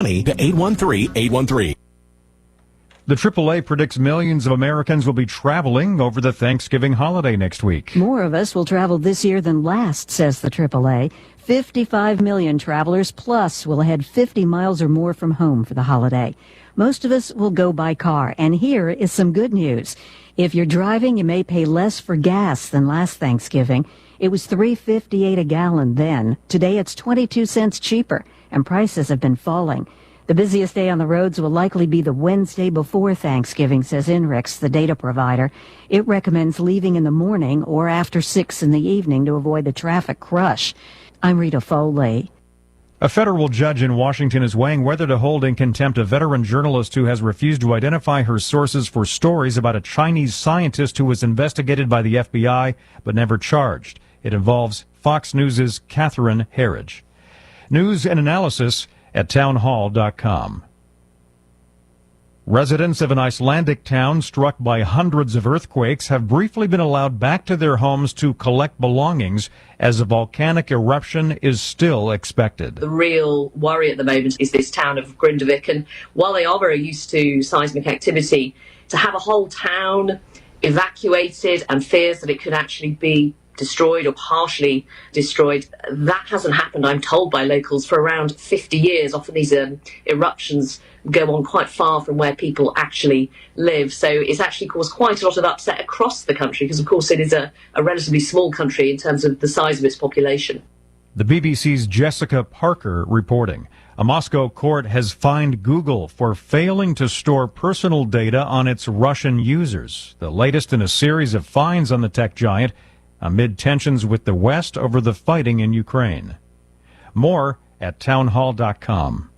money to 813-813. The AAA predicts millions of Americans will be traveling over the Thanksgiving holiday next week. More of us will travel this year than last, says the AAA. 55 million travelers plus will head 50 miles or more from home for the holiday. Most of us will go by car, and here is some good news. If you're driving, you may pay less for gas than last Thanksgiving. It was $3.58 a gallon then. Today it's 22 cents cheaper, and prices have been falling. The busiest day on the roads will likely be the Wednesday before Thanksgiving, says INRIX, the data provider. It recommends leaving in the morning or after 6 in the evening to avoid the traffic crush. I'm Rita Foley. A federal judge in Washington is weighing whether to hold in contempt a veteran journalist who has refused to identify her sources for stories about a Chinese scientist who was investigated by the FBI but never charged. It involves Fox News' Catherine Herridge. News and analysis at townhall.com. Residents of an Icelandic town struck by hundreds of earthquakes have briefly been allowed back to their homes to collect belongings as a volcanic eruption is still expected. The real worry at the moment is this town of Grindavik, and while they are very used to seismic activity, to have a whole town evacuated and fears that it could actually be destroyed or partially destroyed, that hasn't happened, I'm told, by locals for around 50 years. Often these eruptions go on quite far from where people actually live. So it's actually caused quite a lot of upset across the country because, of course, it is a relatively small country in terms of the size of its population. The BBC's Jessica Parker reporting. A Moscow court has fined Google for failing to store personal data on its Russian users, the latest in a series of fines on the tech giant amid tensions with the West over the fighting in Ukraine. More at townhall.com.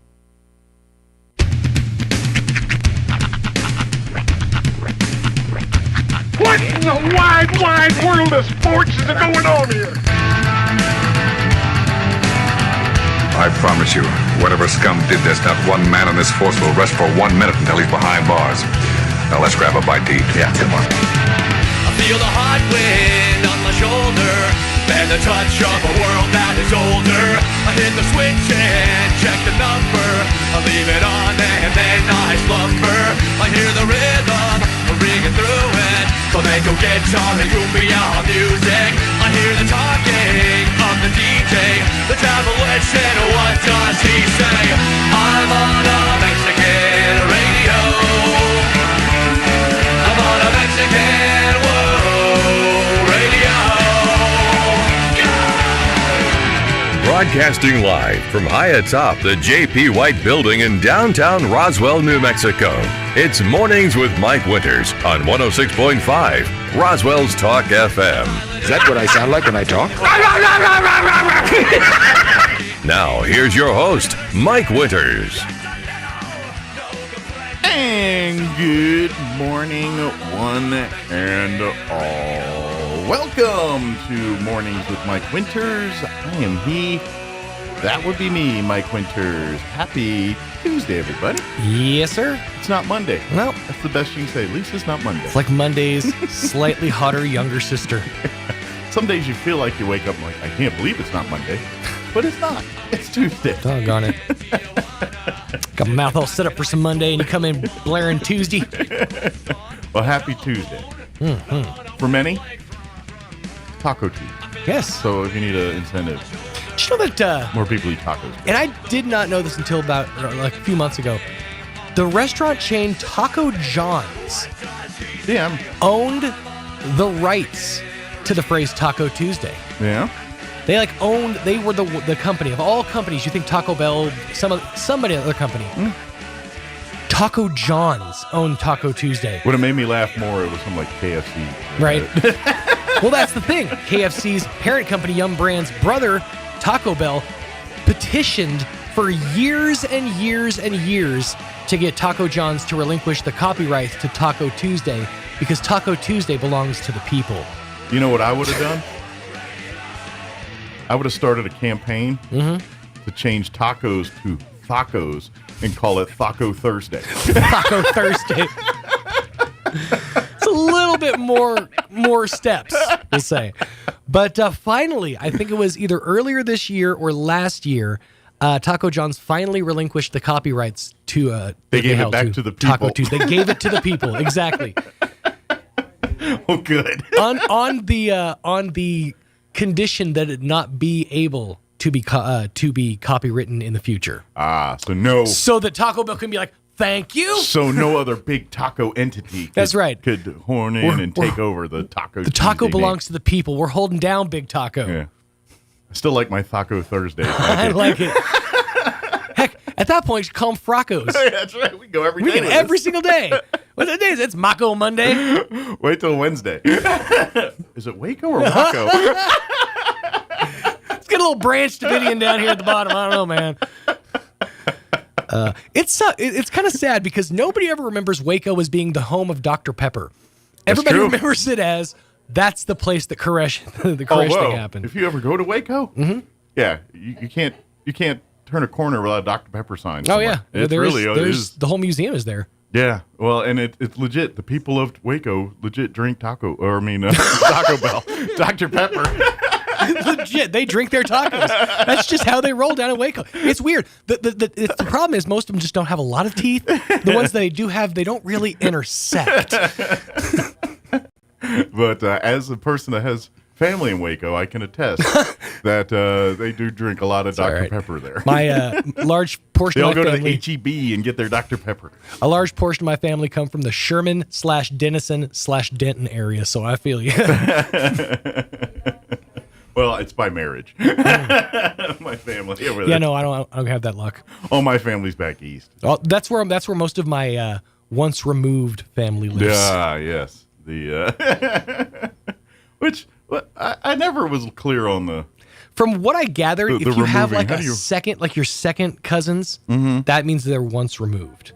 What in the wide world of sports is going on here? I promise you, whatever scum did this, not one man on this force will rest for 1 minute until he's behind bars. Now let's grab a bite to eat. Yeah, come on. I feel the hot wind on my shoulder and the touch of a world that is older. I hit the switch and check the number. I leave it on and then I slumber. I hear the rhythm ringing through it. Flamenco guitar and cumbia music. I hear the talking of the DJ. The demolition, what does he say? I'm on a Mexican radio. I'm on a Mexican radio. Broadcasting live from high atop the J.P. White Building in downtown Roswell, New Mexico. It's Mornings with Mike Winters on 106.5 Roswell's Talk FM. Is that what I sound like when I talk? Now, here's your host, Mike Winters. And good morning, one and all. Welcome to Mornings with Mike Winters. I am he. That would be me, Mike Winters. Happy Tuesday, everybody. Yes, sir. It's not Monday. No. That's the best you can say. At least it's not Monday. It's like Monday's slightly hotter younger sister. Some days you feel like you wake up like, I can't believe it's not Monday. But it's not. It's Tuesday. Doggone it. Got my mouth all set up for some Monday, and you come in blaring Tuesday. Well, happy Tuesday. Mm-hmm. For many, Taco Tuesday. Yes. So if you need an incentive, did you know that more people eat tacos. And I did not know this until about like a few months ago. The restaurant chain Taco John's owned the rights to the phrase Taco Tuesday. Yeah. They were the company of all companies. You think Taco Bell, somebody other company. Taco John's owned Taco Tuesday. What it made me laugh more, it was something like KFC. Right. Well, that's the thing. KFC's parent company, Yum Brands' brother, Taco Bell, petitioned for years and years and years to get Taco John's to relinquish the copyrights to Taco Tuesday because Taco Tuesday belongs to the people. You know what I would have done? I would have started a campaign to change tacos to thacos and call it Taco Thursday. Taco Thursday. It's a little bit more steps, we'll say. But finally, I think it was either earlier this year or last year, Taco John's finally relinquished the copyrights to. They gave it back to the people. Taco Tuesday. They gave it to the people. Exactly. Oh, good. on the condition that it not be able to be copywritten in the future. So that Taco Bell can be like, thank you. So no other big taco entity could horn in and take over the Taco The taco Tuesday belongs to the people. We're holding down Big Taco. Yeah. I still like my Taco Thursday. I like it. Heck, at that point, you call them Fracos. That's right. We go every day. Every single day. What's the day? It's Mako Monday. Wait till Wednesday. Is it Waco or Waco? Let's get a little Branch Davidian down here at the bottom. I don't know, man. It's kind of sad because nobody ever remembers Waco as being the home of Dr. Pepper. Everybody remembers it as that's the place that Koresh thing happened. If you ever go to Waco, yeah, you can't turn a corner without a Dr. Pepper sign. Oh yeah, it's the whole museum is there. Yeah, well, and it's legit. The people of Waco legit drink Taco Bell, Dr. Pepper. Legit, they drink their tacos. That's just how they roll down in Waco. It's weird. The problem is most of them just don't have a lot of teeth. The ones that they do have, they don't really intersect. But as a person that has family in Waco, I can attest that they do drink a lot of Dr. Pepper there. My large portion of my family... They'll go to the HEB and get their Dr. Pepper. A large portion of my family come from the Sherman/Denison/Denton area, so I feel you. Well, it's by marriage. My family over there. Yeah, no, I don't have that luck. Oh, my family's back east. Oh, that's where most of my once removed family lives. Yeah, yes. Which I never was clear on the. From what I gathered, if you have like your second cousins, that means they're once removed.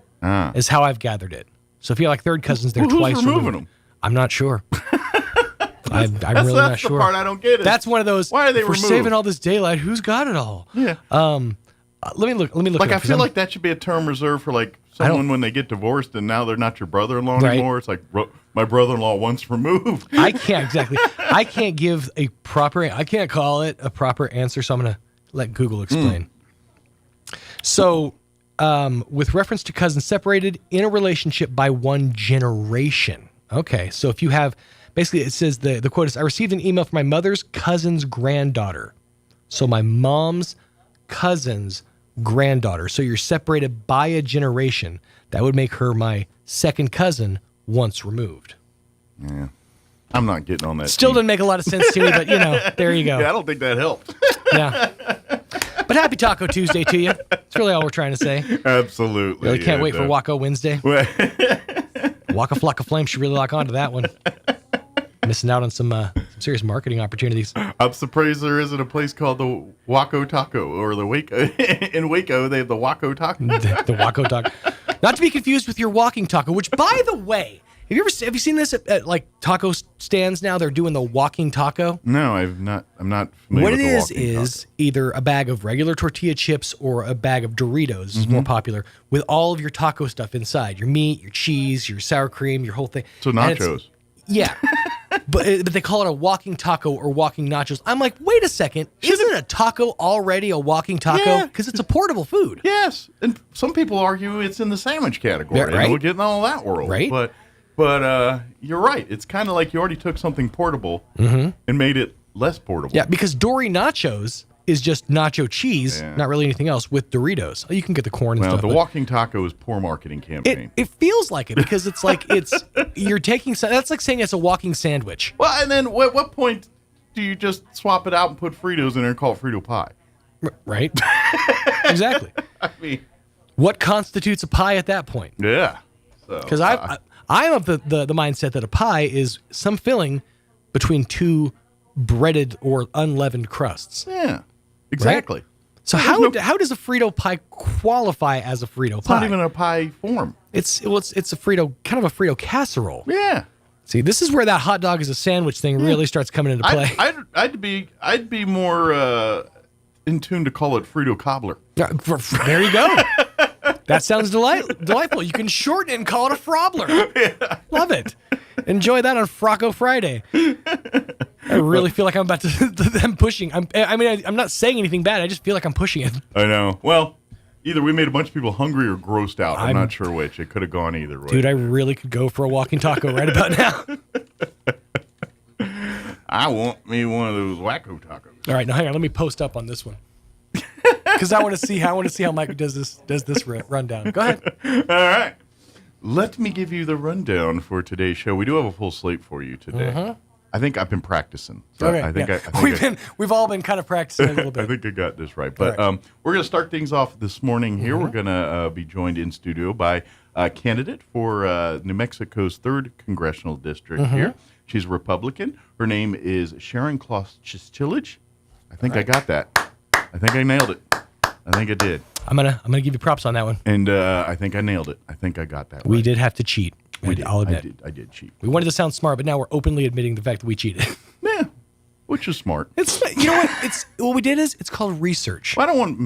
Is how I've gathered it. So if you have like third cousins, they're twice removed. Them? I'm not sure. I'm really not sure. That's the part I don't get. That's one of those. Why are they removed? Saving all this daylight? Who's got it all? Yeah. Let me look. Like I feel like that should be a term reserved for like someone when they get divorced and now they're not your brother-in-law anymore. It's like my brother-in-law once removed. I can't give a proper. I can't call it a proper answer. So I'm gonna let Google explain. So, with reference to cousins separated in a relationship by one generation. Okay, so if you have. Basically, it says the quote is, I received an email from my mother's cousin's granddaughter. So my mom's cousin's granddaughter. So you're separated by a generation. That would make her my second cousin once removed. Yeah. I'm not getting on that. Still didn't make a lot of sense to me, but, there you go. Yeah, I don't think that helped. Yeah. But happy Taco Tuesday to you. That's really all we're trying to say. Absolutely. Really can't wait for Waco Wednesday. Waka Flocka Flame should really lock onto that one. Missing out on some serious marketing opportunities. I'm surprised there isn't a place called the Waco Taco or the Waco. In Waco, they have the Waco Taco. The Waco Taco. Not to be confused with your walking taco, which, by the way, have you seen this at like taco stands now? They're doing the walking taco. No, I'm not familiar with the walking taco. What it is either a bag of regular tortilla chips or a bag of Doritos is more popular with all of your taco stuff inside. Your meat, your cheese, your sour cream, your whole thing. So nachos. Yeah. But they call it a walking taco or walking nachos. I'm like, wait a second. Isn't a taco already a walking taco? Because it's a portable food. Yes. And some people argue it's in the sandwich category. Yeah, right. We're getting all that world. Right. But you're right. It's kind of like you already took something portable and made it less portable. Yeah, because Dory Nachos is just nacho cheese, not really anything else, with Doritos. You can get the corn and stuff. The walking taco is poor marketing campaign. It feels like it because it's like you're taking. That's like saying it's a walking sandwich. Well, and then at what point do you just swap it out and put Fritos in there and call it Frito pie? Right. Exactly. I mean, what constitutes a pie at that point? Yeah. Because I'm of the mindset that a pie is some filling between two breaded or unleavened crusts. Yeah. Exactly. Right? So how does a Frito pie qualify as a Frito pie? It's not even a pie form. It's a Frito, kind of a Frito casserole. Yeah. See, this is where that hot dog as a sandwich thing really starts coming into play. I'd be more in tune to call it Frito cobbler. There you go. That sounds delightful. You can shorten it and call it a frobler. Yeah. Love it. Enjoy that on Frocko Friday. I really feel like I'm about to them pushing. I'm not saying anything bad. I just feel like I'm pushing it. I know. Well, either we made a bunch of people hungry or grossed out. I'm not sure which. It could have gone either way. Dude, I really could go for a walking taco right about now. I want me one of those wacko tacos. All right, now hang on. Let me post up on this one because I want to see how Mike does this rundown. Go ahead. All right. Let me give you the rundown for today's show. We do have a full slate for you today. Uh-huh. I think I've been practicing. So Okay, I think yeah. We've all been kind of practicing a little bit. I think I got this right. But right. We're going to start things off this morning here. We're going to be joined in studio by a candidate for New Mexico's 3rd Congressional District here. She's a Republican. Her name is Sharon Kloss-Chilich. I think I got that. I think I nailed it. I think I did. I'm gonna give you props on that one. And I think I nailed it. I think I got that We right. did have to cheat. I'll admit. I did cheat. We wanted to sound smart, but now we're openly admitting the fact that we cheated. Yeah, which is smart. You know what? What we did is it's called research. Well, I don't want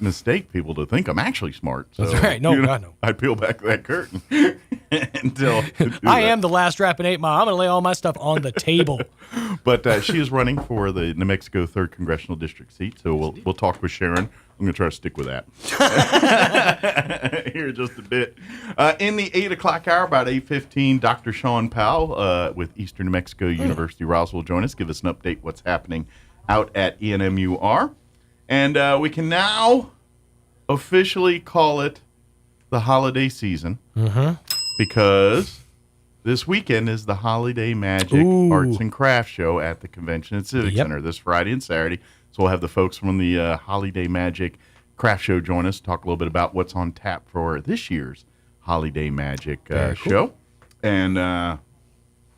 mistake people to think I'm actually smart. So, That's right. No, God, no. I peel back that curtain until I am the last rap in 8 Mile. I'm going to lay all my stuff on the table. But she is running for the New Mexico 3rd Congressional District seat, so we'll talk with Sharon. I'm going to try to stick with that here just a bit. In the 8 o'clock hour, about 8:15, Dr. Sean Powell with Eastern New Mexico University Roswell will join us, give us an update what's happening out at ENMUR. And we can now officially call it the holiday season because this weekend is the Holiday Magic Arts and Crafts Show at the Convention and Civic Center this Friday and Saturday. So we'll have the folks from the Holiday Magic Craft Show join us, talk a little bit about what's on tap for this year's Holiday Magic show. And I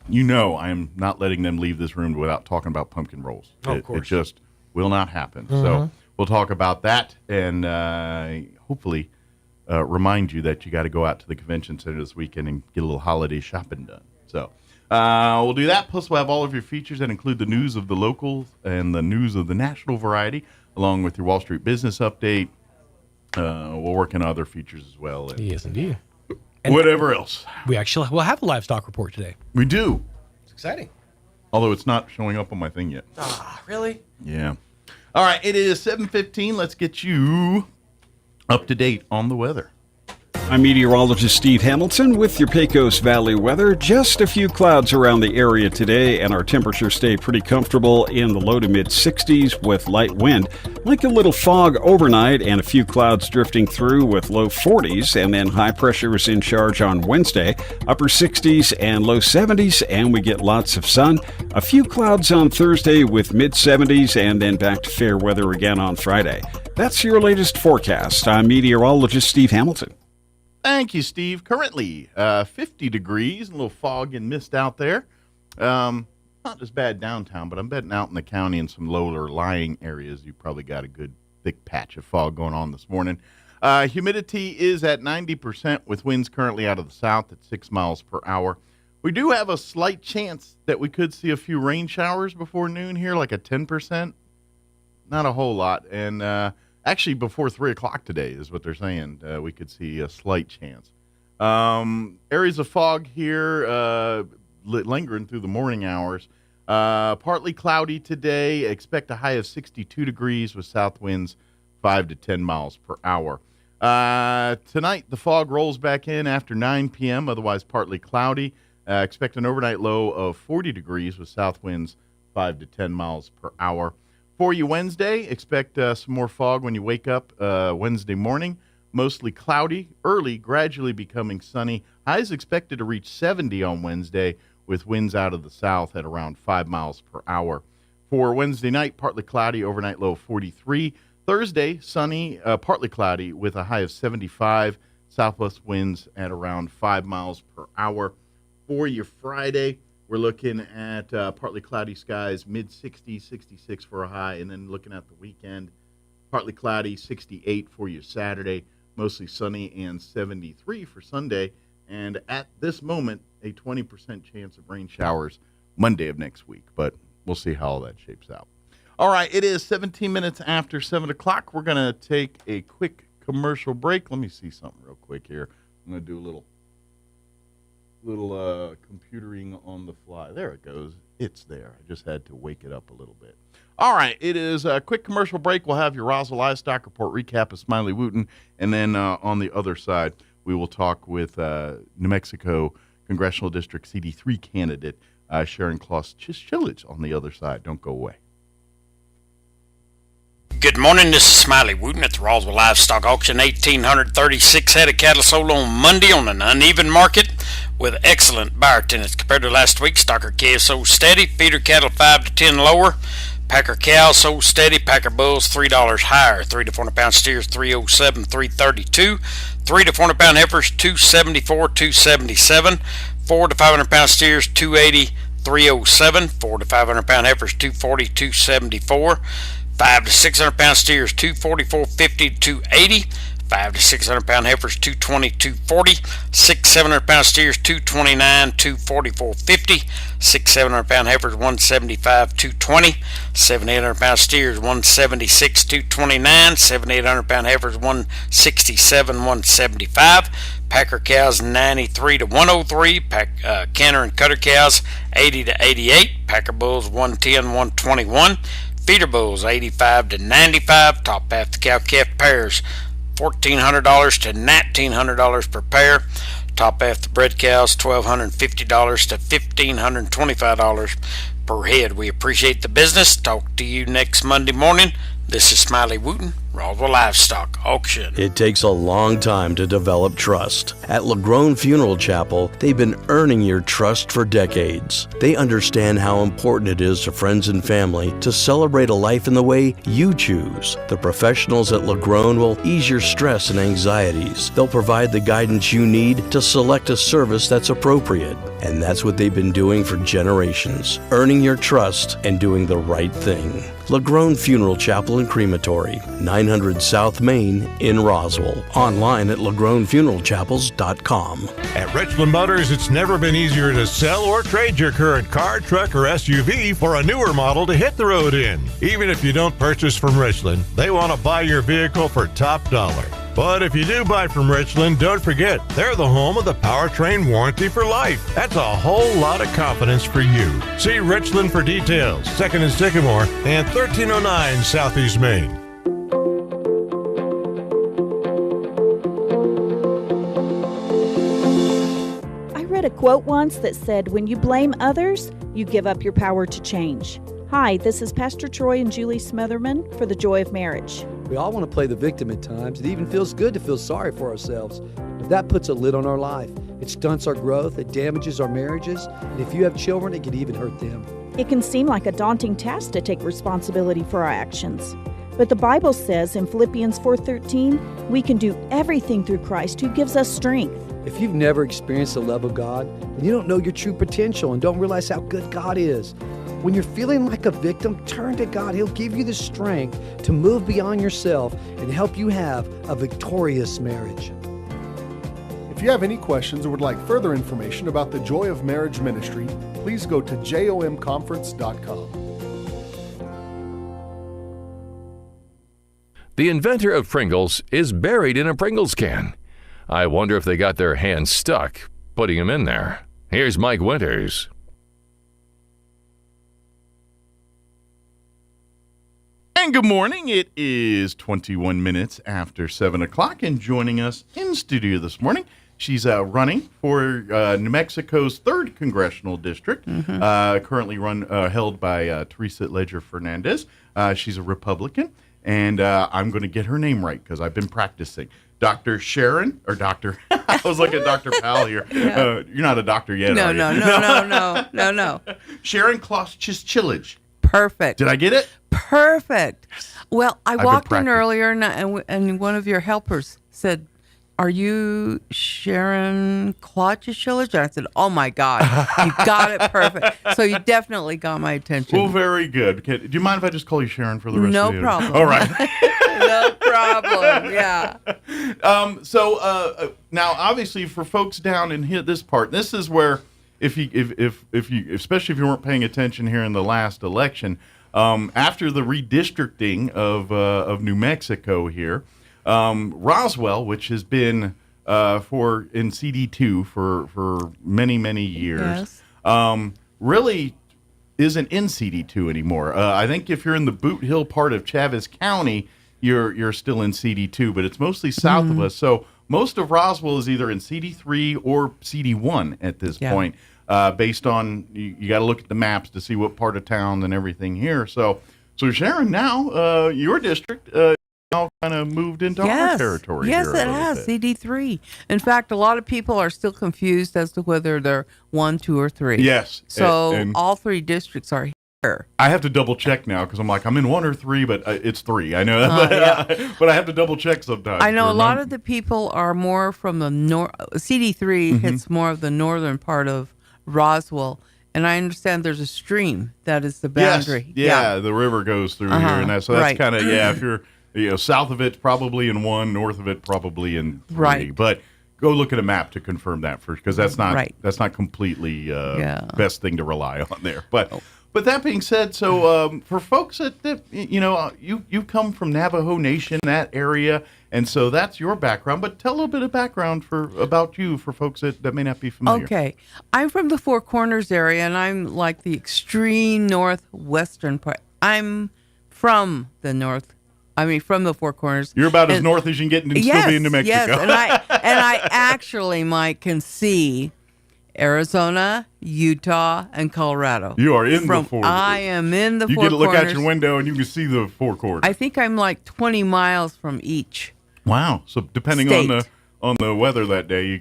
am not letting them leave this room without talking about pumpkin rolls. Of course. It just will not happen. So we'll talk about that and hopefully remind you that you got to go out to the convention center this weekend and get a little holiday shopping done. So we'll do that. Plus, we'll have all of your features that include the news of the locals and the news of the national variety, along with your Wall Street business update. We'll work in other features as well. And Yes, indeed. whatever else. We'll have a livestock report today. We do. It's exciting. Although it's not showing up on my thing yet. Really? Yeah. All right, it is 7:15. Let's get you up to date on the weather. I'm meteorologist Steve Hamilton with your Pecos Valley weather. Just a few clouds around the area today, and our temperatures stay pretty comfortable in the low to mid 60s with light wind. Like a little fog overnight and a few clouds drifting through with low 40s, and then high pressure is in charge on Wednesday, upper 60s and low 70s, and we get lots of sun. A few clouds on Thursday with mid 70s, and then back to fair weather again on Friday. That's your latest forecast. I'm meteorologist Steve Hamilton. Thank you, Steve. Currently, 50 degrees, a little fog and mist out there. Not as bad downtown, but I'm betting out in the county in some lower lying areas, you probably got a good thick patch of fog going on this morning. Humidity is at 90% with winds currently out of the south at 6 miles per hour. We do have a slight chance that we could see a few rain showers before noon here, like a 10%. Not a whole lot. And actually, before 3 o'clock today is what they're saying. We could see a slight chance. Areas of fog here lingering through the morning hours. Partly cloudy today. Expect a high of 62 degrees with south winds 5 to 10 miles per hour. Tonight, the fog rolls back in after 9 p.m., otherwise partly cloudy. Expect an overnight low of 40 degrees with south winds 5 to 10 miles per hour. For you Wednesday, expect some more fog when you wake up Wednesday morning. Mostly cloudy, early, gradually becoming sunny. Highs expected to reach 70 on Wednesday with winds out of the south at around 5 miles per hour. For Wednesday night, partly cloudy, overnight low of 43. Thursday, sunny, partly cloudy with a high of 75. Southwest winds at around 5 miles per hour. For your Friday, we're looking at partly cloudy skies, mid-60s, 66 for a high, and then looking at the weekend, partly cloudy, 68 for your Saturday, mostly sunny, and 73 for Sunday. And at this moment, a 20% chance of rain showers Monday of next week, but we'll see how all that shapes out. All right, it is 17 minutes after 7 o'clock. We're going to take a quick commercial break. Let me see something real quick here. I'm going to do a little computering on the fly. There it goes. It's there. I just had to wake it up a little bit. All right, it is a quick commercial break. We'll have your Roswell Livestock Report recap of Smiley Wooten, and then on the other side, we will talk with New Mexico Congressional District CD3 candidate Sharon Kloss-Chilich on the other side. Don't go away. Good morning, this is Smiley Wooten at the Roswell Livestock Auction. 1,836 head of cattle sold on Monday on an uneven market with excellent buyer attendance compared to last week. Stocker calves sold steady, feeder cattle 5 to 10 lower. Packer cows sold steady, Packer bulls $3 higher. 3 to 400 pound steers $307, $332. 3 to 400 pound heifers $274, $277. 4 to 500 pound steers $280, $307. 4 to 500 pound heifers $240, $274. 5 to 600 pound steers $244, $50, $280. 5 to 600 pound heifers $220, $240. 6 700 pound steers $229, $244, $50. 6 700 pound heifers $175, $220. 7 800 pound steers $176, $229. 7 800 pound heifers $167, $175. Packer cows 93 to 103. Canner and cutter cows 80 to 88. Packer bulls 110, 121. Feeder bulls 85 to 95. Top half the cow-calf pairs $1,400 to $1,900 per pair. Top half the bred cows $1,250 to $1,525 per head. We appreciate the business. Talk to you next Monday morning. This is Smiley Wooten, Roswell Livestock Auction. It takes a long time to develop trust. At LaGrone Funeral Chapel, they've been earning your trust for decades. They understand how important it is to friends and family to celebrate a life in the way you choose. The professionals at LaGrone will ease your stress and anxieties. They'll provide the guidance you need to select a service that's appropriate. And that's what they've been doing for generations, earning your trust and doing the right thing. LaGrone Funeral Chapel and Crematory, 900 South Main in Roswell. Online at LaGroneFuneralChapels.com. At Richland Motors, it's never been easier to sell or trade your current car, truck, or SUV for a newer model to hit the road in. Even if you don't purchase from Richland, they want to buy your vehicle for top dollar. But if you do buy from Richland, don't forget, they're the home of the powertrain warranty for life. That's a whole lot of confidence for you. See Richland for details. 2nd and Sycamore and 1309 Southeast Main. I read a quote once that said, "When you blame others, you give up your power to change." Hi, this is Pastor Troy and Julie Smotherman for The Joy of Marriage. We all want to play the victim at times. It even feels good to feel sorry for ourselves. But that puts a lid on our life. It stunts our growth, it damages our marriages, and if you have children, it can even hurt them. It can seem like a daunting task to take responsibility for our actions. But the Bible says in Philippians 4:13, we can do everything through Christ who gives us strength. If you've never experienced the love of God, then you don't know your true potential and don't realize how good God is. When you're feeling like a victim, turn to God. He'll give you the strength to move beyond yourself and help you have a victorious marriage. If you have any questions or would like further information about the Joy of Marriage Ministry, please go to jomconference.com. The inventor of Pringles is buried in a Pringles can. I wonder if they got their hands stuck putting him in there. Here's Mike Winters. And good morning. It is 21 minutes after 7 o'clock, and joining us in studio this morning, she's running for New Mexico's 3rd Congressional District, currently held by Teresa Ledger Fernandez. She's a Republican, and I'm going to get her name right because I've been practicing. Dr. Sharon, or Dr. I was looking at Dr. Powell here. Yeah. You're not a doctor yet, are you? No. Sharon Kloss-Chilich. Perfect. Did I get it? Perfect. Well, I walked in practicing. earlier and one of your helpers said, "Are you Sharon Kloss-Chilich?" And I said, "Oh my God, you got it perfect." So you definitely got my attention. Well, very good. Do you mind if I just call you Sharon for the rest of the day? No problem. All right. No problem. Yeah. So now, obviously, for folks down in this part, this is where, if you, especially if you weren't paying attention here in the last election, after the redistricting of New Mexico here, Roswell, which has been for in CD2 for many years. Yes. Really isn't in CD2 anymore. I think if you're in the Boot Hill part of Chaves County, you're still in CD2, but it's mostly south of us. So most of Roswell is either in CD3 or CD1 at this point, based on you got to look at the maps to see what part of town and everything here. So Sharon, now your district now kind of moved into our territory. Yes, here it has CD3. In fact, a lot of people are still confused as to whether they're 1, 2, or 3. Yes. So And all 3 districts are here. I have to double check now because I'm like, I'm in 1 or 3, but it's 3. I know that, but I have to double check sometimes. I know a lot of the people are more from the north. CD3 hits more of the northern part of Roswell, and I understand there's a stream that is the boundary. Yes. The river goes through here, and that's kind of if you're south of it, probably in 1, north of it, probably in 3. Right. But go look at a map to confirm that first, because that's not completely best thing to rely on there. But that being said, so for folks that you come from Navajo Nation, that area, and so that's your background. But tell a little bit of background about you for folks that may not be familiar. Okay, I'm from the Four Corners area, and I'm like the extreme northwestern part. I'm from the Four Corners. You're about as north as you can get and still be in New Mexico. Yes, and I actually, Mike, can see Arizona, Utah, and Colorado. You are in the four. I am in the Four Corners. You get to look out your window and you can see the Four Corners. I think I'm like 20 miles from each. Wow. So depending on the weather that day,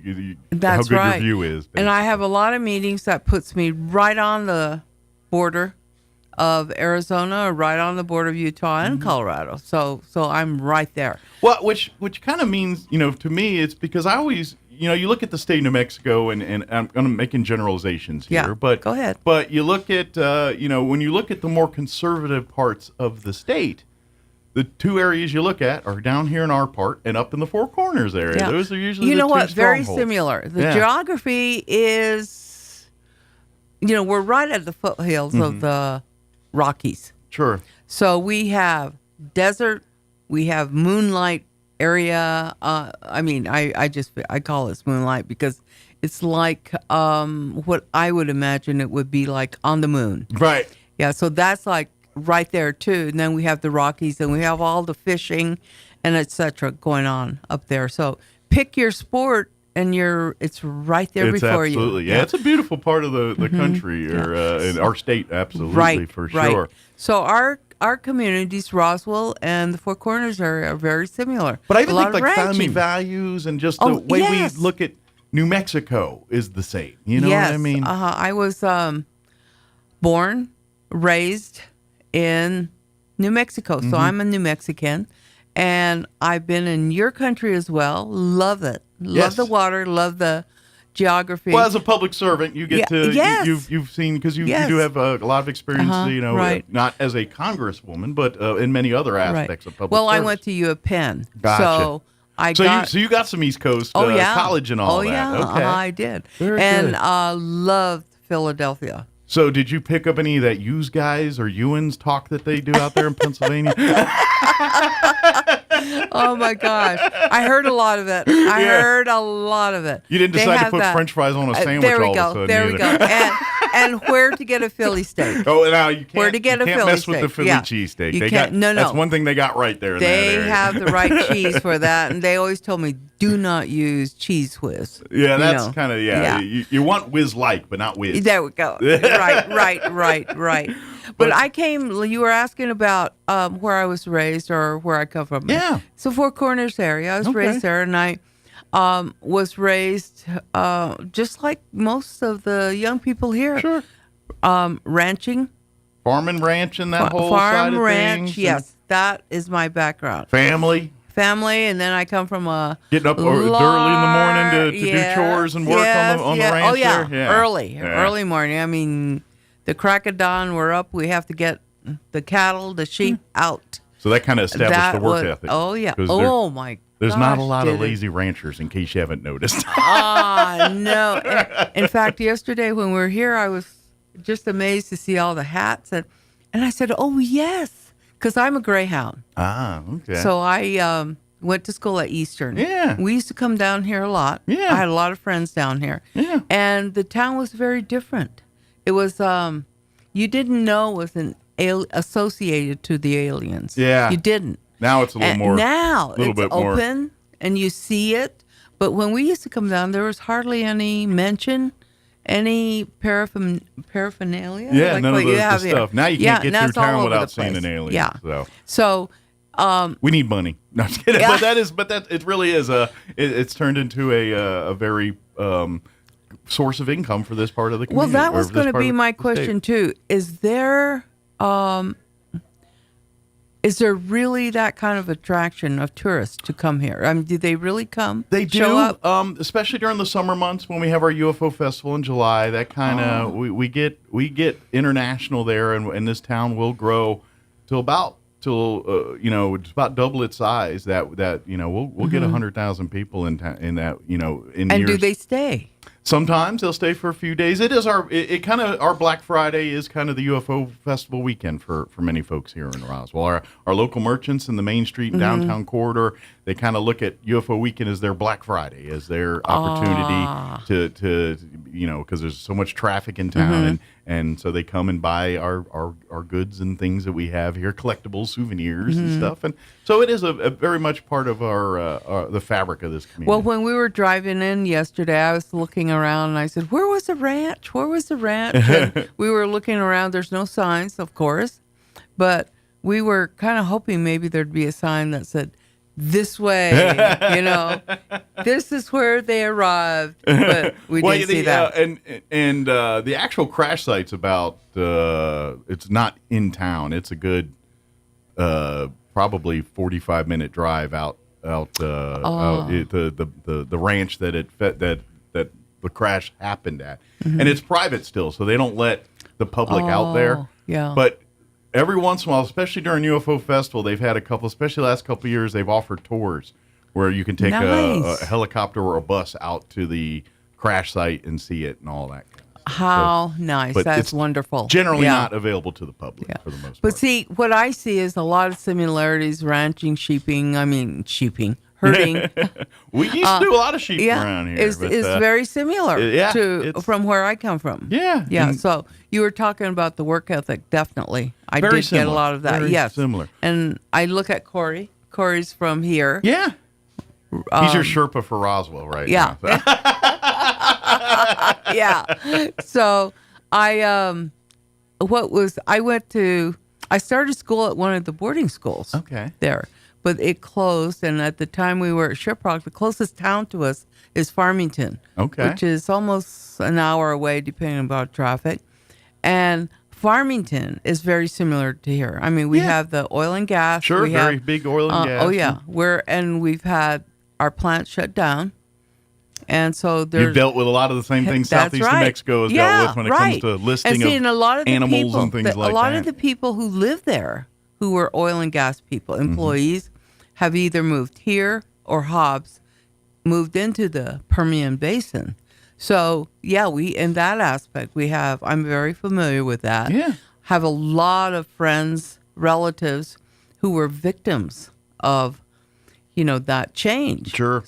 how good your view is. Basically. And I have a lot of meetings that puts me right on the border of Arizona, or right on the border of Utah and Colorado. So I'm right there. Well, which kind of means, to me, it's because I always, you look at the state of New Mexico, and I'm making generalizations here, but go ahead. But you look at, when you look at the more conservative parts of the state, the 2 areas you look at are down here in our part and up in the Four Corners area. Yeah. Those are usually you know the 2 what? Very strongholds. similar. The geography is, we're right at the foothills of the Rockies. Sure. So we have desert, we have moonlight area. I call it moonlight because it's like what I would imagine it would be like on the moon. Right. Yeah. So that's like right there too. And then we have the Rockies, and we have all the fishing and etc. going on up there. So pick your sport, and it's right there before you. Absolutely. Yeah, it's a beautiful part of the country, or in our state, absolutely, for sure. Right. So our communities, Roswell and the Four Corners area, are very similar. But I even think like family values and just the way we look at New Mexico is the same. You know what I mean? I was born, raised in New Mexico, so I'm a New Mexican, and I've been in your country as well. Love it. Love the water. Love the geography. Well, as a public servant, you get to you've seen, because you do have a lot of experience. Not as a congresswoman, but in many other aspects of public. Well, service. I went to U of Penn, Gotcha. so you got some East Coast college and all that. Okay. I did, Very and good. Loved Philadelphia. So did you pick up any of that Hughes guys or Ewans talk that they do out there in Pennsylvania? Oh my gosh, I heard a lot of it. Heard a lot of it. You didn't decide to put French fries on a sandwich all of a sudden. There we go. And where to get a Philly steak? Oh, now you can't. Where to get a can't Philly mess steak? with the Philly cheesesteak. You can't. No. That's one thing they got right there. They in that area. have the right cheese for that, and they always told me, do not use Cheese Whiz. Yeah, that's kind of You want whiz-like, but not whiz. There we go. Right. But I came. You were asking about where I was raised or where I come from. Yeah. So Four Corners area. I was raised there, and I was raised just like most of the young people here. Sure. Ranching. Farm and ranch and that whole side of ranch, things. yes. That is my background. Family, and then I come from a getting up early in the morning to do chores and work on the ranch. Oh yeah, there? early morning. I mean, the crack of dawn, we're up. We have to get the cattle, the sheep out. So that kind of established the work ethic. Oh yeah. Oh my. There's not a lot of lazy ranchers, in case you haven't noticed. No. In fact, yesterday when we were here, I was just amazed to see all the hats, and I said, "Oh yes," because I'm a greyhound. Okay. So I went to school at Eastern. Yeah. We used to come down here a lot. Yeah. I had a lot of friends down here. Yeah. And the town was very different. It was, you didn't know it was associated to the aliens. Yeah. You didn't. Now it's a little more. Now little it's bit more. open and you see it. But when we used to come down, there was hardly any mention, any paraphernalia. Yeah, like none what of you the have here. stuff. Now you can't get now through it's all town over without the seeing place. an alien. Yeah. So we need money. No, I'm just kidding. Yeah. But it really is it's turned into a very source of income for this part of the community. Well, that was going to be my state. question too. Is there really that kind of attraction of tourists to come here? I mean, do they really come? They do, show up? Especially during the summer months when we have our UFO festival in July. That kind of we get international there, and this town will grow till it's about double its size. That we'll get 100,000 people in that in And years. do they stay? Sometimes they'll stay for a few days. It is our Black Friday is kind of the UFO festival weekend for many folks here in Roswell. Our local merchants in the Main Street and downtown corridor, they kind of look at UFO weekend as their Black Friday, as their opportunity to because there's so much traffic in town, and so they come and buy our goods and things that we have here, collectibles, souvenirs and stuff. And so it is a very much part of our the fabric of this community. Well, when we were driving in yesterday, I was looking around and I said, "Where was the ranch? Where was the ranch?" And we were looking around. There's no signs, of course, but we were kind of hoping maybe there'd be a sign that said, "This way," this is where they arrived. But we didn't see that. And the actual crash site's about it's not in town. It's a good probably 45-minute drive out the ranch that the crash happened at, and it's private still, so they don't let the public out there. Yeah, but every once in a while, especially during UFO Festival, they've had a couple, especially the last couple of years, they've offered tours where you can take a helicopter or a bus out to the crash site and see it and all that. How nice. But That's it's wonderful. Generally not available to the public for the most part. But see, what I see is a lot of similarities, ranching, herding. We used to do a lot of sheep around here. It's very similar to from where I come from. Yeah. Yeah. So you were talking about the work ethic. Definitely. I Very did similar. get a lot of that. Very yes. similar. And I look at Corey. Corey's from here. Yeah. He's your Sherpa for Roswell right now. Yeah. So I started school at one of the boarding schools. Okay. There. But it closed, and at the time we were at Shiprock, the closest town to us is Farmington. Okay. Which is almost an hour away, depending on traffic. And Farmington is very similar to here. I mean, we have the oil and gas. Sure, we very have, big oil and gas. Oh, yeah. We've had our plant shut down. And so there's... You've dealt with a lot of the same things Southeast New Mexico has dealt with when it comes to listing of animals and things like that. A lot of the people who live there, who were oil and gas people, employees, have either moved here or Hobbs moved into the Permian Basin. So, yeah, in that aspect, I'm very familiar with that. Yeah. Have a lot of friends, relatives who were victims of, that change. Sure.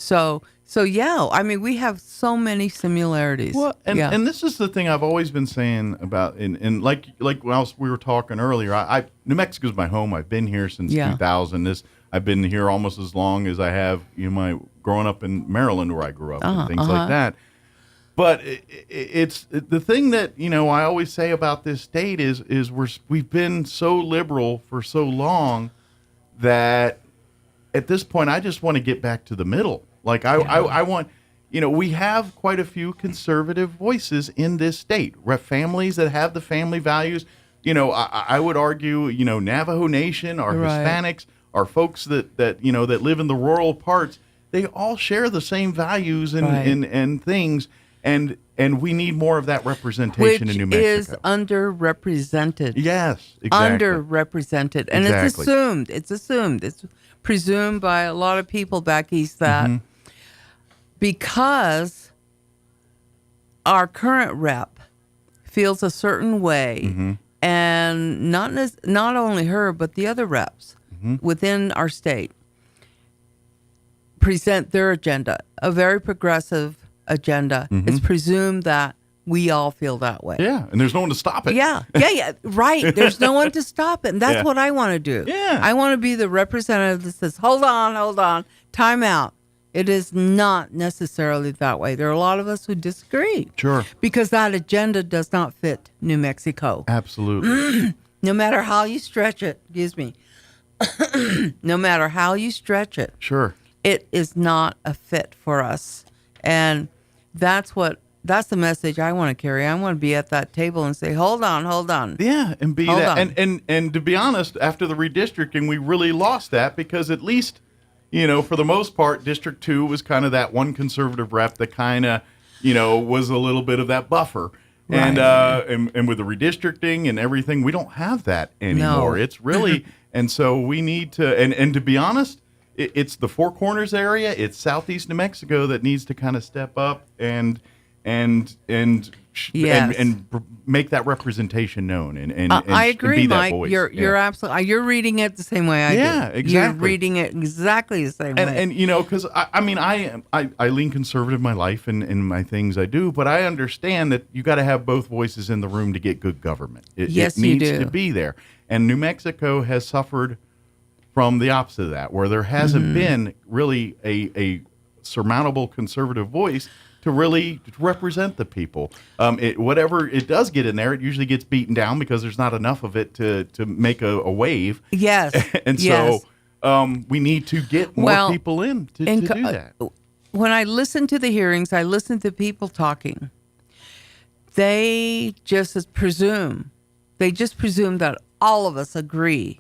So yeah, I mean, we have so many similarities. Well, and this is the thing I've always been saying about, and like when we were talking earlier, New Mexico's my home. I've been here since 2000. I've been here almost as long as I have, my growing up in Maryland where I grew up and things like that. But it's the thing that I always say about this state is we've been so liberal for so long that at this point I just want to get back to the middle. Like I want, we have quite a few conservative voices in this state. Families that have the family values. I would argue, Navajo Nation, our Hispanics, our folks that live in the rural parts. They all share the same values and things, and we need more of that representation in New Mexico. Which is underrepresented. Yes, exactly. Underrepresented, and it's assumed. It's presumed by a lot of people back east that. Because our current rep feels a certain way, and not only her, but the other reps within our state, present their agenda, a very progressive agenda. It's presumed that we all feel that way. Yeah, and there's no one to stop it. Yeah, right. There's no one to stop it, and that's what I want to do. Yeah. I want to be the representative that says, hold on, time out. It is not necessarily that way. There are a lot of us who disagree. Sure. Because that agenda does not fit New Mexico. Absolutely. No matter how you stretch it, no matter how you stretch it, sure, it is not a fit for us. And that's the message I want to carry. I want to be at that table and say, hold on. Yeah, and be Hold that. on. And to be honest, after the redistricting, we really lost that because at least, for the most part, District 2 was kind of that one conservative rep that kind of, was a little bit of that buffer. Right. And with the redistricting and everything, we don't have that anymore. No. It's really, and so we need to, and to be honest, it's the Four Corners area, it's southeast New Mexico that needs to kind of step up and make that representation known and I agree, and be that Mike. voice. You're absolutely you're reading it the same way I do. Yeah, exactly. You're reading it exactly the same way. And because I lean conservative in my life and my things I do, but I understand that you got to have both voices in the room to get good government. It needs to be there. And New Mexico has suffered from the opposite of that, where there hasn't been really a surmountable conservative voice to really represent the people. Whatever it does get in there, it usually gets beaten down because there's not enough of it to make a wave. Yes. And so we need to get more people in to do that. When I listen to the hearings, I listen to people talking. They just presume that all of us agree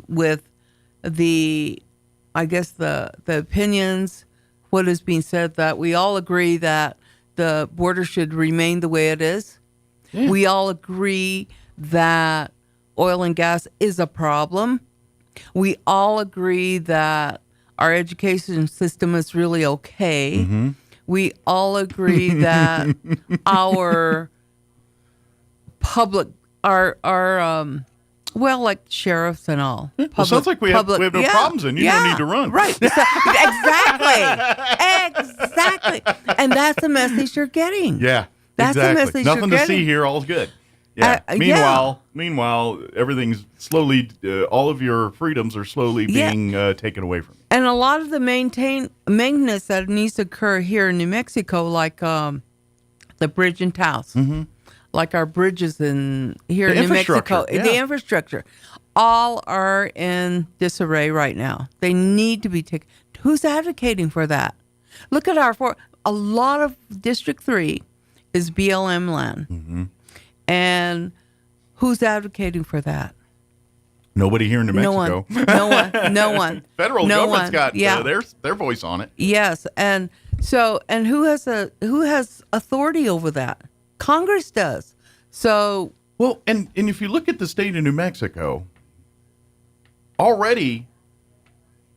with the opinions, what is being said, that we all agree that the border should remain the way it is. Yeah. We all agree that oil and gas is a problem. We all agree that our education system is really okay. We all agree that our public, like sheriffs and all. Well, sounds like we have no problems and you don't need to run. Right. Exactly. And that's the message you're getting. Yeah. That's exactly. the message Nothing you're to getting. see here. All's good. Yeah. Meanwhile, everything's slowly, all of your freedoms are slowly being taken away from you. And a lot of the maintenance that needs to occur here in New Mexico, like the bridge in Taos. Like our bridges in here in New Mexico, the infrastructure, all are in disarray right now. They need to be taken. Who's advocating for that? Look at a lot of District 3 is BLM land. And who's advocating for that? Nobody here in New Mexico. No one. Federal government's got their voice on it. Yes, and who has authority over that? Congress does. So and if you look at the state of New Mexico, already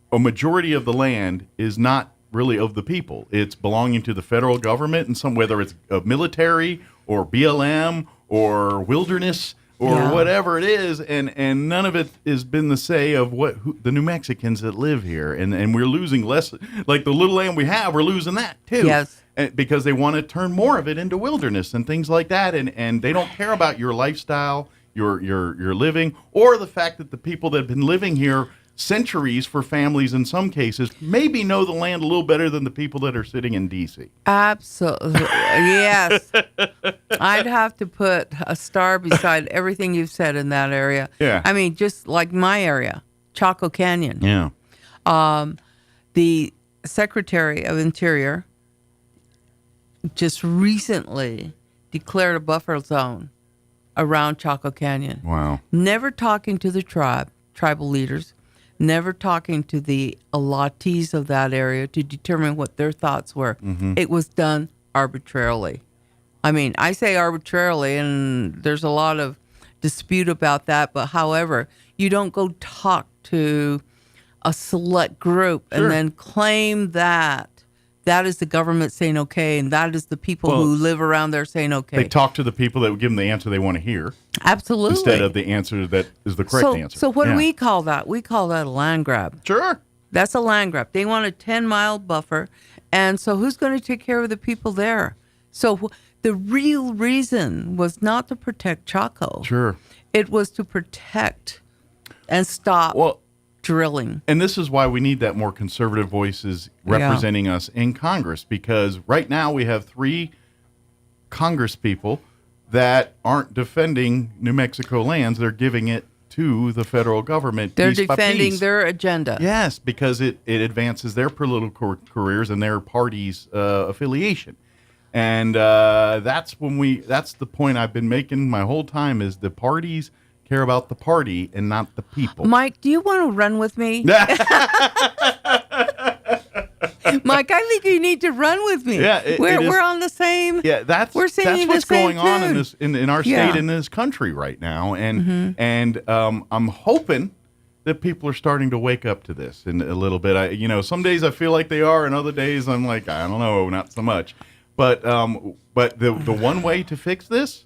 a majority of the land is not really of the people. It's belonging to the federal government, and whether it's military or BLM or wilderness or whatever it is, and none of it has been the say of the New Mexicans that live here, and we're losing less. Like the little land we have, we're losing that too. Yes. Because they want to turn more of it into wilderness and things like that, and they don't care about your lifestyle, your living, or the fact that the people that have been living here centuries for families in some cases maybe know the land a little better than the people that are sitting in D.C. Absolutely, yes. I'd have to put a star beside everything you've said in that area. Yeah, I mean, just like my area, Chaco Canyon. Yeah. The Secretary of Interior just recently declared a buffer zone around Chaco Canyon. Wow. Never talking to the tribal leaders, never talking to the allottees of that area to determine what their thoughts were. It was done arbitrarily. I mean, I say arbitrarily, and there's a lot of dispute about that, but however, you don't go talk to a select group and then claim that is the government saying okay, and that is the people who live around there saying okay. They talk to the people that would give them the answer they want to hear. Absolutely. Instead of the answer that is the correct answer. So what do we call that? We call that a land grab. Sure. That's a land grab. They want a 10-mile buffer. And so who's going to take care of the people there? So the real reason was not to protect Chaco. Sure. It was to protect and stop drilling. And this is why we need that more conservative voices representing us in Congress, because right now we have 3 Congress people that aren't defending New Mexico lands. They're giving it to the federal government. They're piece by defending piece. their agenda. Yes, because it advances their political careers and their party's affiliation. And that's the point I've been making my whole time, is the parties care about the party and not the people. Mike, do you want to run with me? Mike, I think you need to run with me. Yeah, we're on the same. Yeah, that's what's going on in this in our state, in this country right now, and I'm hoping that people are starting to wake up to this in a little bit. Some days I feel like they are, and other days I'm like, I don't know, not so much. But the one way to fix this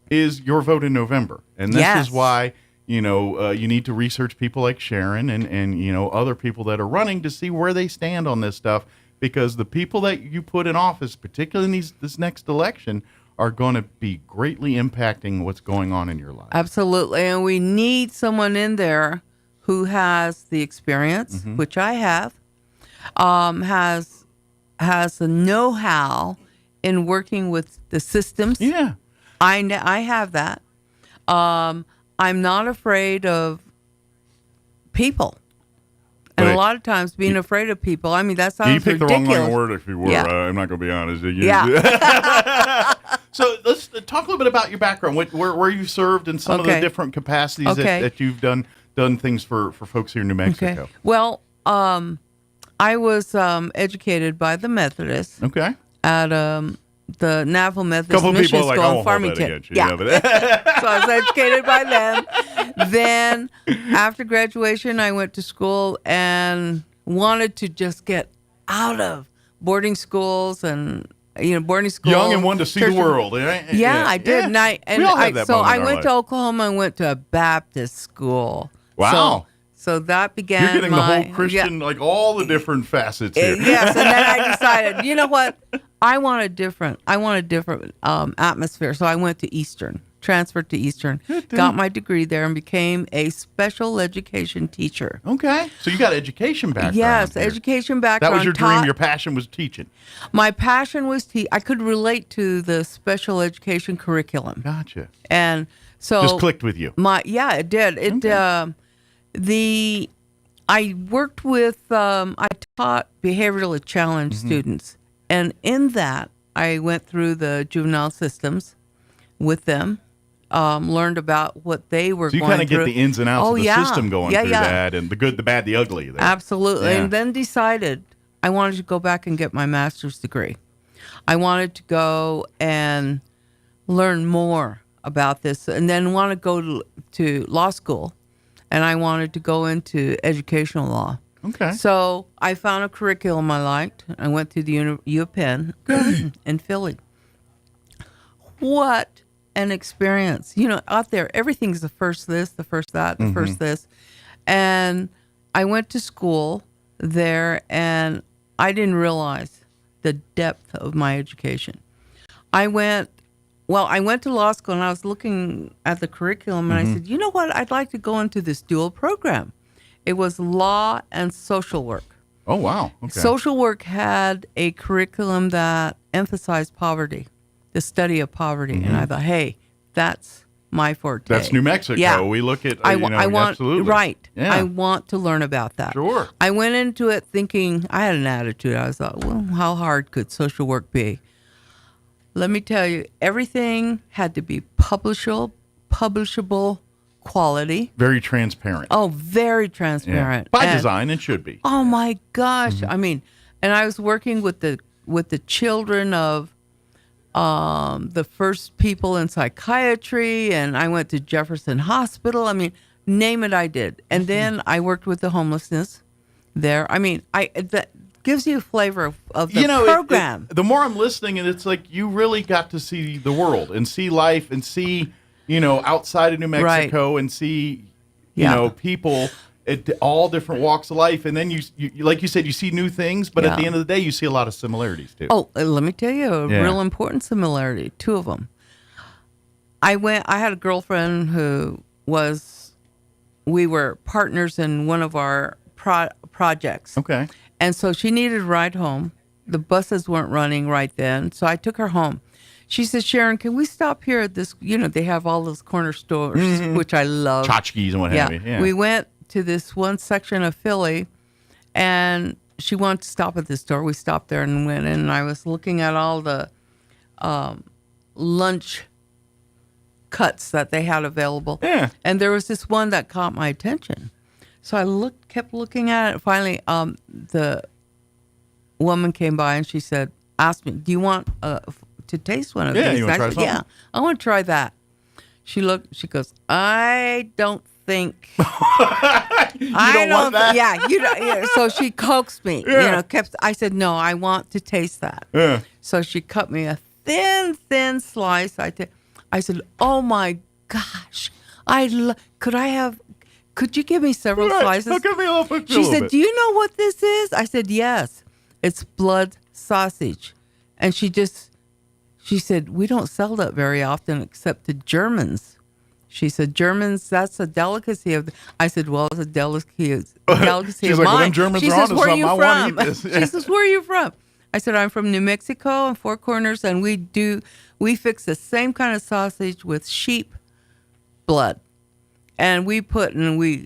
is your vote in November, and this is why. You need to research people like Sharon and other people that are running to see where they stand on this stuff, because the people that you put in office, particularly in this next election, are going to be greatly impacting what's going on in your life. Absolutely, and we need someone in there who has the experience, which I have, has the know-how in working with the systems. Yeah, I have that. I'm not afraid of people. And a lot of times being afraid of people, I mean, that sounds ridiculous. You picked the wrong word if you were. Yeah. I'm not going to be honest. Yeah. So let's talk a little bit about your background, where you served in some of the different capacities that you've done things for folks here in New Mexico. Okay. Well, I was educated by the Methodists. Okay. At the Navajo Methodist Mission School in Farmington. So I was educated by them. Then after graduation, I went to school and wanted to just get out of boarding schools and boarding schools. Young and wanted to see the world. Right? Yeah, I did. Yeah. And I went to Oklahoma and went to a Baptist school. Wow. So that began. You're getting the whole Christian, like all the different facets here. Yes, and then I decided, you know what? I want a different atmosphere. So I went to Eastern, transferred to Eastern, got my degree there, and became a special education teacher. Okay, so you got education background. Yes, here. Education background. That was your dream. Your passion was teaching. My passion was I could relate to the special education curriculum. Gotcha. And so just clicked with you. It did. I worked with, I taught behaviorally challenged students. And in that, I went through the juvenile systems with them, learned about what they were going through. So you kind of get the ins and outs of the system going through that, and the good, the bad, the ugly. There. Absolutely. Yeah. And then decided I wanted to go back and get my master's degree. I wanted to go and learn more about this, and then want to go to law school. And I wanted to go into educational law. Okay. So I found a curriculum I liked. I went to the U of Penn in Philly. What an experience. Out there, everything's the first this, the first that, the first this. And I went to school there, and I didn't realize the depth of my education. I went to law school, and I was looking at the curriculum, and I said, you know what? I'd like to go into this dual program. It was law and social work. Oh, wow. Okay. Social work had a curriculum that emphasized poverty, the study of poverty. And I thought, hey, that's my forte. That's New Mexico. Yeah. We look at, I want, absolutely. Right. Yeah. I want to learn about that. Sure. I went into it thinking, I had an attitude. I thought, well, how hard could social work be? Let me tell you, everything had to be publishable quality. Very transparent. Oh, very transparent. Yeah. By design, it should be. Oh my gosh. I mean, and I was working with the children of the first people in psychiatry, and I went to Jefferson Hospital. I mean, name it, I did. And then I worked with the homelessness there. I mean, that gives you a flavor of the program. The more I'm listening, and it's like you really got to see the world and see life and see, outside of New Mexico and see, people all different walks of life, and then you like you said, you see new things, but at the end of the day, you see a lot of similarities too. Oh, let me tell you a real important similarity. Two of them. I had a girlfriend who we were partners in one of our projects. Okay. And so she needed a ride home. The buses weren't running right then, so I took her home. She said, Sharon, can we stop here at this, they have all those corner stores, which I love. Tchotchkes and what have you. Yeah. We went to this one section of Philly, and she wanted to stop at this store. We stopped there and went in, and I was looking at all the lunch cuts that they had available. Yeah. And there was this one that caught my attention. So I kept looking at it. Finally, the woman came by and she asked me, do you want to taste one of these? You want to try something? Yeah, I want to try that. She goes, I don't think. I don't want that? Yeah. So she coaxed me. I said, no, I want to taste that. Yeah. So she cut me a thin slice. I said, oh my gosh, could you give me several slices? Give me a little bit. She said, do you know what this is? I said, yes, it's blood sausage. And she said, we don't sell that very often except to Germans. She said, Germans, that's a delicacy of. I said, well, it's a delicacy of She's mine. like, well, them Germans She are says, onto where are something. you I want to eat from? this. She says, where are you from? I said, I'm from New Mexico and Four Corners, and we fix the same kind of sausage with sheep blood. And we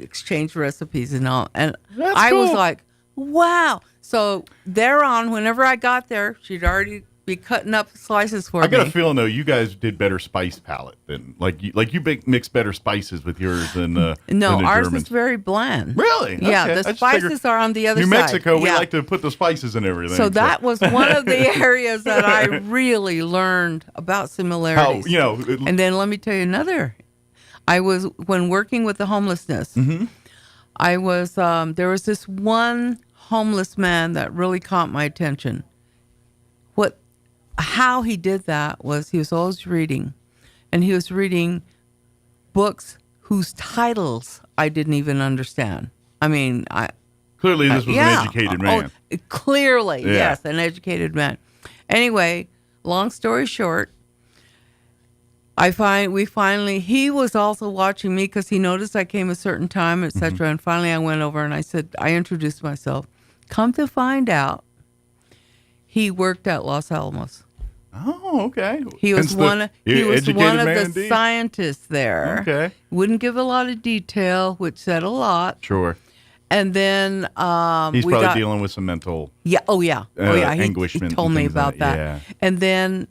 exchange recipes and all. And That's I was cool. like, wow. So thereon, whenever I got there, she'd already be cutting up slices for me. I got a feeling though, you guys did better spice palette than you mix better spices with yours than no, than the ours Germans. is very bland. Really? Yeah, Okay. I the just spices figured are on the other New side. Mexico, we Yeah. like to put the spices in everything. So that was one of the areas that I really learned about similarities. And then let me tell you another. When working with the homelessness, I was there was this one homeless man that really caught my attention. How he did that was he was always reading, and he was reading books whose titles I didn't even understand. I mean, clearly this was an educated man. Clearly, Yeah. yes, an educated man. Anyway, long story short, he was also watching me because he noticed I came a certain time, etc. And finally I went over and I introduced myself. Come to find out, he worked at Los Alamos. Oh, okay. He was one of the indeed. scientists there. Okay. Wouldn't give a lot of detail, which said a lot. Sure. And then He's probably dealing with some mental He anguishment. told and me things about like that. Yeah. And then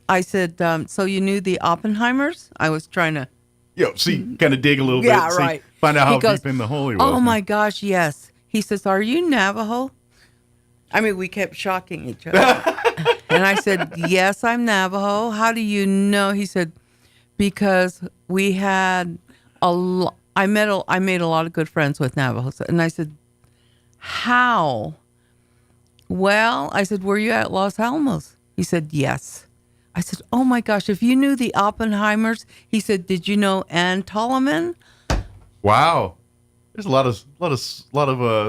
I said, so you knew the Oppenheimers? I was trying to Kind of dig a little bit. right. Find out He how goes, deep in the hole he was. oh my gosh, yes. He says, are you Navajo? I mean, we kept shocking each other. And I said, yes, I'm Navajo. How do you know? He said, because we had I made a lot of good friends with Navajos. And I said, how? Well, I said, were you at Los Alamos? He said, yes. I said, oh my gosh, if you knew the Oppenheimers, he said, did you know Ann Tolleman? Wow. There's a lot of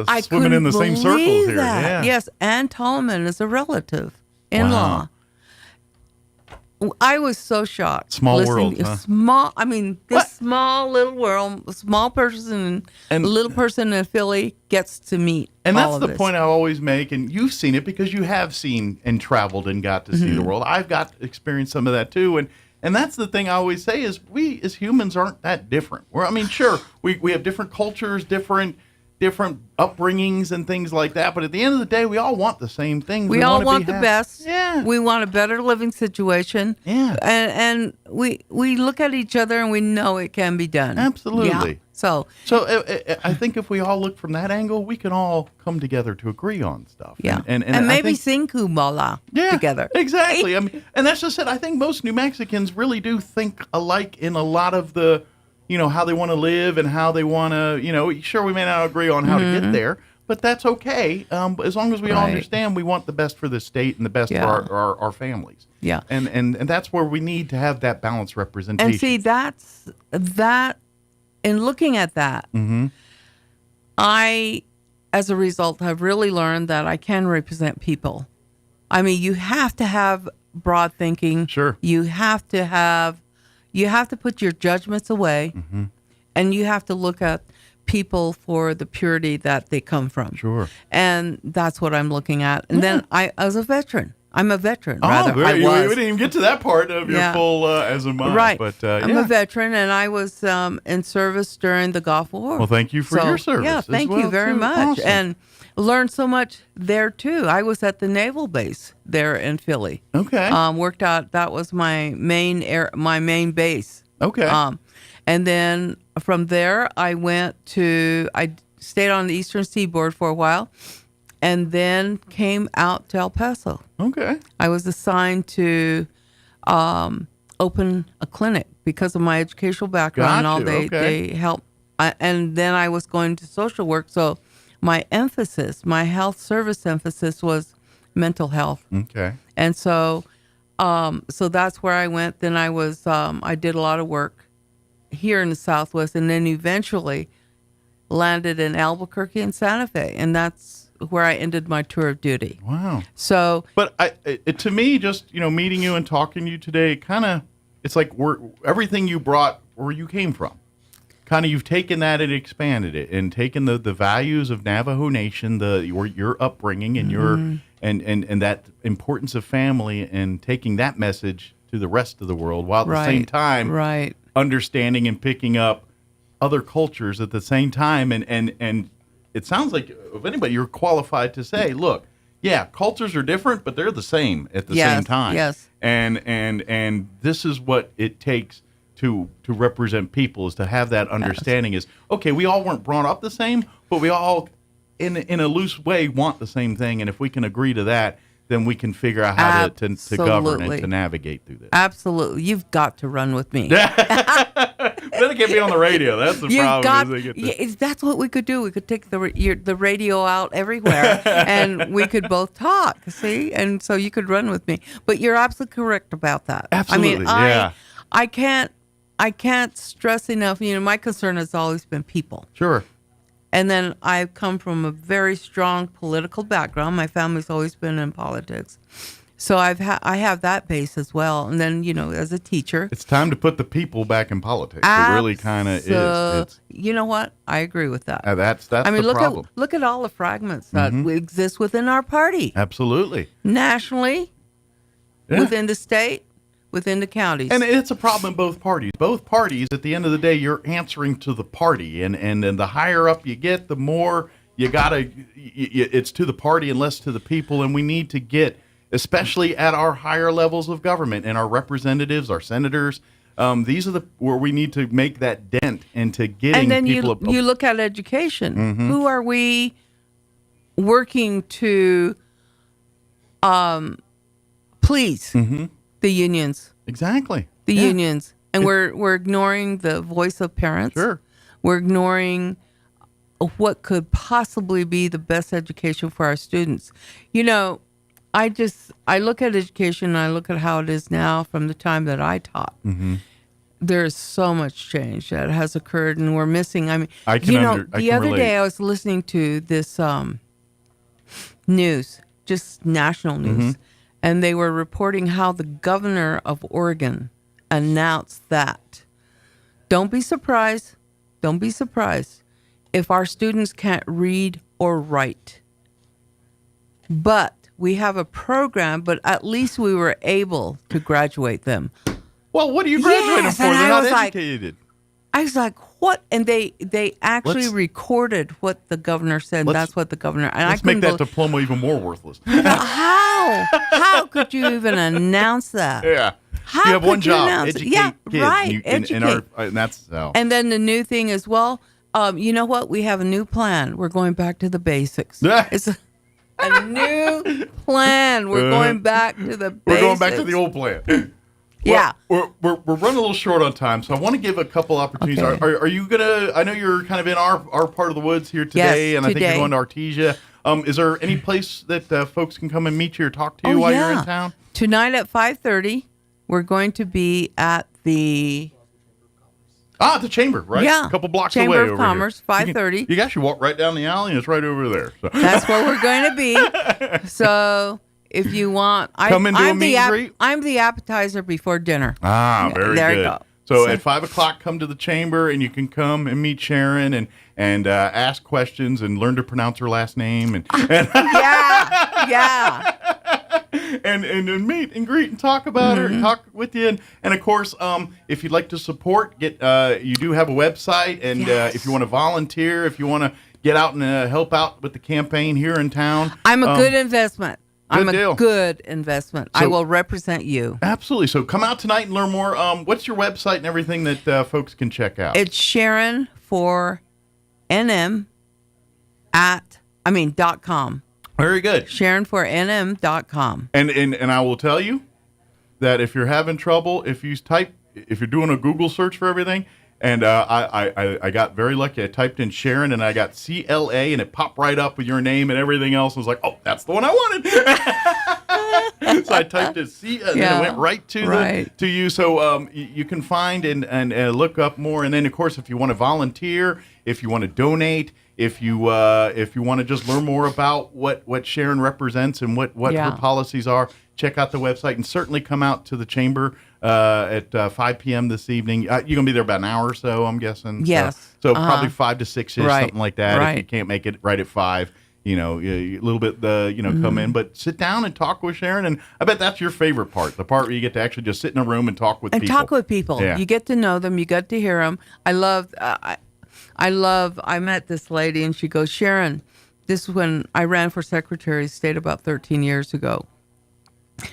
I swimming in the same couldn't circles believe here. that. Yeah. Yes, Ann Tolleman is a relative, in-law. I was so shocked. Small world, huh? Small little world, a small person and a little person in Philly gets to meet And all that's of the this. point I always make, and you've seen it because you have seen and traveled and got to see the world. I've got to experience some of that too, and that's the thing I always say is we as humans aren't that different. Sure, we have different cultures, different upbringings and things like that, but at the end of the day, we all want the same things. We all wanna want be the happy. best. Yeah. We want a better living situation. Yeah. And we look at each other and we know it can be done. Absolutely. Yeah. So I think if we all look from that angle, we can all come together to agree on stuff. yeah. And maybe I think, sing Kumbala together. Exactly. I mean, and that's just it. I think most New Mexicans really do think alike in a lot of the, how they want to live and how they want to, sure, we may not agree on how to get there, but that's okay. As long as we all understand we want the best for the state and the best for our families. Yeah. And that's where we need to have that balanced representation. And see, that's that. In looking at that, I, as a result, have really learned that I can represent people. I mean, you have to have broad thinking. Sure. You have to put your judgments away, and you have to look at people for the purity that they come from. Sure. And that's what I'm looking at. And then I, as a veteran, I'm a veteran. Oh, rather. we didn't even get to that part of your full as a mom. Right. But, I'm a veteran, and I was in service during the Gulf War. Well, thank you for your service. Yeah, thank you very much. Awesome. And learned so much there, too. I was at the naval base there in Philly. Okay. Worked out. That was my main base. Okay. And then from there, I stayed on the Eastern Seaboard for a while, and then came out to El Paso. Okay. I was assigned to open a clinic because of my educational background. They helped. And then I was going to social work. So my health service emphasis was mental health. Okay. And so that's where I went. Then I did a lot of work here in the Southwest, and then eventually landed in Albuquerque and Santa Fe. And that's where I ended my tour of duty. Wow. So, but to me, just meeting you and talking to you today, it's like everything you brought where you came from. Kind of, you've taken that and expanded it, and taken the values of Navajo Nation, your upbringing, and your and that importance of family, and taking that message to the rest of the world, while at the same time, understanding and picking up other cultures at the same time, and it sounds like, if anybody, you're qualified to say, look, yeah, cultures are different, but they're the same at the same time. Yes. And this is what it takes to represent people, is to have that understanding. Is okay, we all weren't brought up the same, but we all in a loose way want the same thing, and if we can agree to that, then we can figure out how to govern and to navigate through this. Absolutely. You've got to run with me. Then it can't be on the radio. That's the problem. That's what we could do. We could take the radio out everywhere, and we could both talk, see? And so you could run with me. But you're absolutely correct about that. Absolutely, I can't stress enough, my concern has always been people. Sure. And then I've come from a very strong political background. My family's always been in politics. So I have that base as well. And then, as a teacher. It's time to put the people back in politics. It really kind of is. You know what? I agree with that. That's the problem. Look at all the fragments that exist within our party. Absolutely. Nationally, within the state, within the counties. And it's a problem in both parties. Both parties, at the end of the day, you're answering to the party. And the higher up you get, the more it's to the party and less to the people. And we need to get, especially at our higher levels of government, and our representatives, our senators, these are where we need to make that dent into getting people. And then you look at education. Who are we working to please? The unions. Exactly. The unions. And we're ignoring the voice of parents. Sure. We're ignoring what could possibly be the best education for our students. I look at education, and I look at how it is now from the time that I taught. There's so much change that has occurred, and we're missing. I mean, the other day I was listening to this news, just national news, and they were reporting how the governor of Oregon announced that. Don't be surprised if our students can't read or write. But we have a program, but at least we were able to graduate them. Well, what are you graduating for? They're not educated. I was like, what? And they actually recorded what the governor said. That's what the governor. And let's make that diploma even more worthless. How could you even announce that? Yeah. How you have one job, educate kids. Right, educate. And that's how. And then the new thing is, you know what? We have a new plan. We're going back to the basics. It's a new plan. We're going back to the basics. We're going back to the old plan. Yeah. We're running a little short on time, so I want to give a couple opportunities. Okay. Are you gonna? I know you're kind of in our part of the woods here today, and I think you're going to Artesia. Is there any place that folks can come and meet you or talk to you while you're in town? Tonight at 5:30, we're going to be at the The Chamber, right? Yeah. A couple blocks Chamber away of over Commerce, here. 530. You can actually walk right down the alley, and it's right over there. So. That's where we're going to be. So if you want, Come and do a meet and greet? I'm the appetizer before dinner. Very there good. You go. So at 5 o'clock, come to the Chamber, and you can come and meet Sharon and ask questions and learn to pronounce her last name. And yeah. And meet and greet and talk about her, and talk with you. And of course, if you'd like to support, you do have a website. And if you want to volunteer, if you want to get out and help out with the campaign here in town. I'm a good investment. Deal. Good investment. So, I will represent you. Absolutely. So come out tonight and learn more. What's your website and everything that folks can check out? It's SharonForNM.com. Very good. SharonForNM.com. And I will tell you that if you're having trouble, if you're doing a Google search for everything, and I got very lucky. I typed in Sharon and I got CLA and it popped right up with your name and everything else. I was like, oh, that's the one I wanted. So I typed in C and then it went right to you. So you can find and look up more. And then of course, if you want to volunteer, if you want to donate, if you want to just learn more about what Sharon represents and what her policies are, check out the website and certainly come out to the Chamber at 5 p.m. this evening. You're going to be there about an hour or so, I'm guessing. Yes. So probably 5 to 6-ish, Right. something like that. Right. If you can't make it right at 5, a little bit, come in. But sit down and talk with Sharon. And I bet that's your favorite part, the part where you get to actually just sit in a room and talk with people. And talk with people. Yeah. You get to know them. You get to hear them. I met this lady and she goes, Sharon, this is when I ran for Secretary of State about 13 years ago.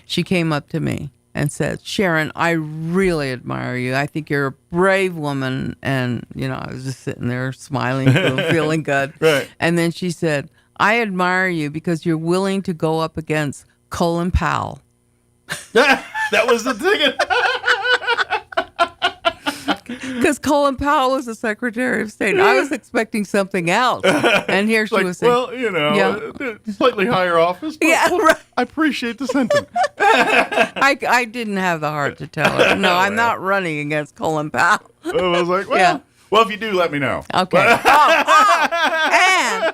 She came up to me and said, Sharon, I really admire you. I think you're a brave woman. And, I was just sitting there smiling, feeling good. Right. And then she said, I admire you because you're willing to go up against Colin Powell. That was the ticket. Because Colin Powell was the Secretary of State. I was expecting something else. And here she was saying, slightly higher office. But, right. I appreciate the sentiment. I didn't have the heart to tell her. No, I'm not running against Colin Powell. I was like, well, if you do, let me know. Okay. And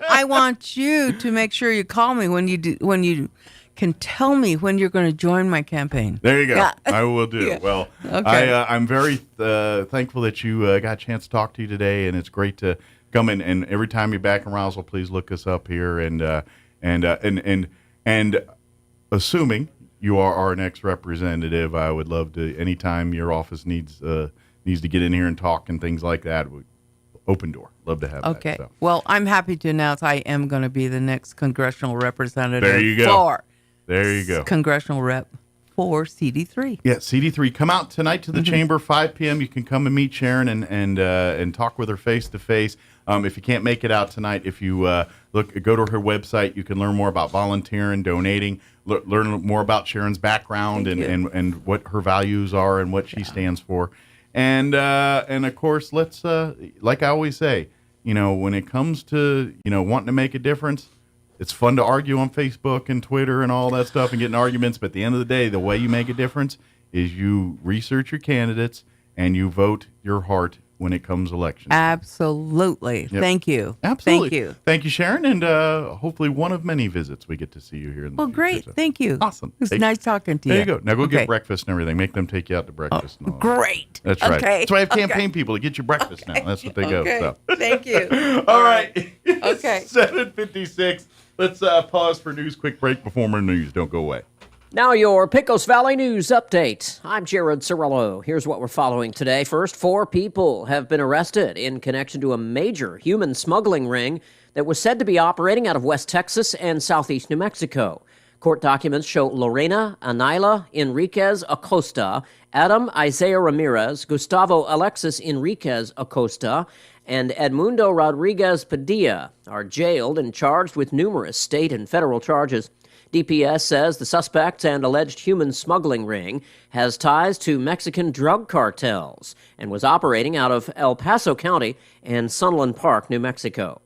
I want you to make sure you call me when you can tell me when you're going to join my campaign. There you go. Yeah. I will do. Yeah. Well, Okay. I'm very thankful that you got a chance to talk to you today, and it's great to come in. And every time you're back in Roswell, please look us up here. And assuming you are our next representative, I would love to. Anytime your office needs to get in here and talk and things like that, open door. Love to have Okay. that. So. Well, I'm happy to announce I am going to be the next congressional representative. There you go. There you go. Congressional rep for CD3. Yeah, CD3. Come out tonight to the Chamber, 5 p.m. You can come and meet Sharon and talk with her face to face. If you can't make it out tonight, if you go to her website, you can learn more about volunteering, donating, learn more about Sharon's background and what her values are and what she stands for. And of course, let's like I always say, when it comes to wanting to make a difference, it's fun to argue on Facebook and Twitter and all that stuff and get in arguments. But at the end of the day, the way you make a difference is you research your candidates and you vote your heart when it comes election. Absolutely. Yep. Thank you. Absolutely. Thank you. Thank you, Sharon. And hopefully one of many visits we get to see you here. In the future. Great. Thank you. Awesome. It was nice talking to you. There you go. Now go Okay. get breakfast and everything. Make them take you out to breakfast. And all that. Great. That's right. Okay. That's why I have campaign Okay. people to get you breakfast now. That's what they go. Okay. So. Thank you. All right. Okay. 7:56. Let's pause for news. Quick break before more news. Don't go away. Now your Pecos Valley News Update. I'm Jared Cirillo. Here's what we're following today. First, 4 people have been arrested in connection to a major human smuggling ring that was said to be operating out of West Texas and southeast New Mexico. Court documents show Lorena Anila Enriquez Acosta, Adam Isaiah Ramirez, Gustavo Alexis Enriquez Acosta, and Edmundo Rodriguez Padilla are jailed and charged with numerous state and federal charges. DPS says the suspects and alleged human smuggling ring has ties to Mexican drug cartels and was operating out of El Paso County and Sunland Park, New Mexico.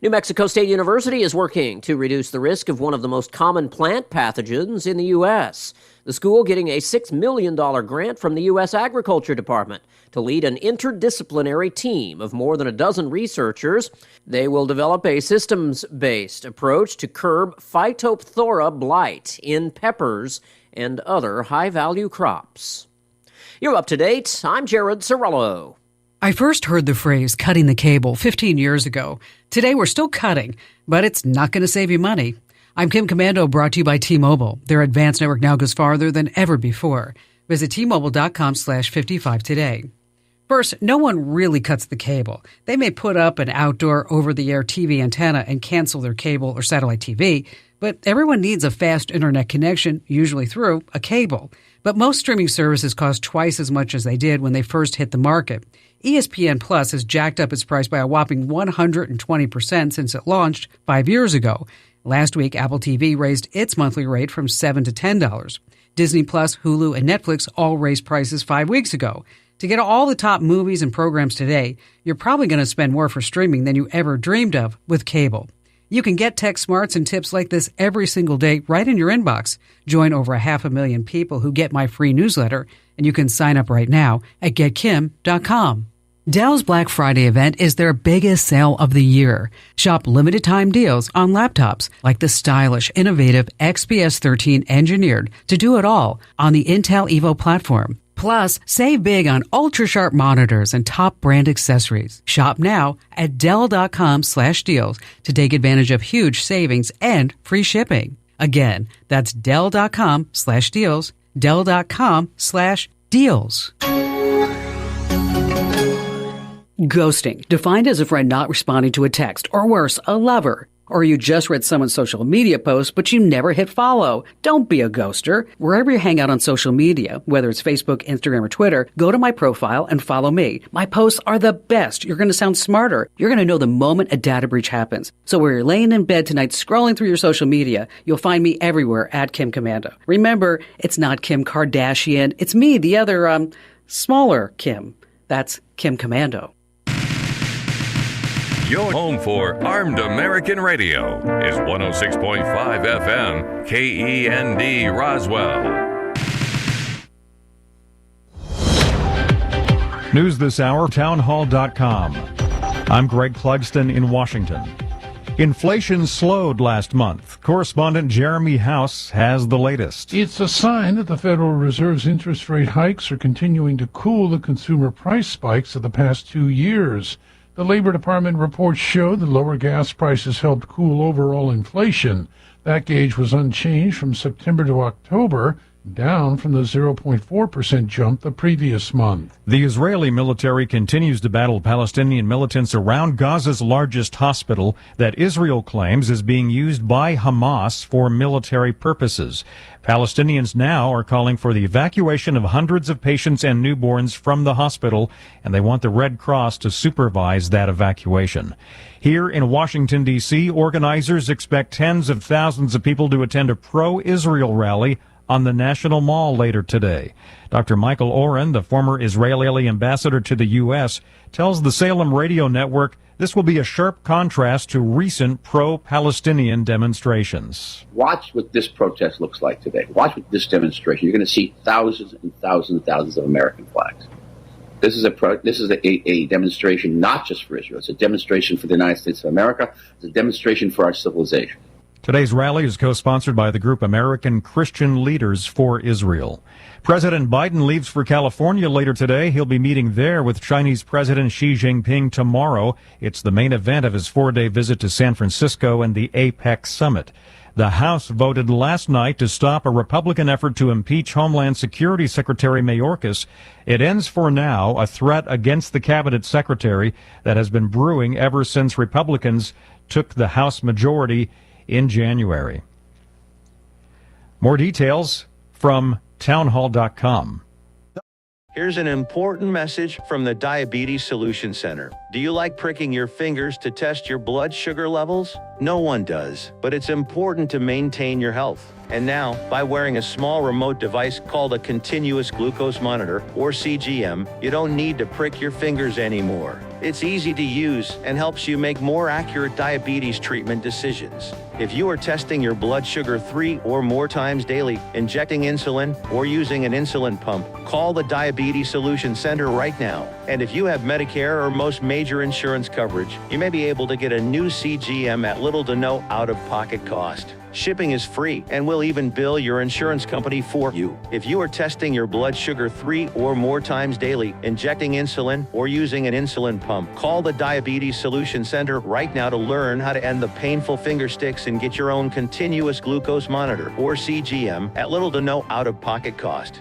New Mexico State University is working to reduce the risk of one of the most common plant pathogens in the U.S. The school getting a $6 million grant from the U.S. Agriculture Department to lead an interdisciplinary team of more than a dozen researchers. They will develop a systems-based approach to curb Phytophthora blight in peppers and other high-value crops. You're up to date. I'm Jared Cirillo. I first heard the phrase cutting the cable 15 years ago. Today we're still cutting, but it's not going to save you money. I'm Kim Commando, brought to you by T-Mobile. Their advanced network now goes farther than ever before. Visit T-Mobile.com/55 today. First, no one really cuts the cable. They may put up an outdoor over-the-air TV antenna and cancel their cable or satellite TV, but everyone needs a fast internet connection, usually through a cable. But most streaming services cost twice as much as they did when they first hit the market. ESPN Plus has jacked up its price by a whopping 120% since it launched 5 years ago. Last week, Apple TV raised its monthly rate from $7 to $10. Disney Plus, Hulu, and Netflix all raised prices 5 weeks ago. To get all the top movies and programs today, you're probably going to spend more for streaming than you ever dreamed of with cable. You can get tech smarts and tips like this every single day right in your inbox. Join over 500,000 people who get my free newsletter, and you can sign up right now at getkim.com. Dell's Black Friday event is their biggest sale of the year. Shop limited time deals on laptops like the stylish, innovative XPS 13 engineered to do it all on the Intel Evo platform. Plus, save big on ultra-sharp monitors and top brand accessories. Shop now at Dell.com/deals to take advantage of huge savings and free shipping. Again, that's Dell.com/deals, Dell.com/deals. Ghosting, defined as a friend not responding to a text, or worse, a lover. Or you just read someone's social media post, but you never hit follow. Don't be a ghoster. Wherever you hang out on social media, whether it's Facebook, Instagram, or Twitter, go to my profile and follow me. My posts are the best. You're going to sound smarter. You're going to know the moment a data breach happens. So where you're laying in bed tonight scrolling through your social media, you'll find me everywhere at Kim Commando. Remember, it's not Kim Kardashian. It's me, the other, smaller Kim. That's Kim Commando. Your home for Armed American Radio is 106.5 FM, KEND Roswell. News this hour, townhall.com. I'm Greg Clugston in Washington. Inflation slowed last month. Correspondent Jeremy House has the latest. It's a sign that the Federal Reserve's interest rate hikes are continuing to cool the consumer price spikes of the past 2 years. The Labor Department reports show that lower gas prices helped cool overall inflation. That gauge was unchanged from September to October, down from the 0.4% jump the previous month. The Israeli military continues to battle Palestinian militants around Gaza's largest hospital that Israel claims is being used by Hamas for military purposes. Palestinians now are calling for the evacuation of hundreds of patients and newborns from the hospital, and they want the Red Cross to supervise that evacuation. Here in Washington, D.C., organizers expect tens of thousands of people to attend a pro-Israel rally on the National Mall later today. Dr. Michael Oren, the former Israeli ambassador to the U.S., tells the Salem Radio Network this will be a sharp contrast to recent pro-Palestinian demonstrations. Watch what this protest looks like today. Watch what this demonstration. You're going to see thousands and thousands and thousands of American flags. This is a demonstration not just for Israel. It's a demonstration for the United States of America. It's a demonstration for our civilization. Today's rally is co-sponsored by the group American Christian Leaders for Israel. President Biden leaves for California later today. He'll be meeting there with Chinese President Xi Jinping tomorrow. It's the main event of his 4-day visit to San Francisco and the APEC summit. The House voted last night to stop a Republican effort to impeach Homeland Security Secretary Mayorkas. It ends for now a threat against the cabinet secretary that has been brewing ever since Republicans took the House majority in January. More details from townhall.com. Here's an important message from the Diabetes Solution Center. Do you like pricking your fingers to test your blood sugar levels? No one does, but it's important to maintain your health. And now, by wearing a small remote device called a continuous glucose monitor, or CGM, you don't need to prick your fingers anymore. It's easy to use and helps you make more accurate diabetes treatment decisions. If you are testing your blood sugar 3 or more times daily, injecting insulin, or using an insulin pump, call the Diabetes Solution Center right now. And if you have Medicare or most major insurance coverage, you may be able to get a new CGM at little to no out-of-pocket cost. Shipping is free, and we'll even bill your insurance company for you. If you are testing your blood sugar 3 or more times daily, injecting insulin, or using an insulin pump, call the Diabetes Solution Center right now to learn how to end the painful finger sticks and get your own continuous glucose monitor, or CGM, at little to no out-of-pocket cost.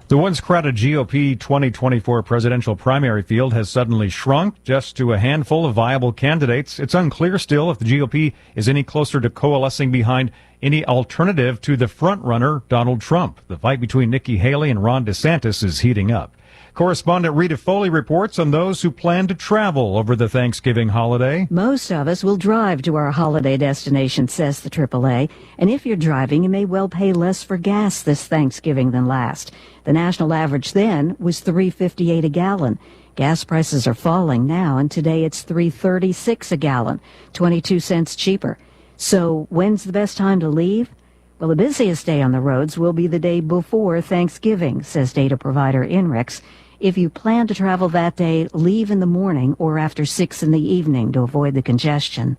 The once crowded GOP 2024 presidential primary field has suddenly shrunk just to a handful of viable candidates. It's unclear still if the GOP is any closer to coalescing behind any alternative to the frontrunner, Donald Trump. The fight between Nikki Haley and Ron DeSantis is heating up. Correspondent Rita Foley reports on those who plan to travel over the Thanksgiving holiday. Most of us will drive to our holiday destination, says the AAA. And if you're driving, you may well pay less for gas this Thanksgiving than last. The national average then was $3.58 a gallon. Gas prices are falling now, and today it's $3.36 a gallon, 22 cents cheaper. So when's the best time to leave? Well, the busiest day on the roads will be the day before Thanksgiving, says data provider INRIX. If you plan to travel that day, leave in the morning or after 6 in the evening to avoid the congestion.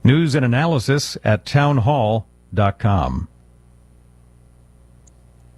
News and analysis at townhall.com.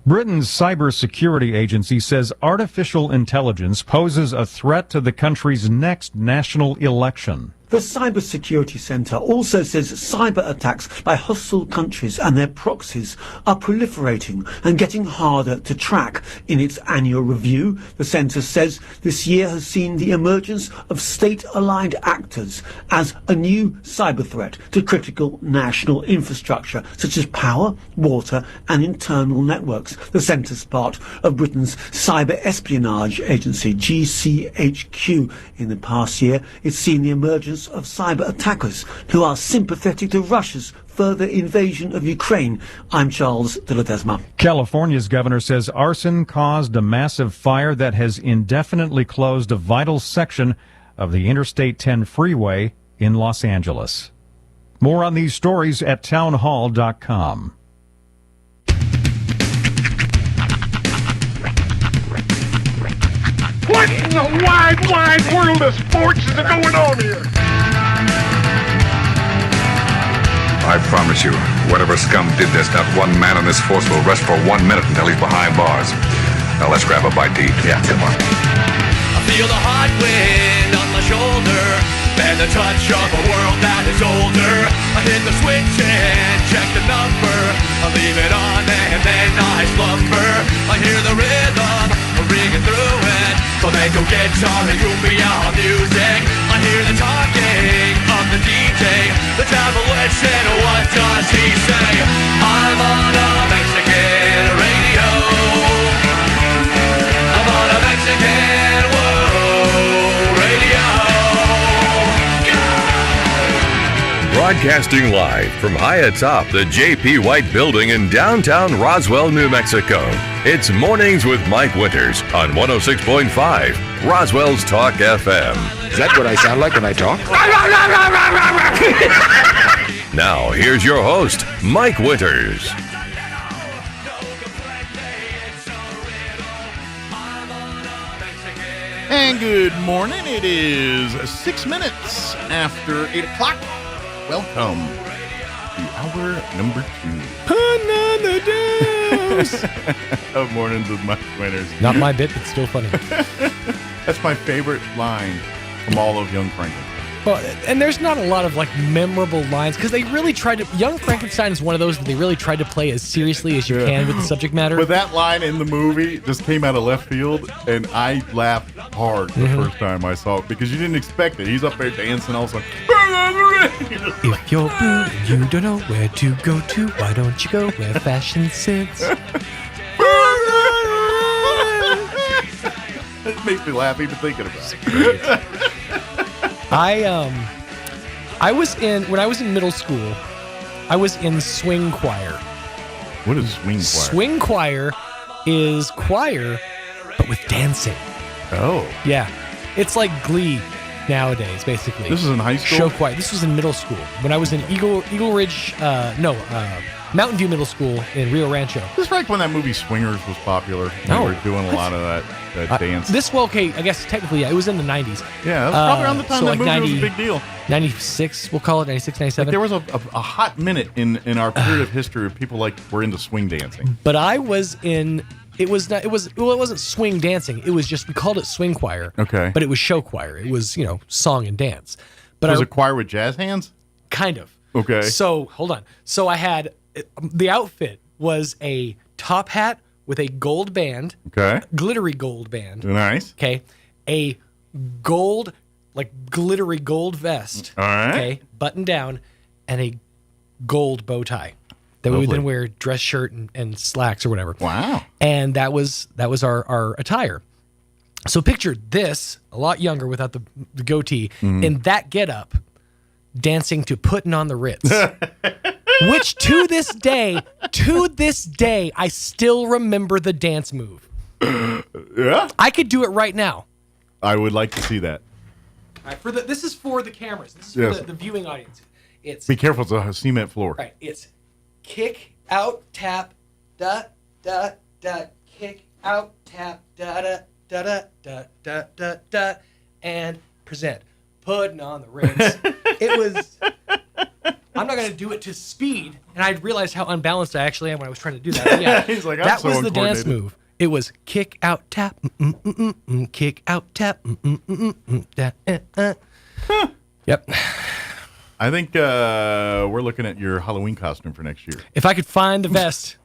Britain's cybersecurity agency says artificial intelligence poses a threat to the country's next national election. The Cybersecurity Centre also says cyber attacks by hostile countries and their proxies are proliferating and getting harder to track. In its annual review, the centre says this year has seen the emergence of state-aligned actors as a new cyber threat to critical national infrastructure, such as power, water and internal networks. The centre's part of Britain's cyber espionage agency, GCHQ. In the past year, it's seen the emergence of cyber attackers who are sympathetic to Russia's further invasion of Ukraine. I'm Charles de Ledesma. California's governor says arson caused a massive fire that has indefinitely closed a vital section of the Interstate 10 freeway in Los Angeles. More on these stories at townhall.com. What in the wide, wide world of sports is going on here? I promise you, whatever scum did this, not one man on this force will rest for 1 minute until he's behind bars. Now let's grab a bite to eat. Yeah, come on. I feel the hot wind on my shoulder and the touch of a world that is older. I hit the switch and check the number. I leave it on and then I slumber. I hear the rhythm ringing through it. Flamenco guitar and cumbia music. I hear the talking of the DJ. The devil said, what does he say? I'm on a Mexican radio. I'm on a Mexican radio. Broadcasting live from high atop the J.P. White Building in downtown Roswell, New Mexico. It's Mornings with Mike Winters on 106.5 Roswell's Talk FM. Is that what I sound like when I talk? Now, here's your host, Mike Winters. And good morning. It is 6 minutes after 8 o'clock. Welcome to hour number 2. Another dose of Mornings with Mike Winters. Not my bit, but still funny. That's my favorite line from all of Young Frankenstein. Well, and there's not a lot of like memorable lines because they really tried to. Young Frankenstein is one of those that they really tried to play as seriously as you can with the subject matter. But that line in the movie just came out of left field, and I laughed hard the first time I saw it because you didn't expect it. He's up there dancing, also. If you're blue and you don't know where to go to, why don't you go where fashion sits? It makes me laugh even thinking about it. When I was in middle school, I was in swing choir. What is swing choir? Swing choir is choir, but with dancing. Oh. Yeah. It's like Glee nowadays, basically. This is in high school? Show choir. This was in middle school. When I was in Eagle Ridge, Mountain View Middle School in Rio Rancho. This is right when that movie Swingers was popular. No. They were doing a lot of that dance. I guess technically, it was in the 90s. Yeah, that was probably around the time that movie was a big deal. 96, we'll call it, 96, 97. Like there was a hot minute in our period of history where people were into swing dancing. But I was in... It wasn't swing dancing. It was just, we called it swing choir. Okay. But it was show choir. It was, song and dance. But was it choir with jazz hands? Kind of. Okay. So, hold on. So I had, the outfit was a top hat with a gold band. Okay. Glittery gold band. Nice. Okay. A gold, glittery gold vest. All right. Okay. Button down. And a gold bow tie. That we would then wear dress shirt and slacks or whatever. Wow. And that was our attire. So picture this, a lot younger without the goatee, in that getup, dancing to Puttin' on the Ritz. Which to this day, I still remember the dance move. Yeah? I could do it right now. I would like to see that. All right, this is for the cameras. This is for the viewing audience. Be careful, it's a cement floor. Right, it's kick, out, tap, da, da, da, kick, out, tap, da, da, da, da, da, da, da, da, and present. Putting on the Ritz. It was... I'm not going to do it to speed, and I realized how unbalanced I actually am when I was trying to do that. But yeah, He's like, that was the dance move. It was kick, out, tap, kick, out, tap, Yep. I think we're looking at your Halloween costume for next year. If I could find the vest,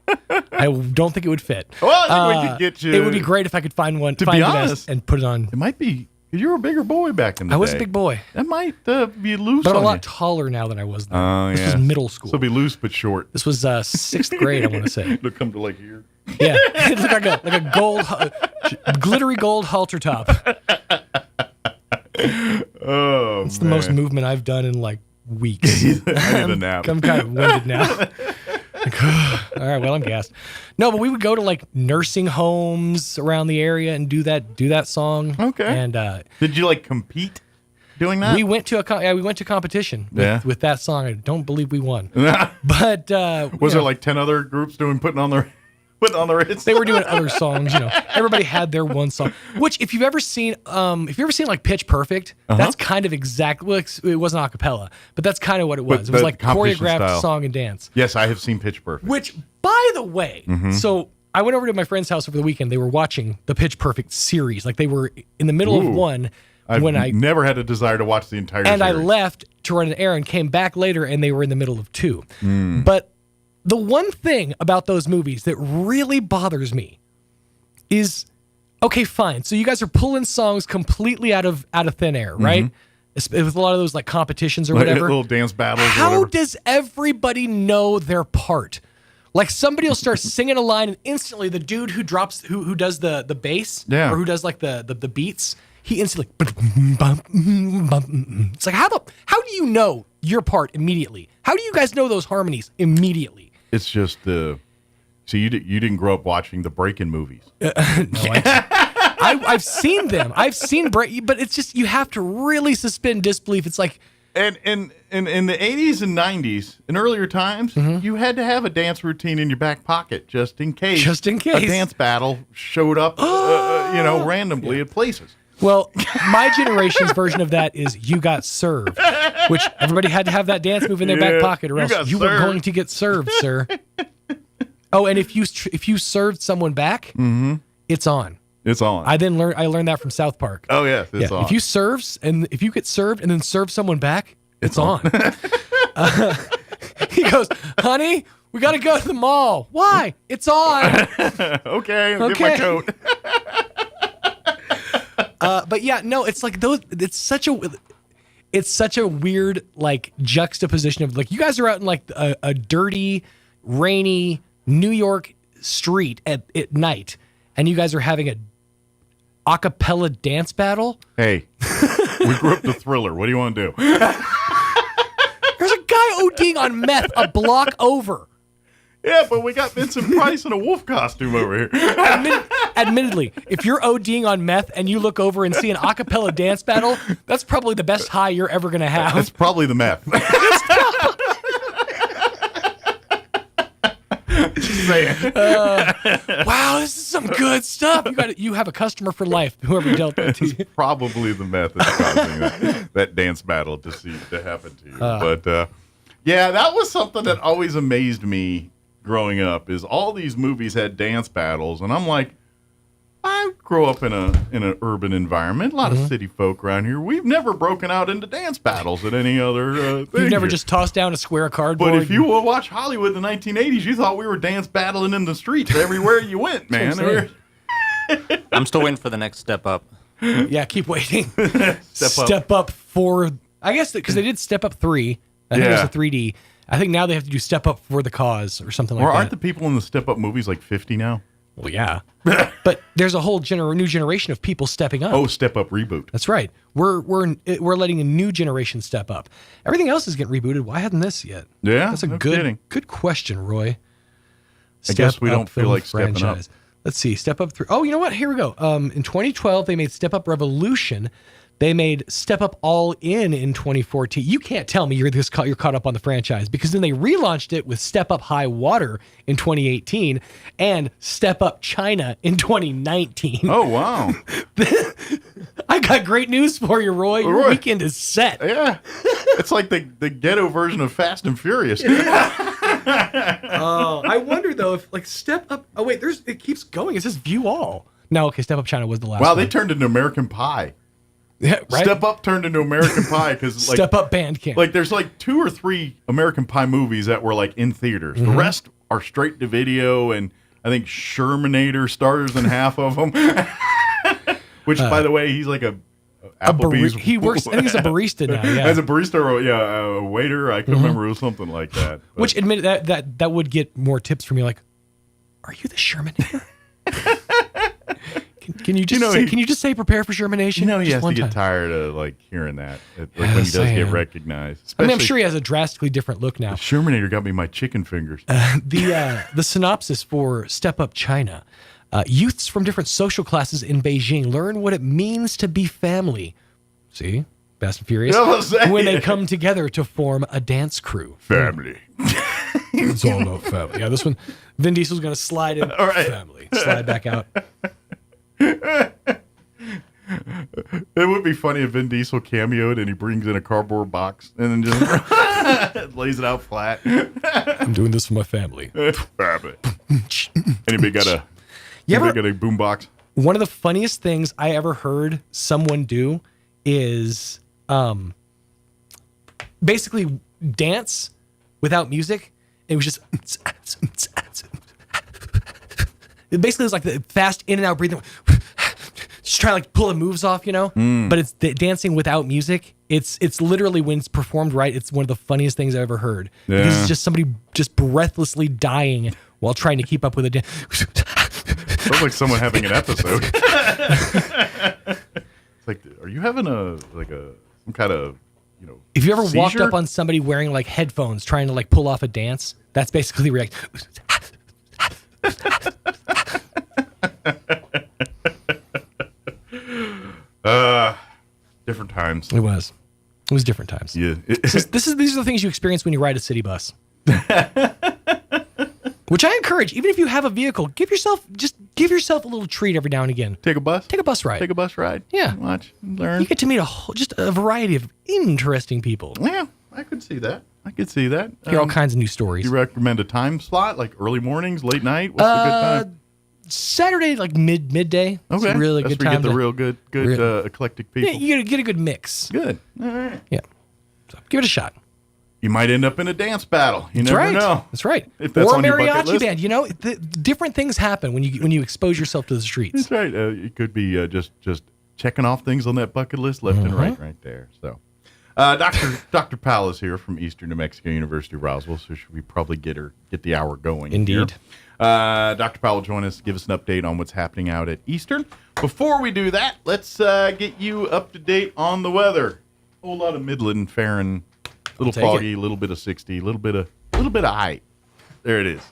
I don't think it would fit. Well, I think we could get you. It would be great if I could find one. To find be the honest, vest and put it on. It might be because you were a bigger boy back in the day. I was a big boy. That might be loose. But I'm on a lot you. taller now than I was then. Oh, This was middle school. So it'll be loose but short. This was 6th grade, I want to say. It'll come to like here. Yeah, it looked like a gold, glittery gold halter top. Oh, it's the most movement I've done in weeks. I need a nap. I'm kind of winded now. All right, well, I'm gassed. No, but we would go to nursing homes around the area and do that song. Okay. And did you compete doing that? We went to competition with that song. I don't believe we won. But was there 10 other groups putting on the Ritz? They were doing other songs. Everybody had their one song. Which, if you've ever seen Pitch Perfect, that's kind of exactly. Well, it wasn't a cappella, but that's kind of what it was. It was choreographed style. song and dance. Yes, I have seen Pitch Perfect. Which, by the way, so I went over to my friend's house over the weekend. They were watching the Pitch Perfect series. They were in the middle of one. I've never had a desire to watch the entire series. I left to run an errand, came back later, and they were in the middle of 2. But the one thing about those movies that really bothers me is, okay, fine. So you guys are pulling songs completely out of thin air, right? With a lot of those competitions or whatever. Little dance battles. How does everybody know their part? Somebody will start singing a line, and instantly the dude who does the bass, or who does the beats, he instantly it's how do you know your part immediately? How do you guys know those harmonies immediately? It's just so you didn't grow up watching the break-in movies. No, I've seen them. I've seen break, but it's just you have to really suspend disbelief. It's and in the 80s and 90s, in earlier times, you had to have a dance routine in your back pocket just in case. A dance battle showed up, randomly at places. Well, my generation's version of that is You Got Served, which everybody had to have that dance move in their back pocket, or else you were going to get served, sir. Oh, and if you served someone back, it's on. It's on. I learned that from South Park. Oh yes, it's on. If you get served and then serve someone back, it's on. He goes, honey, we got to go to the mall. Why? It's on. Okay, get my coat. But yeah, no, it's those. It's such a weird juxtaposition of you guys are out in a dirty, rainy New York street at night, and you guys are having a cappella dance battle. Hey, we grew up to Thriller. What do you want to do? There's a guy ODing on meth a block over. Yeah, but we got Vincent Price in a wolf costume over here. Admittedly, if you're ODing on meth and you look over and see an a cappella dance battle, that's probably the best high you're ever going to have. It's probably the meth. Just saying. Wow, this is some good stuff. You have a customer for life, whoever dealt that to you. It's probably the meth that's causing that dance battle to happen to you. But yeah, that was something that always amazed me growing up, is all these movies had dance battles, and I'm like, I grew up in an urban environment, a lot of city folk around here. We've never broken out into dance battles at any other thing. You've never here. just tossed down a square cardboard. But if you watch Hollywood in the 1980s, you thought we were dance battling in the streets everywhere you went, man. I'm still waiting for the next Step Up. Yeah, keep waiting. Step Up 4. I guess because they did Step Up 3. I think it was a 3D. I think now they have to do Step Up for the Cause or something like that. Or aren't the people in the Step Up movies like 50 now? Well, yeah. But there's a whole new generation of people stepping up. Oh, Step Up reboot. That's right. We're letting a new generation step up. Everything else is getting rebooted. Why hasn't this yet? Yeah, that's a no good kidding. Good question, Roy. I guess we don't feel like stepping up. Let's see. Step Up 3. Oh, you know what? Here we go. In 2012, they made Step Up Revolution. They made Step Up All In 2014. You can't tell me you're caught up on the franchise, because then they relaunched it with Step Up High Water in 2018 and Step Up China in 2019. Oh, wow. I got great news for you, Roy. Your weekend is set. Yeah. It's like the ghetto version of Fast and Furious. I wonder, though, if like Step Up... Oh, wait, it keeps going. It says View All. No, okay, Step Up China was the last one. Wow, they turned into American Pie. Yeah, right? Step Up turned into American Pie because like, Step Up Bandcamp. Like there's like 2 or 3 American Pie movies that were like in theaters. The rest are straight to video, and I think Shermanator stars in half of them. Which, by the way, he's like a Applebee's. He works. I think he's a barista now. Yeah, as a barista or a waiter. I couldn't remember. It was something like that. But. Which admit that would get more tips from you. Like, are you the Shermanator? Can you just say prepare for Shermanation? You know, he just has to get time. tired of like hearing that when he does get recognized. I mean, I'm sure he has a drastically different look now. Shermanator got me my chicken fingers. The synopsis for Step Up China: youths from different social classes in Beijing learn what it means to be family. See, Fast and Furious. When they come together to form a dance crew. Family. It's all about family. Yeah, this one, Vin Diesel's going to slide in. All right. Family. Slide back out. It would be funny if Vin Diesel cameoed and he brings in a cardboard box and then just lays it out flat. I'm doing this for my family. Family. Anybody got a boom box? One of the funniest things I ever heard someone do is basically dance without music. It was just it basically was like the fast in and out breathing. Just try to like pull the moves off, you know. But it's dancing without music. It's literally, when it's performed right, it's one of the funniest things I've ever heard. Yeah. Because it's just somebody just breathlessly dying while trying to keep up with a dance. Sounds like someone having an episode. It's like, are you having some kind of If you ever walked seizure? up on somebody wearing like headphones trying to like pull off a dance, that's basically the reaction. Different times. It was different times. Yeah. These are the things you experience when you ride a city bus. Which I encourage. Even if you have a vehicle, give yourself a little treat every now and again. Take a bus ride. Take a bus ride. Yeah. Watch, learn. You get to meet just a variety of interesting people. Yeah, I could see that. Hear all kinds of new stories. You recommend a time slot, like early mornings, late night? What's a good time? Saturday, like midday. Okay. It's a really That's good where you time. get the real good eclectic people. Yeah, you get a good mix. Good. All right. Yeah. So give it a shot. You might end up in a dance battle. You never know. That's right. If that's or a on your bucket mariachi list. band. You know, different things happen when you expose yourself to the streets. That's right. It could be just checking off things on that bucket list left and right there. So, Dr. Powell is here from Eastern New Mexico University, Roswell. So should we probably get the hour going? Indeed. Here. Dr. Powell will join us, give us an update on what's happening out at Eastern. Before we do that, let's get you up to date on the weather. A whole lot of Midland faring, little foggy, a little bit of 60, a little bit of height. There it is.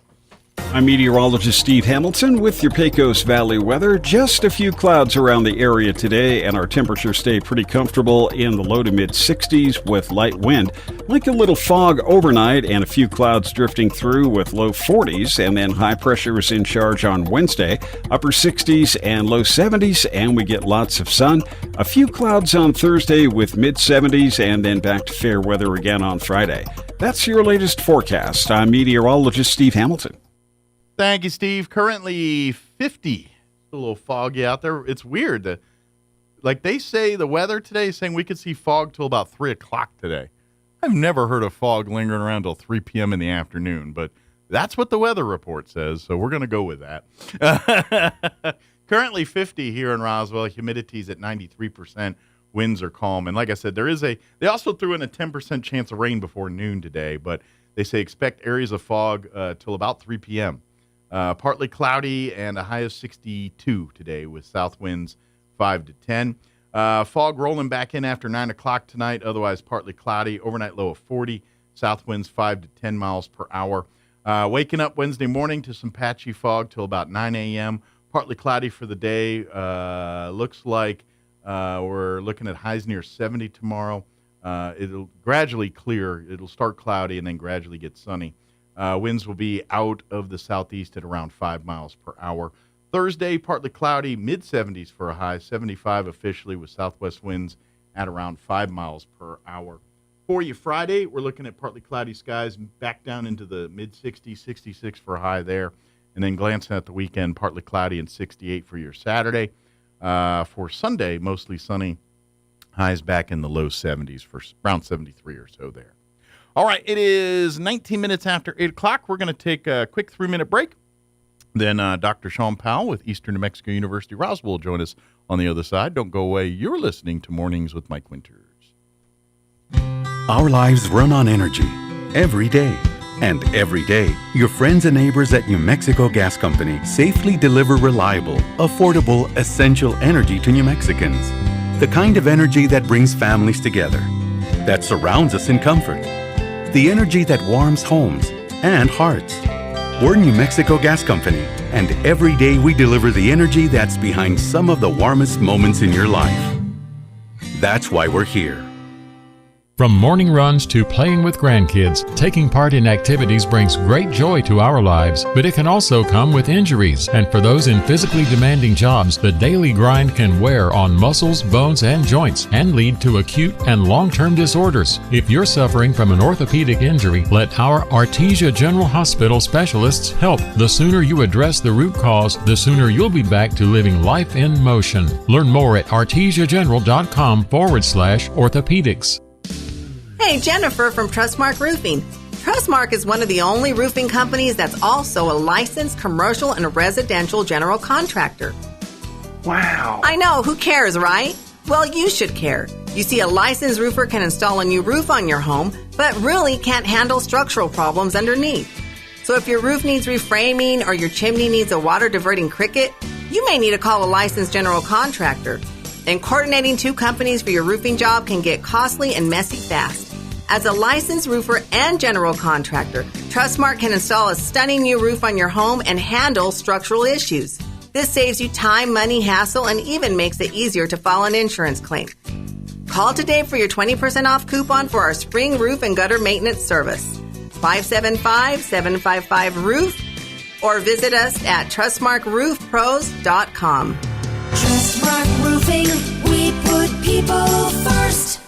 I'm meteorologist Steve Hamilton with your Pecos Valley weather. Just a few clouds around the area today, and our temperatures stay pretty comfortable in the low to mid 60s with light wind. Like a little fog overnight and a few clouds drifting through with low 40s, and then high pressure is in charge on Wednesday. Upper 60s and low 70s, and we get lots of sun. A few clouds on Thursday with mid 70s, and then back to fair weather again on Friday. That's your latest forecast. I'm meteorologist Steve Hamilton. Thank you, Steve. Currently 50. A little foggy out there. It's weird. Like they say, the weather today is saying we could see fog till about 3 o'clock today. I've never heard of fog lingering around till 3 p.m. in the afternoon, but that's what the weather report says, so we're going to go with that. Currently 50 here in Roswell. Humidity's at 93%. Winds are calm. And like I said, they also threw in a 10% chance of rain before noon today, but they say expect areas of fog till about 3 p.m. Partly cloudy and a high of 62 today with south winds 5 to 10. Fog rolling back in after 9 o'clock tonight, otherwise partly cloudy. Overnight low of 40, south winds 5 to 10 miles per hour. Waking up Wednesday morning to some patchy fog till about 9 a.m. Partly cloudy for the day. Looks like we're looking at highs near 70 tomorrow. It'll gradually clear. It'll start cloudy and then gradually get sunny. Winds will be out of the southeast at around 5 miles per hour. Thursday, partly cloudy, mid-70s for a high, 75 officially with southwest winds at around 5 miles per hour. For you Friday, we're looking at partly cloudy skies back down into the mid-60s, 66 for a high there. And then glancing at the weekend, partly cloudy and 68 for your Saturday. For Sunday, mostly sunny, highs back in the low 70s for around 73 or so there. All right, it is 19 minutes after 8 o'clock. We're going to take a quick 3-minute break. Then Dr. Sean Powell with Eastern New Mexico University Roswell will join us on the other side. Don't go away. You're listening to Mornings with Mike Winters. Our lives run on energy every day. And every day, your friends and neighbors at New Mexico Gas Company safely deliver reliable, affordable, essential energy to New Mexicans. The kind of energy that brings families together, that surrounds us in comfort. The energy that warms homes and hearts. We're New Mexico Gas Company, and every day we deliver the energy that's behind some of the warmest moments in your life. That's why we're here. From morning runs to playing with grandkids, taking part in activities brings great joy to our lives, but it can also come with injuries. And for those in physically demanding jobs, the daily grind can wear on muscles, bones, and joints and lead to acute and long-term disorders. If you're suffering from an orthopedic injury, let our Artesia General Hospital specialists help. The sooner you address the root cause, the sooner you'll be back to living life in motion. Learn more at artesiageneral.com/orthopedics. Hey, Jennifer from Trustmark Roofing. Trustmark is one of the only roofing companies that's also a licensed commercial and residential general contractor. Wow. I know, who cares, right? Well, you should care. You see, a licensed roofer can install a new roof on your home, but really can't handle structural problems underneath. So if your roof needs reframing or your chimney needs a water diverting cricket, you may need to call a licensed general contractor. And coordinating 2 companies for your roofing job can get costly and messy fast. As a licensed roofer and general contractor, Trustmark can install a stunning new roof on your home and handle structural issues. This saves you time, money, hassle, and even makes it easier to file an insurance claim. Call today for your 20% off coupon for our spring roof and gutter maintenance service. 575-755-ROOF or visit us at trustmarkroofpros.com. Trustmark Roofing, we put people first.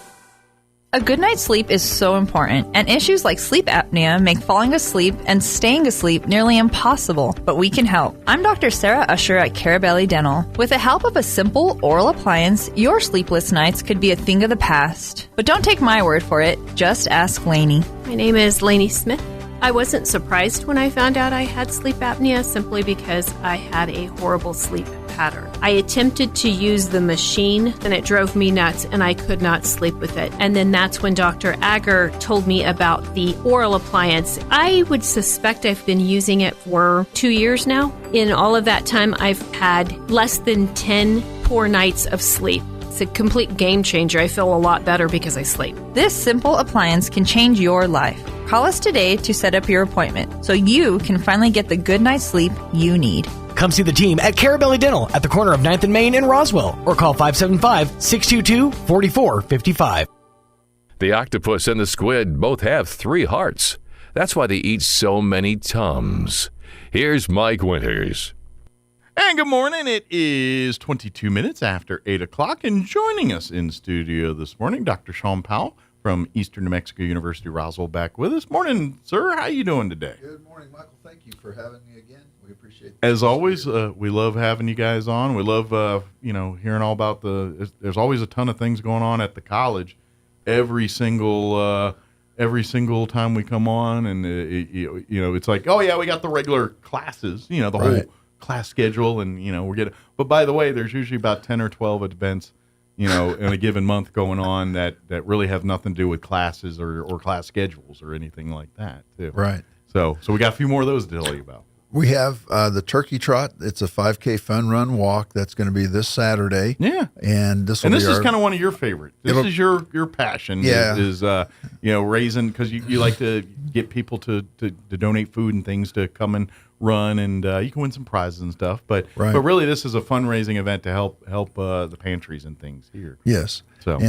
A good night's sleep is so important, and issues like sleep apnea make falling asleep and staying asleep nearly impossible, but we can help. I'm Dr. Sarah Usher at Carabelli Dental. With the help of a simple oral appliance, your sleepless nights could be a thing of the past. But don't take my word for it, just ask Lainey. My name is Lainey Smith. I wasn't surprised when I found out I had sleep apnea simply because I had a horrible sleep pattern. I attempted to use the machine and it drove me nuts and I could not sleep with it. And then that's when Dr. Ager told me about the oral appliance. I would suspect I've been using it for 2 years now. In all of that time, I've had less than 10 4 nights of sleep. It's a complete game changer. I feel a lot better because I sleep. This simple appliance can change your life. Call us today to set up your appointment so you can finally get the good night's sleep you need. Come see the team at Carabelli Dental at the corner of 9th and Main in Roswell, or call 575-622-4455. The octopus and the squid both have 3 hearts. That's why they eat so many Tums. Here's Mike Winters. And good morning. It is 22 minutes after 8 o'clock, and joining us in studio this morning, Dr. Sean Powell from Eastern New Mexico University, Roswell, back with us. Morning, sir. How you doing today? Good morning, Michael. Thank you for having me again. We appreciate it. As always, we love having you guys on. We love, hearing all about there's always a ton of things going on at the college every single time we come on, and it's like, oh yeah, we got the regular classes, the whole class schedule, and we're getting. But by the way, there's usually about 10 or 12 events, in a given month going on that really have nothing to do with classes or class schedules or anything like that, too. Right. So we got a few more of those to tell you about. We have the Turkey Trot. It's a 5K fun run walk that's going to be this Saturday. Yeah, and this is kind of one of your favorites. This is your passion. Yeah, is raising, because you like to get people to donate food and things to come and run, and you can win some prizes and stuff. But really, this is a fundraising event to help the pantries and things here. Yes. So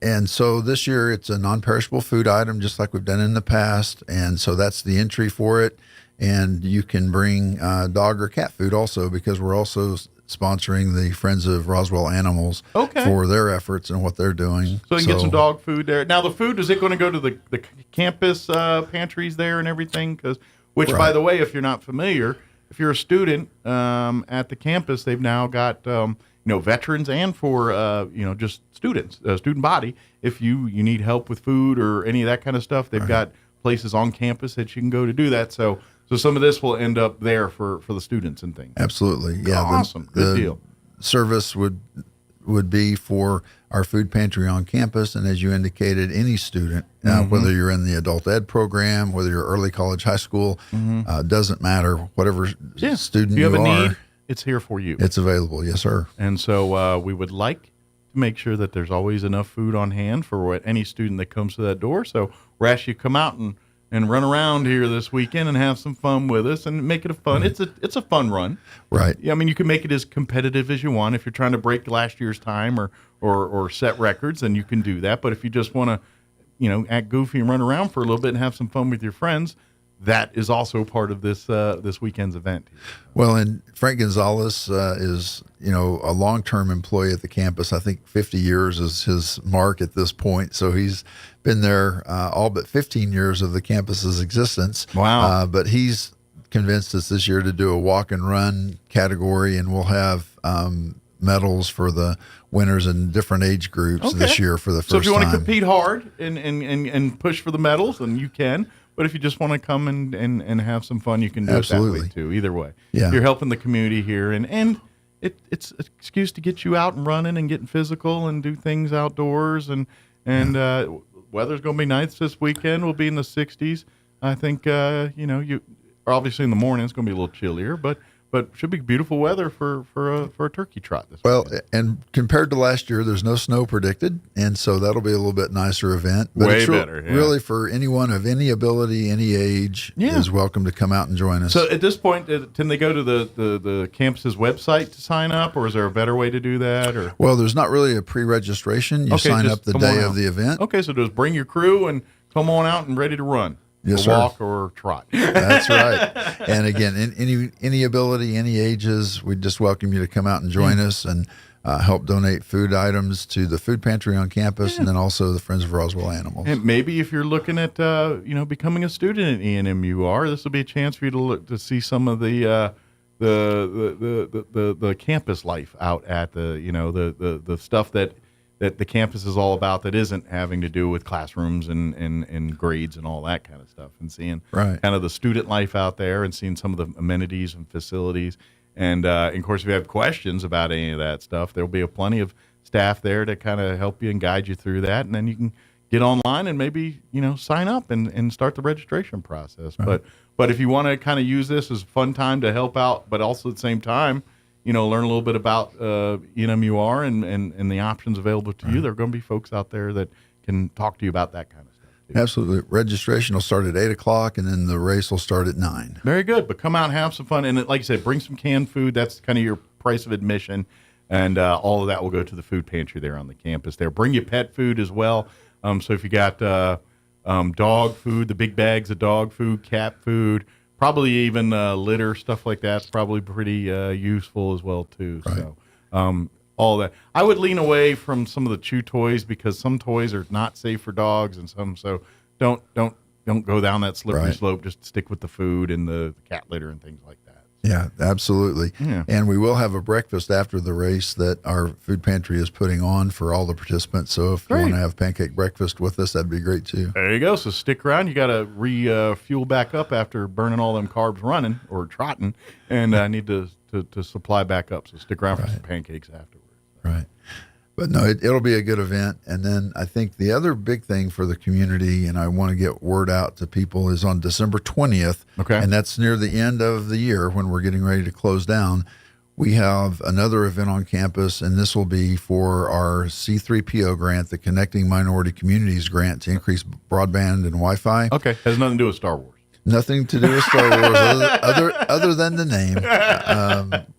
and so this year it's a non-perishable food item, just like we've done in the past, and so that's the entry for it. And you can bring dog or cat food also, because we're also sponsoring the Friends of Roswell Animals for their efforts and what they're doing. So you can get some dog food there. Now, the food, is it going to go to the campus pantries there and everything? Which, by the way, if you're not familiar, if you're a student at the campus, they've now got veterans and for just students, student body. If you need help with food or any of that kind of stuff, they've got places on campus that you can go to do that. So some of this will end up there for the students and things. Absolutely. Yeah. Awesome. Good deal. Service would be for our food pantry on campus. And as you indicated, any student, whether you're in the adult ed program, whether you're early college, high school, doesn't matter, whatever student you have a are, need, it's here for you. It's available. Yes, sir. And so we would like to make sure that there's always enough food on hand for any student that comes to that door. So we're asking you to come out and run around here this weekend and have some fun with us and make it a fun. It's a fun run, right? Yeah, I mean, you can make it as competitive as you want. If you're trying to break last year's time or set records, then you can do that. But if you just want to, act goofy and run around for a little bit and have some fun with your friends, that is also part of this weekend's event. Well, and Frank Gonzalez is a long-term employee at the campus. I think 50 years is his mark at this point. So he's been there all but 15 years of the campus's existence. Wow! But he's convinced us this year to do a walk and run category, and we'll have medals for the winners in different age groups this year for the first time. So if you want to compete hard and push for the medals, then you can. But if you just want to come and have some fun, you can do it that way too. Either way, you're helping the community here, and it's an excuse to get you out and running and getting physical and do things outdoors. And weather's going to be nice this weekend. We'll be in the 60s. I think you obviously in the morning it's going to be a little chillier, but should be beautiful weather for a turkey trot this weekend. And compared to last year, there's no snow predicted, and so that'll be a little bit nicer event. But Way better. Yeah. Really, for anyone of any ability, any age, is welcome to come out and join us. So at this point, can they go to the campus's website to sign up, or is there a better way to do that? Or well, there's not really a pre-registration. You sign up the day of the event. Okay, so just bring your crew and come on out and ready to run. Yes, sir. Walk or trot. That's right. And again, any ability, any ages, we just welcome you to come out and join us and help donate food items to the food pantry on campus, and then also the Friends of Roswell Animals. And maybe if you're looking at becoming a student at ENMUR, this will be a chance for you to look to see some of the campus life out at the stuff that the campus is all about, that isn't having to do with classrooms and grades and all that kind of stuff, and seeing kind of the student life out there and seeing some of the amenities and facilities. And of course, if you have questions about any of that stuff, there'll be plenty of staff there to kind of help you and guide you through that. And then you can get online and maybe, sign up and start the registration process. Right. But if you want to kind of use this as a fun time to help out, but also at the same time, learn a little bit about NMUR and the options available to you. There are going to be folks out there that can talk to you about that kind of stuff. Absolutely. Registration will start at 8 o'clock, and then the race will start at 9. Very good. But come out and have some fun. And like you said, bring some canned food. That's kind of your price of admission. And all of that will go to the food pantry there on the campus there. Bring your pet food as well. So if you got dog food, the big bags of dog food, cat food, probably even litter, stuff like that's probably pretty useful as well, too. Right. So all that. I would lean away from some of the chew toys because some toys are not safe for dogs and some. So don't go down that slippery slope. Just stick with the food and the cat litter and things like that. Yeah, absolutely. Yeah. And we will have a breakfast after the race that our food pantry is putting on for all the participants. So if you want to have pancake breakfast with us, that'd be great too. There you go. So stick around. You got to refuel back up after burning all them carbs running or trotting, and need to supply back up. So stick around for some pancakes afterwards. Right. But no, it'll be a good event. And then I think the other big thing for the community, and I want to get word out to people, is on December 20th. Okay. And that's near the end of the year when we're getting ready to close down. We have another event on campus, and this will be for our C3PO grant, the Connecting Minority Communities grant to increase broadband and Wi-Fi. Okay. Has nothing to do with Star Wars. Nothing to do with Star Wars other than the name.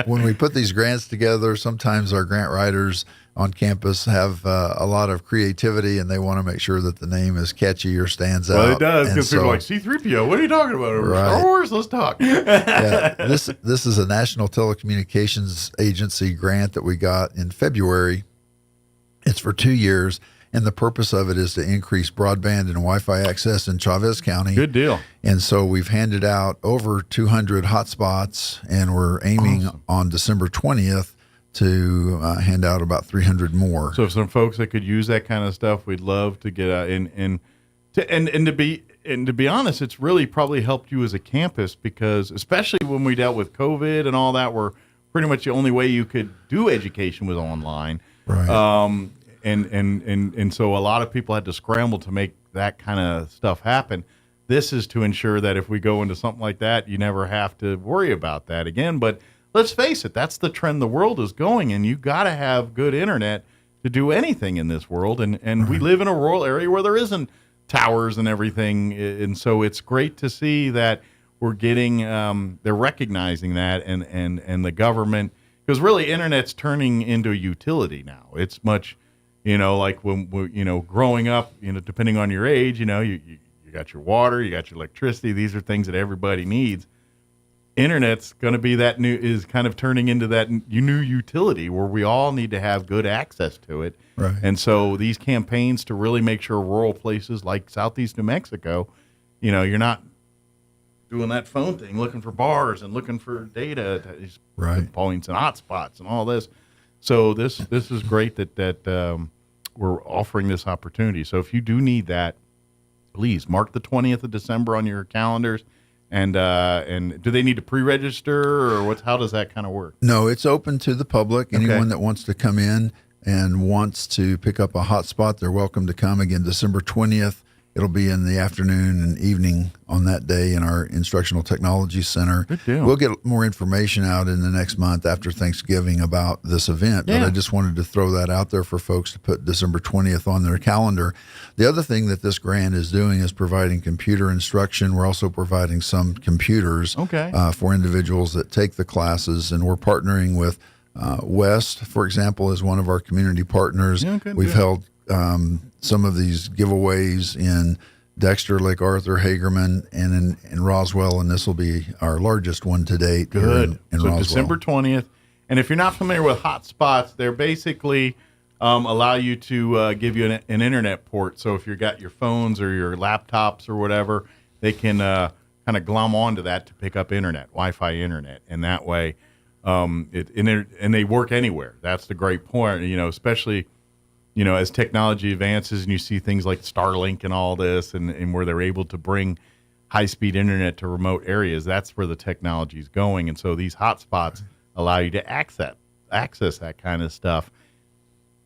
When we put these grants together, sometimes our grant writers on campus have a lot of creativity, and they want to make sure that the name is catchy or stands out. Well, it does, because people are like, C3PO, what are you talking about? Over Star Wars? Let's talk. Yeah, this is a National Telecommunications Agency grant that we got in February. It's for 2 years. And the purpose of it is to increase broadband and Wi-Fi access in Chavez County. Good deal. And so we've handed out over 200 hotspots, and we're aiming on December 20th to hand out about 300 more. So some folks that could use that kind of stuff, we'd love to get out. And to be honest, it's really probably helped you as a campus, because especially when we dealt with COVID and all that, where pretty much the only way you could do education was online. Right. And so a lot of people had to scramble to make that kind of stuff happen. This is to ensure that if we go into something like that, you never have to worry about that again. But let's face it, that's the trend the world is going, and you got to have good internet to do anything in this world. And we live in a rural area where there isn't towers and everything. And so it's great to see that we're getting, they're recognizing that, and the government, because really internet's turning into a utility now. It's much, like when growing up, depending on your age, you got your water, you got your electricity. These are things that everybody needs. Internet's going to be is kind of turning into that new utility where we all need to have good access to it. Right. And so these campaigns to really make sure rural places like Southeast New Mexico, you're not doing that phone thing, looking for bars and looking for data, points and hotspots and all this. So this is great that we're offering this opportunity. So if you do need that, please mark the 20th of December on your calendars. And do they need to pre-register, or how does that kind of work? No, it's open to the public. Anyone that wants to come in and wants to pick up a hotspot, they're welcome to come. Again, December 20th. It'll be in the afternoon and evening on that day in our Instructional Technology Center. Good deal. We'll get more information out in the next month after Thanksgiving about this event. Yeah. But I just wanted to throw that out there for folks to put December 20th on their calendar. The other thing that this grant is doing is providing computer instruction. We're also providing some computers for individuals that take the classes, and we're partnering with West, for example, is one of our community partners. Yeah, good, We've held some of these giveaways in Dexter, Lake Arthur, Hagerman, and in Roswell, and this will be our largest one to date. Good. In So Roswell. December 20th. And if you're not familiar with hotspots, they're basically allow you to give you an internet port. So if you've got your phones or your laptops or whatever, they can kind of glom onto that to pick up internet, Wi-Fi internet. And that way, and they work anywhere. That's the great point, especially as technology advances and you see things like Starlink and all this, and where they're able to bring high-speed internet to remote areas, that's where the technology is going. And so these hotspots allow you to access that kind of stuff,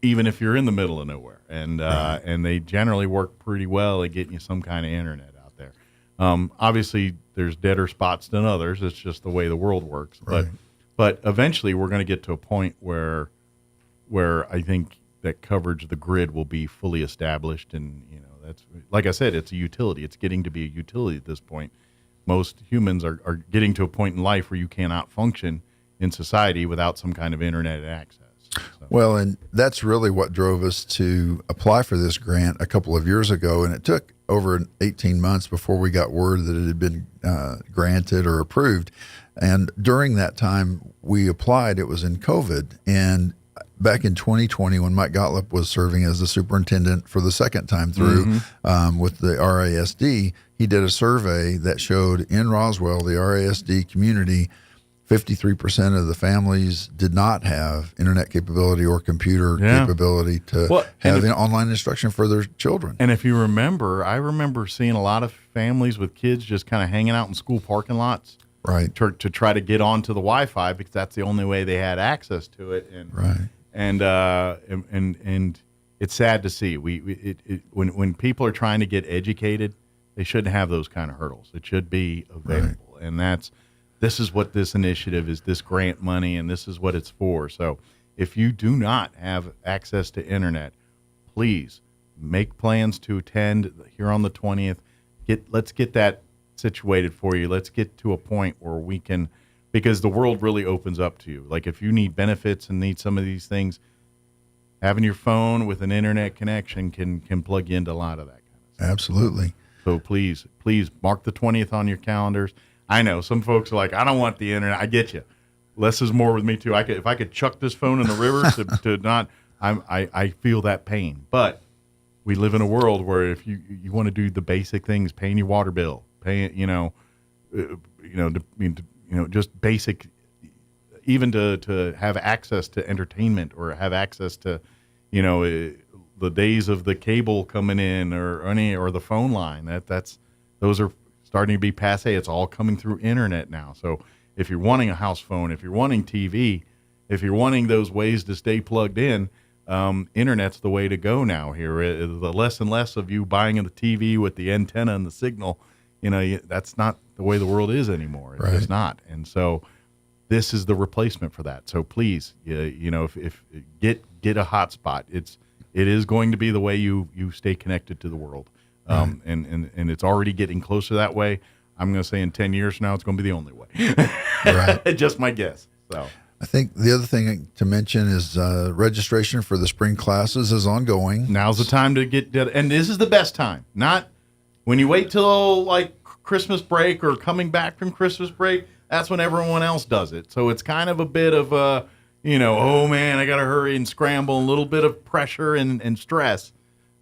even if you're in the middle of nowhere. And they generally work pretty well at getting you some kind of internet out there. Obviously, there's deader spots than others. It's just the way the world works. But But eventually we're going to get to a point where I think that coverage, the grid will be fully established. And, that's, like I said, it's a utility. It's getting to be a utility at this point. Most humans are getting to a point in life where you cannot function in society without some kind of internet access. So. Well, and that's really what drove us to apply for this grant a couple of years ago. And it took over 18 months before we got word that it had been granted or approved. And during that time we applied, it was in COVID. And back in 2020, when Mike Gottlieb was serving as the superintendent for the second time through with the RASD, he did a survey that showed in Roswell, the RASD community, 53% of the families did not have internet capability or computer capability to have online instruction for their children. And if you remember, I remember seeing a lot of families with kids just kind of hanging out in school parking lots, right, to try to get onto the Wi-Fi because that's the only way they had access to it. And and it's sad to see. When people are trying to get educated, they shouldn't have those kind of hurdles. It should be available, and this is what this initiative is, this grant money, and this is what it's for. So if you do not have access to internet, please make plans to attend here on the 20th. Let's get that situated for you. Let's get to a point where we can, because the world really opens up to you. Like if you need benefits and need some of these things, having your phone with an internet connection can plug you into a lot of that kind of stuff. Absolutely. So please mark the 20th on your calendars. I know some folks are like, I don't want the internet. I get you. Less is more with me too. If I could chuck this phone in the river to not, I feel that pain. But we live in a world where if you want to do the basic things, paying your water bill, paying, just basic, even to have access to entertainment or have access to, the days of the cable coming in or the phone line. Those are starting to be passe. It's all coming through internet now. So if you're wanting a house phone, if you're wanting TV, if you're wanting those ways to stay plugged in, internet's the way to go now here. The less and less of you buying the TV with the antenna and the signal, that's not the way the world is anymore. It's just not. And so this is the replacement for that. So please, if get a hotspot. It is going to be the way you stay connected to the world. And it's already getting closer that way. I'm going to say in 10 years from now, it's going to be the only way. Right. Just my guess. So I think the other thing to mention is registration for the spring classes is ongoing. Now's the time to get, and this is the best time. Not when you wait till like Christmas break or coming back from Christmas break. That's when everyone else does it. So it's kind of a bit of oh man, I got to hurry and scramble, a little bit of pressure and stress.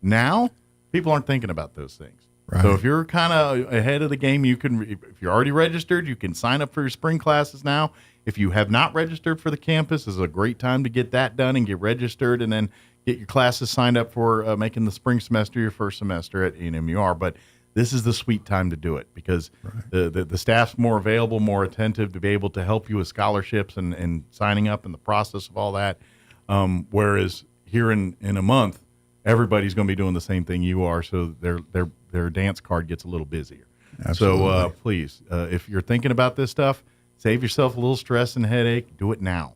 Now, people aren't thinking about those things. Right. So if you're kind of ahead of the game, if you're already registered, you can sign up for your spring classes now. If you have not registered for the campus, this is a great time to get that done and get registered and then get your classes signed up for making the spring semester your first semester at NMUR. But this is the sweet time to do it because the staff's more available, more attentive to be able to help you with scholarships and signing up and the process of all that. Whereas here in a month, everybody's going to be doing the same thing you are, so their dance card gets a little busier. Absolutely. So please, if you're thinking about this stuff, save yourself a little stress and headache. Do it now,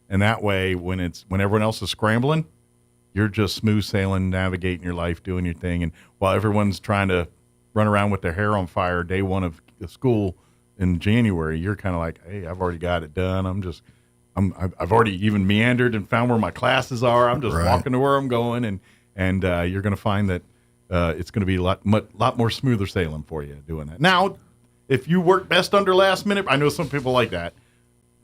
and that way, when everyone else is scrambling, you're just smooth sailing, navigating your life, doing your thing. And while everyone's trying to run around with their hair on fire day one of school in January, you're kind of like, hey, I've already got it done. I've already even meandered and found where my classes are. I'm just walking to where I'm going, and you're going to find that it's going to be a lot more smoother sailing for you doing that. Now, if you work best under last minute, I know some people like that.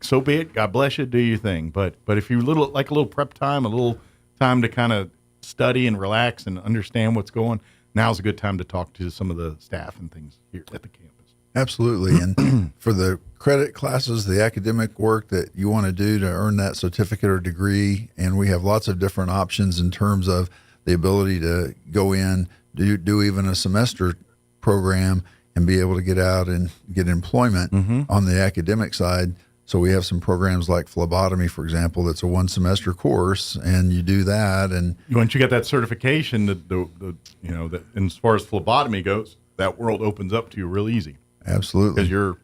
So be it. God bless you. Do your thing. But if you like a little prep time, a little time to kind of study and relax and understand what's going, now's a good time to talk to some of the staff and things here at the campus. Absolutely. And for the credit classes, the academic work that you want to do to earn that certificate or degree, and we have lots of different options in terms of the ability to go in, do even a semester program and be able to get out and get employment on the academic side. So we have some programs like phlebotomy, for example, that's a 1-semester course, and you do that. And once you get that certification, that as far as phlebotomy goes, that world opens up to you real easy. Absolutely. Because you're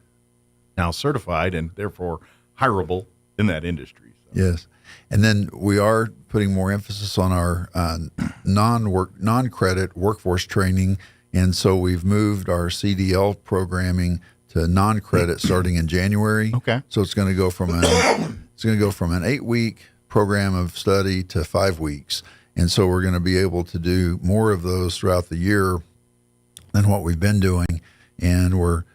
now certified and therefore hireable in that industry. So. Yes. And then we are putting more emphasis on our non-credit workforce training. And so we've moved our CDL programming to non-credit starting in January. Okay. So it's going to go from an 8-week program of study to 5 weeks. And so we're going to be able to do more of those throughout the year than what we've been doing. And we're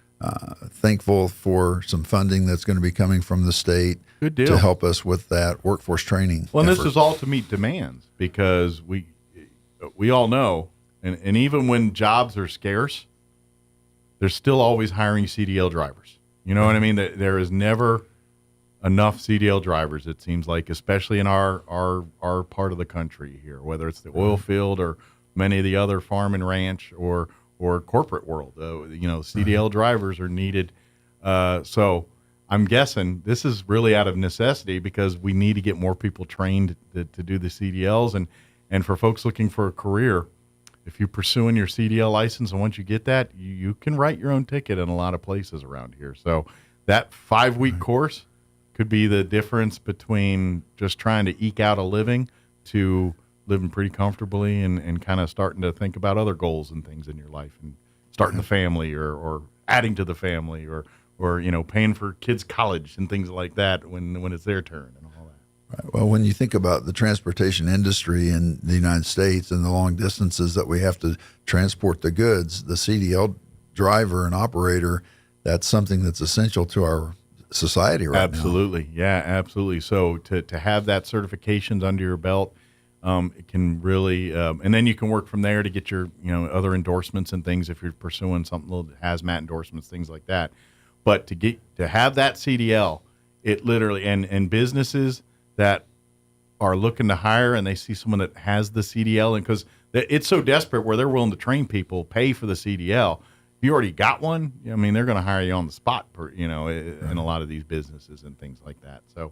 thankful for some funding that's going to be coming from the state. Good deal. To help us with that workforce training. Well, and effort. this is all to meet demands because we all know, and even when jobs are scarce, there's still always hiring CDL drivers. You know what I mean? There is never enough CDL drivers, it seems like, especially in our part of the country here, whether it's the oil field or many of the other farm and ranch or corporate world. CDL drivers are needed. So I'm guessing this is really out of necessity because we need to get more people trained to do the CDLs. And for folks looking for a career, if you're pursuing your CDL license and once you get that, you can write your own ticket in a lot of places around here. So that 5-week course could be the difference between just trying to eke out a living to living pretty comfortably and kind of starting to think about other goals and things in your life and starting the family or adding to the family or paying for kids' college and things like that when it's their turn and all that. Right. Well, when you think about the transportation industry in the United States and the long distances that we have to transport the goods, the CDL driver and operator, that's something that's essential to our society right Absolutely. now. Yeah, absolutely. So to have that certifications under your belt, it can really, and then you can work from there to get your, other endorsements and things if you're pursuing something little hazmat endorsements, things like that. But to have that CDL, it literally, and businesses that are looking to hire and they see someone that has the CDL, and because it's so desperate where they're willing to train people, pay for the CDL. If you already got one, they're going to hire you on the spot, in a lot of these businesses and things like that. So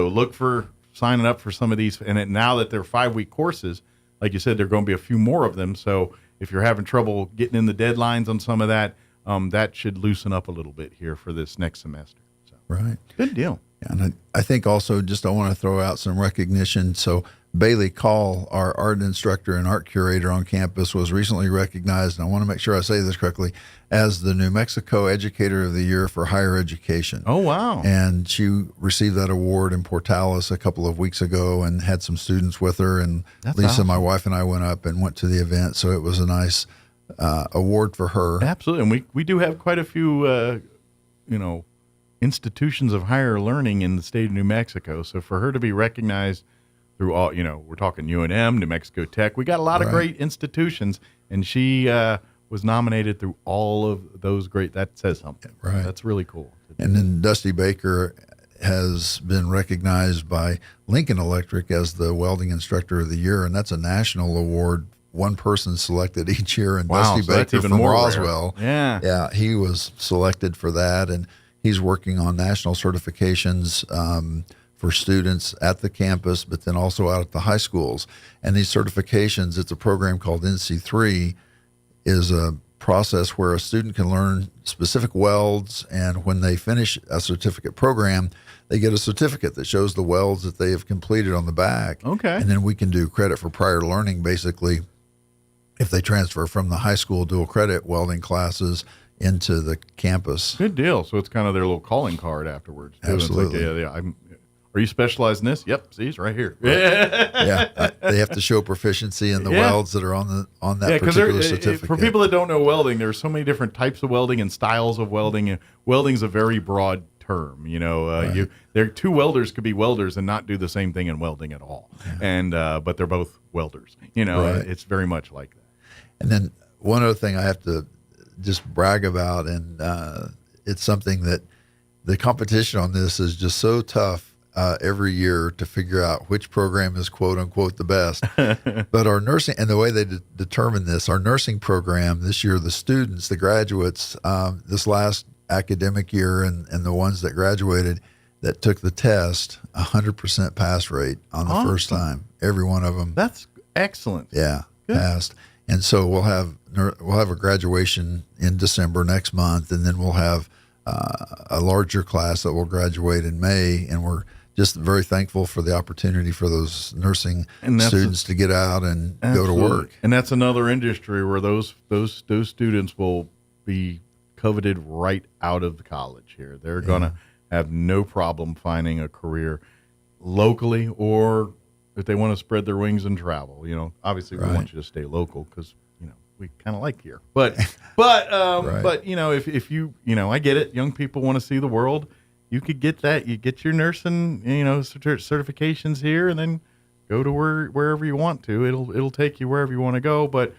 look for signing up for some of these. And now that they're 5-week courses, like you said, there are going to be a few more of them. So if you're having trouble getting in the deadlines on some of that, that should loosen up a little bit here for this next semester. So. Right. Good deal. And I think also I want to throw out some recognition. So Bailey Call, our art instructor and art curator on campus, was recently recognized, and I want to make sure I say this correctly, as the New Mexico Educator of the Year for Higher Education. Oh, wow. And she received that award in Portales a couple of weeks ago and had some students with her. And That's Lisa, awesome. my wife, and I went up and went to the event. So it was a nice award for her. Absolutely. And we do have quite a few, institutions of higher learning in the state of New Mexico. So for her to be recognized through all, we're talking UNM, New Mexico Tech. We got a lot of great institutions, and she was nominated through all of those great. That says something. Right. That's really cool. And then Dusty Baker has been recognized by Lincoln Electric as the Welding Instructor of the Year, and that's a national award. One person selected each year, and Wow, Dusty so that's Baker even from more rare. Roswell. Yeah, he was selected for that, and he's working on national certifications for students at the campus, but then also out at the high schools. And these certifications, it's a program called NC3, is a process where a student can learn specific welds, and when they finish a certificate program, they get a certificate that shows the welds that they have completed on the back. Okay. And then we can do credit for prior learning, basically, if they transfer from the high school dual credit welding classes into the campus. Good deal. So it's kind of their little calling card afterwards, too. Absolutely. It's like, are you specialized in this? Yep. See, it's right here. Yeah. They have to show proficiency in the welds that are on that particular certificate. For people that don't know welding, there's so many different types of welding and styles of welding. And welding's a very broad term. Two welders could be welders and not do the same thing in welding at all. Yeah. But they're both welders. It's very much like that. And then one other thing I have to just brag about, and it's something that the competition on this is just so tough every year to figure out which program is quote unquote the best. But our nursing, and the way they determine this, our nursing program this year, the students, the graduates, this last academic year, and the ones that graduated that took the test, 100% pass rate on the first time. Every one of them. That's excellent. Yeah, good. Passed. And so we'll have a graduation in December next month, and then we'll have a larger class that will graduate in May, and we're just very thankful for the opportunity for those nursing students to get out and go to work. And that's another industry where those students will be coveted right out of the college here. They're going to have no problem finding a career locally, or if they want to spread their wings and travel. Obviously we want you to stay local because we kind of like here. But if you I get it. Young people want to see the world. You could get that. You get your nursing certifications here, and then go to wherever you want to. It'll take you wherever you want to go. But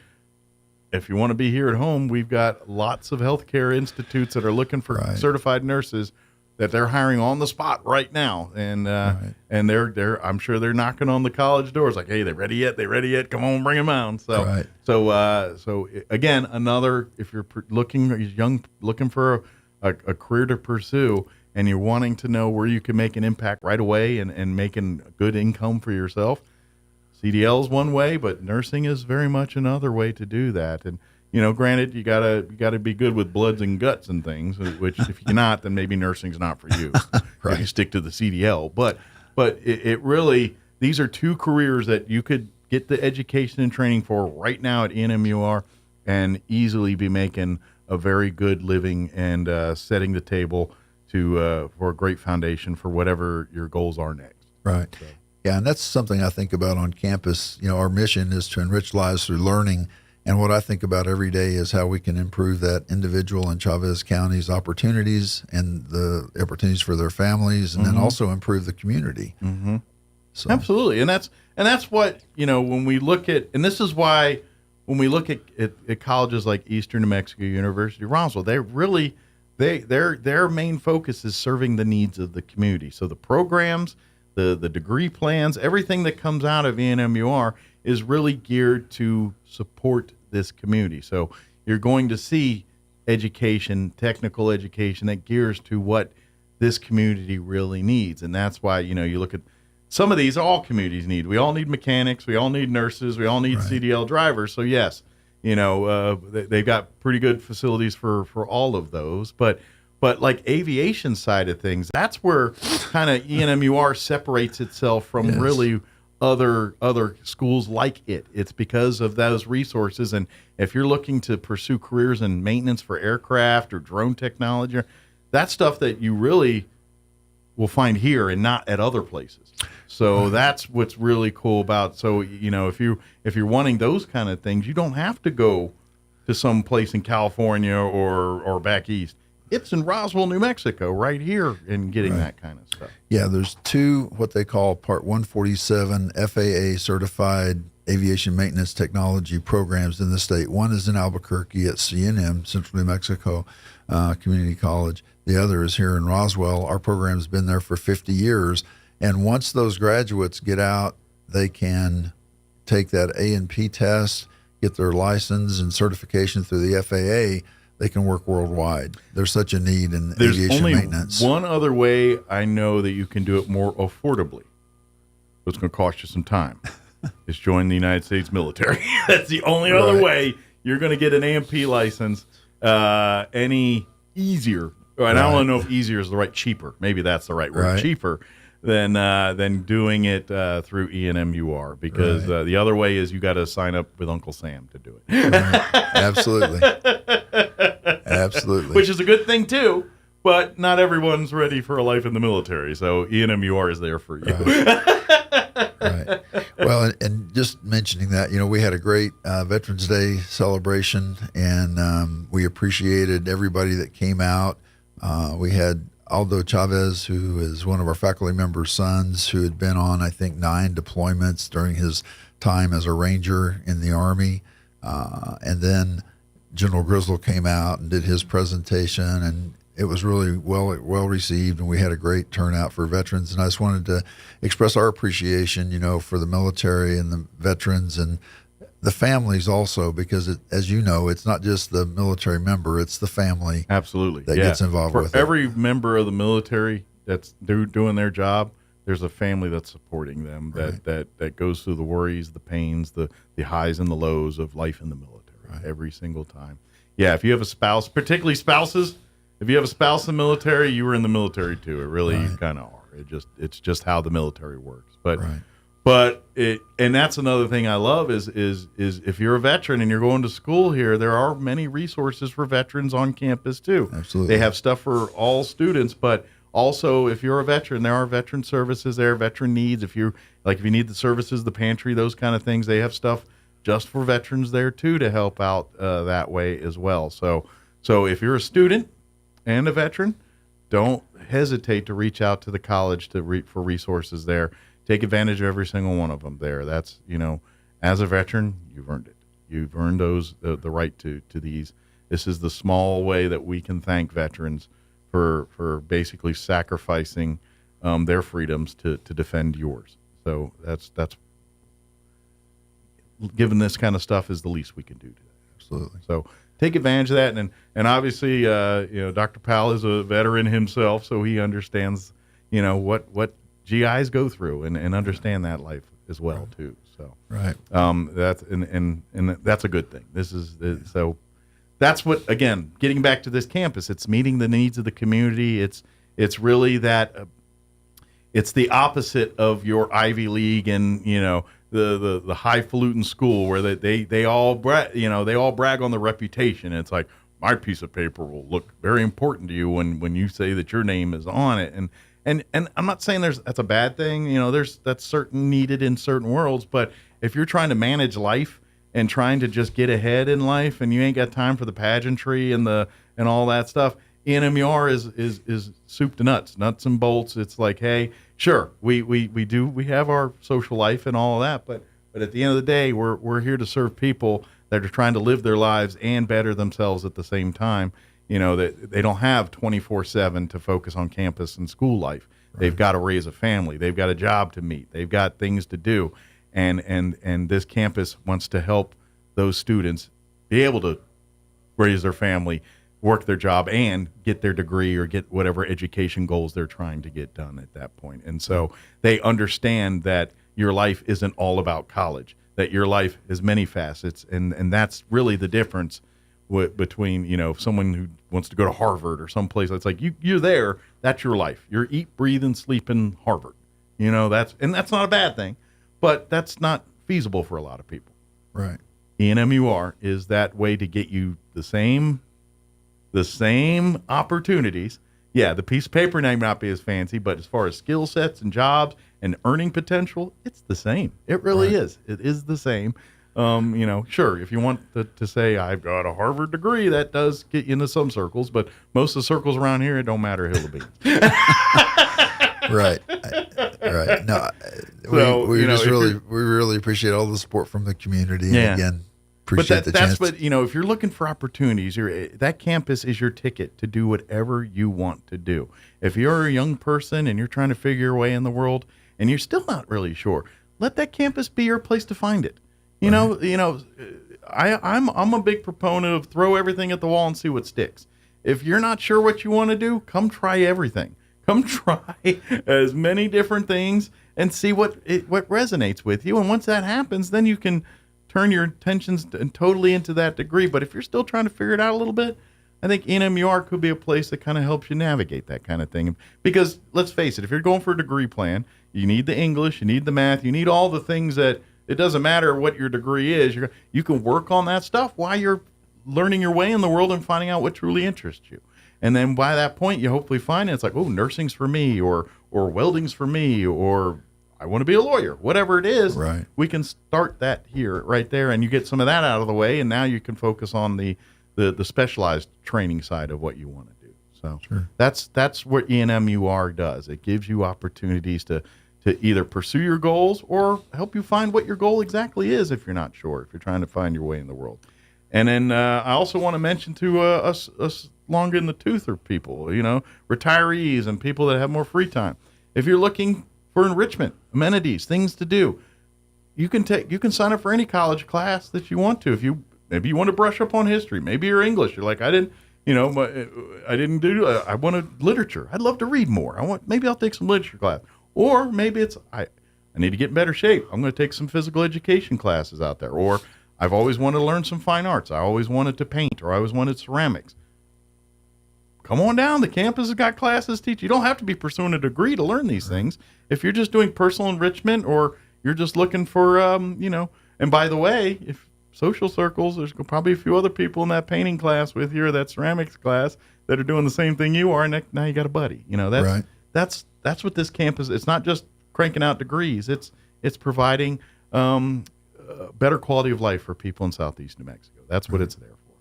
if you want to be here at home, we've got lots of healthcare institutes that are looking for certified nurses that they're hiring on the spot right now, and they're I'm sure they're knocking on the college doors like, hey, they ready yet? Come on, bring them on. So again, another, if you're looking for a career to pursue, and you're wanting to know where you can make an impact right away and making good income for yourself, CDL is one way, but nursing is very much another way to do that. And granted, you gotta be good with bloods and guts and things, which if you're not, then maybe nursing's not for you. You can stick to the CDL. But it really, these are two careers that you could get the education and training for right now at ENMUR and easily be making a very good living and setting the table for a great foundation for whatever your goals are next. Right. So. Yeah, and that's something I think about on campus. Our mission is to enrich lives through learning. And what I think about every day is how we can improve that individual in Chavez County's opportunities and the opportunities for their families, and then also improve the community. Mm-hmm. So. Absolutely. And that's what, when we look at, and this is why when we look at colleges like Eastern New Mexico University, Roswell, they really, their main focus is serving the needs of the community. So the programs, the degree plans, everything that comes out of ENMUR is really geared to support this community. So you're going to see education, technical education that gears to what this community really needs. And that's why, you look at some of these, all communities need. We all need mechanics. We all need nurses. We all need CDL drivers. So yes, they've got pretty good facilities for all of those. But like aviation side of things, that's where kind of ENMUR separates itself from really other schools like it. It's because of those resources. And if you're looking to pursue careers in maintenance for aircraft or drone technology, that's stuff that you really will find here and not at other places. So that's what's really cool about. So, if you're wanting those kind of things, you don't have to go to some place in California or back east. It's in Roswell, New Mexico, right here, and getting that kind of stuff. Yeah, there's two, what they call Part 147 FAA certified aviation maintenance technology programs in the state. One is in Albuquerque at CNM, Central New Mexico Community College. The other is here in Roswell. Our program's been there for 50 years. And once those graduates get out, they can take that A&P test, get their license and certification through the FAA. They can work worldwide. There's such a need in aviation maintenance. There's only one other way I know that you can do it more affordably. It's going to cost you some time. Is join the United States military. That's the only other way you're going to get an A&P license any easier. And I don't know if easier is the right, cheaper. Maybe that's the right word, cheaper than doing it through ENMUR, because the other way is you got to sign up with Uncle Sam to do it. Absolutely. Absolutely. Which is a good thing too, but not everyone's ready for a life in the military. So ENMUR is there for you. Right. Well, and just mentioning that, we had a great Veterans Day celebration, and we appreciated everybody that came out. We had Aldo Chavez, who is one of our faculty members' sons, who had been on, I think, 9 deployments during his time as a Ranger in the Army. And then General Grizzle came out and did his presentation, and it was really well received, and we had a great turnout for veterans. And I just wanted to express our appreciation, for the military and the veterans and the families also, because as you know, it's not just the military member, it's the family that gets involved with it. For every member of the military that's doing their job, there's a family that's supporting them, that goes through the worries, the pains, the highs and the lows of life in the military every single time. Yeah, if you have a spouse, particularly spouses, if you have a spouse in the military, you were in the military too. It really kind of are. It's just how the military works. But and that's another thing I love is if you're a veteran and you're going to school here, there are many resources for veterans on campus too. Absolutely. They have stuff for all students, but also if you're a veteran, there are veteran services there, veteran needs. If you need the services, the pantry, those kind of things, they have stuff just for veterans there too to help out that way as well. So if you're a student and a veteran, don't hesitate to reach out to the college for resources there. Take advantage of every single one of them there. That's, as a veteran, you've earned it. You've earned the right to these. This is the small way that we can thank veterans for basically sacrificing their freedoms to defend yours. So that's given this kind of stuff is the least we can do today. Absolutely. So take advantage of that, and obviously, Dr. Powell is a veteran himself, so he understands, what GIs go through and understand that life as well too. So that's and that's a good thing. So that's what, again, getting back to this campus, it's meeting the needs of the community. It's really that it's the opposite of your Ivy League and the highfalutin school where they all brag on the reputation. It's like, my piece of paper will look very important to you when you say that your name is on it. And I'm not saying that's a bad thing. That's certain needed in certain worlds. But if you're trying to manage life and trying to just get ahead in life, and you ain't got time for the pageantry and all that stuff, NMUR is soup to nuts and bolts. It's like, hey, sure, we have our social life and all of that, but at the end of the day, we're here to serve people that are trying to live their lives and better themselves at the same time. That they don't have 24/7 to focus on campus and school life. Right. They've got to raise a family. They've got a job to meet. They've got things to do, and this campus wants to help those students be able to raise their family, work their job, and get their degree or get whatever education goals they're trying to get done at that point. And so they understand that your life isn't all about college, that your life has many facets, and that's really the difference between someone who wants to go to Harvard or someplace. It's like you're there, that's your life. You're eat, breathe, and sleep in Harvard. That's not a bad thing, but that's not feasible for a lot of people. Right. NMUR is that way to get you the same opportunities. Yeah, the piece of paper may not be as fancy, but as far as skill sets and jobs and earning potential, it's the same. It really is. It is the same. Sure, if you want to say I've got a Harvard degree, that does get you into some circles, but most of the circles around here, it don't matter a hill of beans. Right. No, we really appreciate all the support from the community. Yeah. And again, appreciate the chance. But if you're looking for opportunities, that campus is your ticket to do whatever you want to do. If you're a young person and you're trying to figure your way in the world and you're still not really sure, let that campus be your place to find it. I'm a big proponent of throw everything at the wall and see what sticks. If you're not sure what you want to do, come try everything. Come try as many different things and see what resonates with you. And once that happens, then you can turn your attentions totally into that degree. But if you're still trying to figure it out a little bit, I think NMUR could be a place that kind of helps you navigate that kind of thing. Because let's face it, if you're going for a degree plan, you need the English, you need the math, you need all the things that it doesn't matter what your degree is. You can work on that stuff while you're learning your way in the world and finding out what truly interests you. And then by that point, you hopefully find it's like, oh, nursing's for me, or welding's for me, or I want to be a lawyer. Whatever it is, we can start that here, right there, and you get some of that out of the way, and now you can focus on the specialized training side of what you want to do. So that's what NMUR does. It gives you opportunities to either pursue your goals or help you find what your goal exactly is if you're not sure, if you're trying to find your way in the world. And then I also want to mention to us long in the toother people, retirees and people that have more free time. If you're looking for enrichment, amenities, things to do, you can sign up for any college class that you want to. Maybe you want to brush up on history, maybe you're English. You're like, I wanted literature. I'd love to read more. Maybe I'll take some literature class. Or maybe it's, I need to get in better shape. I'm going to take some physical education classes out there. Or I've always wanted to learn some fine arts. I always wanted to paint, or I always wanted ceramics. come on down. The campus has got classes teach. You don't have to be pursuing a degree to learn these things. If you're just doing personal enrichment, or you're just looking for, and by the way, if social circles, there's probably a few other people in that painting class with you, or that ceramics class, that are doing the same thing you are, and now you got a buddy. That's what this campus. It's not just cranking out degrees. It's providing better quality of life for people in Southeast New Mexico. That's what it's there for.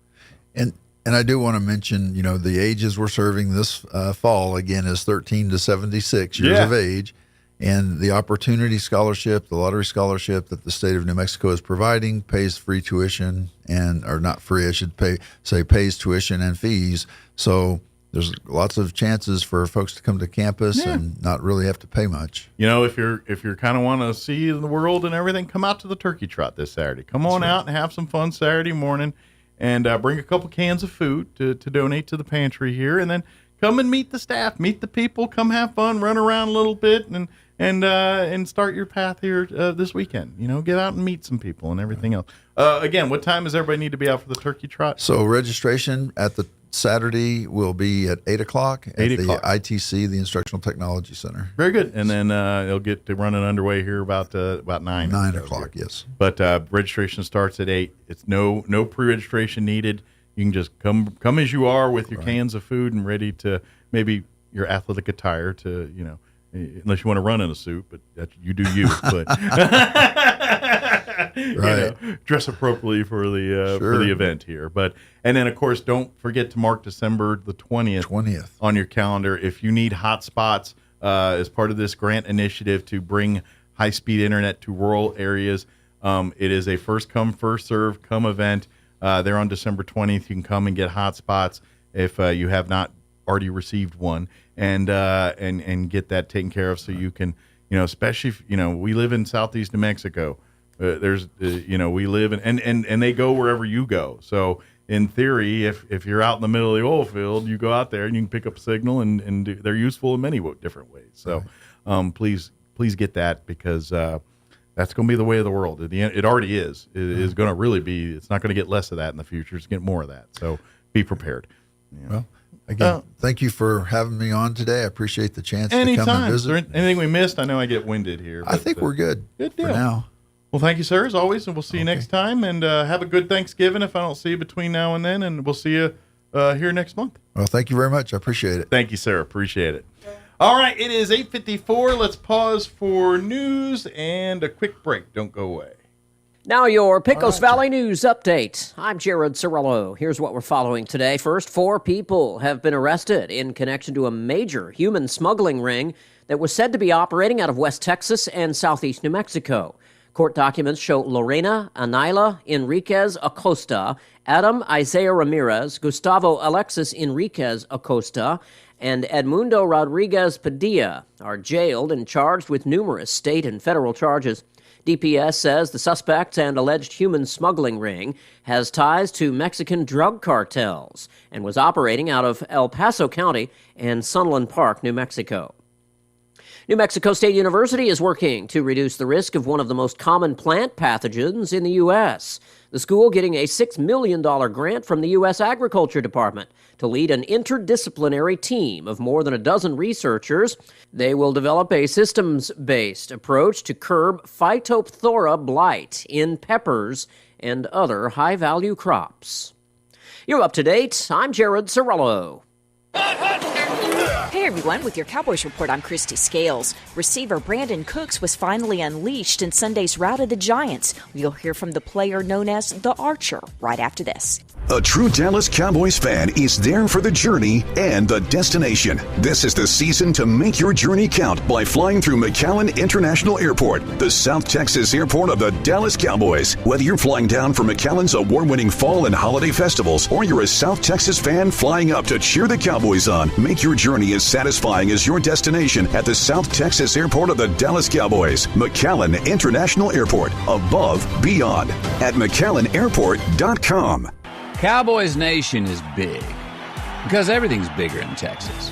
And I do want to mention, the ages we're serving this fall, again, is 13 to 76 years of age. And the Opportunity Scholarship, the Lottery Scholarship that the state of New Mexico is providing, pays free tuition or not free, I should pays tuition and fees. So there's lots of chances for folks to come to campus and not really have to pay much. If you're kind of want to see the world and everything, come out to the Turkey Trot this Saturday. Come on out and have some fun Saturday morning, and bring a couple cans of food to donate to the pantry here, and then come and meet the staff, meet the people, come have fun, run around a little bit, and start your path here this weekend. Get out and meet some people and everything else. Again, what time does everybody need to be out for the Turkey Trot? So registration at the Saturday will be at 8 o'clock at the ITC, the Instructional Technology Center. Very good. And then it'll get to running underway here about 9. 9 o'clock, yes. But registration starts at 8. It's no pre-registration needed. You can just come as you are with your cans of food and ready to, maybe your athletic attire to, unless you want to run in a suit, but you do you. But dress appropriately for the event here. And then of course, don't forget to mark December the 20th on your calendar. If you need hot spots as part of this grant initiative to bring high-speed internet to rural areas, it is a first come, first serve event. There on December 20th. You can come and get hotspots if you have not already received one, and get that taken care of, so you can, especially if, we live in Southeast New Mexico. We live and they go wherever you go. So in theory, if you're out in the middle of the oil field, you go out there and you can pick up a signal, and they're useful in many different ways. So please get that, because that's going to be the way of the world. At the end, it already is. It is going to really be. It's not going to get less of that in the future. It's going to get more of that. So be prepared. Well, again, thank you for having me on today. I appreciate the chance to come and visit. Is there anything we missed? I know I get winded here. I think we're good. Good deal. For now. Well, thank you, sir, as always, and we'll see you next time. And have a good Thanksgiving if I don't see you between now and then. And we'll see you here next month. Well, thank you very much. I appreciate it. Thank you, sir. Appreciate it. All right, it is 8:54. Let's pause for news and a quick break. Don't go away. Now your Pecos Valley News Update. I'm Jared Cirillo. Here's what we're following today. First, 4 people have been arrested in connection to a major human smuggling ring that was said to be operating out of West Texas and Southeast New Mexico. Court documents show Lorena Anaila Enriquez Acosta, Adam Isaiah Ramirez, Gustavo Alexis Enriquez Acosta, and Edmundo Rodriguez Padilla are jailed and charged with numerous state and federal charges. DPS says the suspects and alleged human smuggling ring has ties to Mexican drug cartels and was operating out of El Paso County and Sunland Park, New Mexico. New Mexico State University is working to reduce the risk of one of the most common plant pathogens in the U.S. The school getting a $6 million grant from the U.S. Agriculture Department to lead an interdisciplinary team of more than a dozen researchers. They will develop a systems-based approach to curb Phytophthora blight in peppers and other high-value crops. You're up to date. I'm Jared Cirillo. Hey everyone, with your Cowboys Report, I'm Christy Scales. Receiver Brandon Cooks was finally unleashed in Sunday's rout of the Giants. You'll hear from the player known as the Archer right after this. A true Dallas Cowboys fan is there for the journey and the destination. This is the season to make your journey count by flying through McAllen International Airport, the South Texas airport of the Dallas Cowboys. Whether you're flying down for McAllen's award-winning fall and holiday festivals, or you're a South Texas fan flying up to cheer the Cowboys on, make your journey as satisfying as your destination at the South Texas airport of the Dallas Cowboys. McAllen International Airport, above, beyond, at McAllenAirport.com. Cowboys Nation is big because everything's bigger in Texas.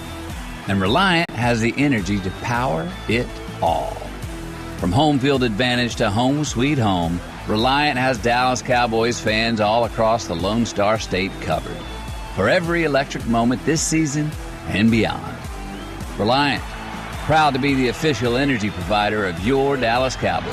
And Reliant has the energy to power it all. From home field advantage to home sweet home, Reliant has Dallas Cowboys fans all across the Lone Star State covered. for every electric moment this season and beyond. Reliant, proud to be the official energy provider of your Dallas Cowboys.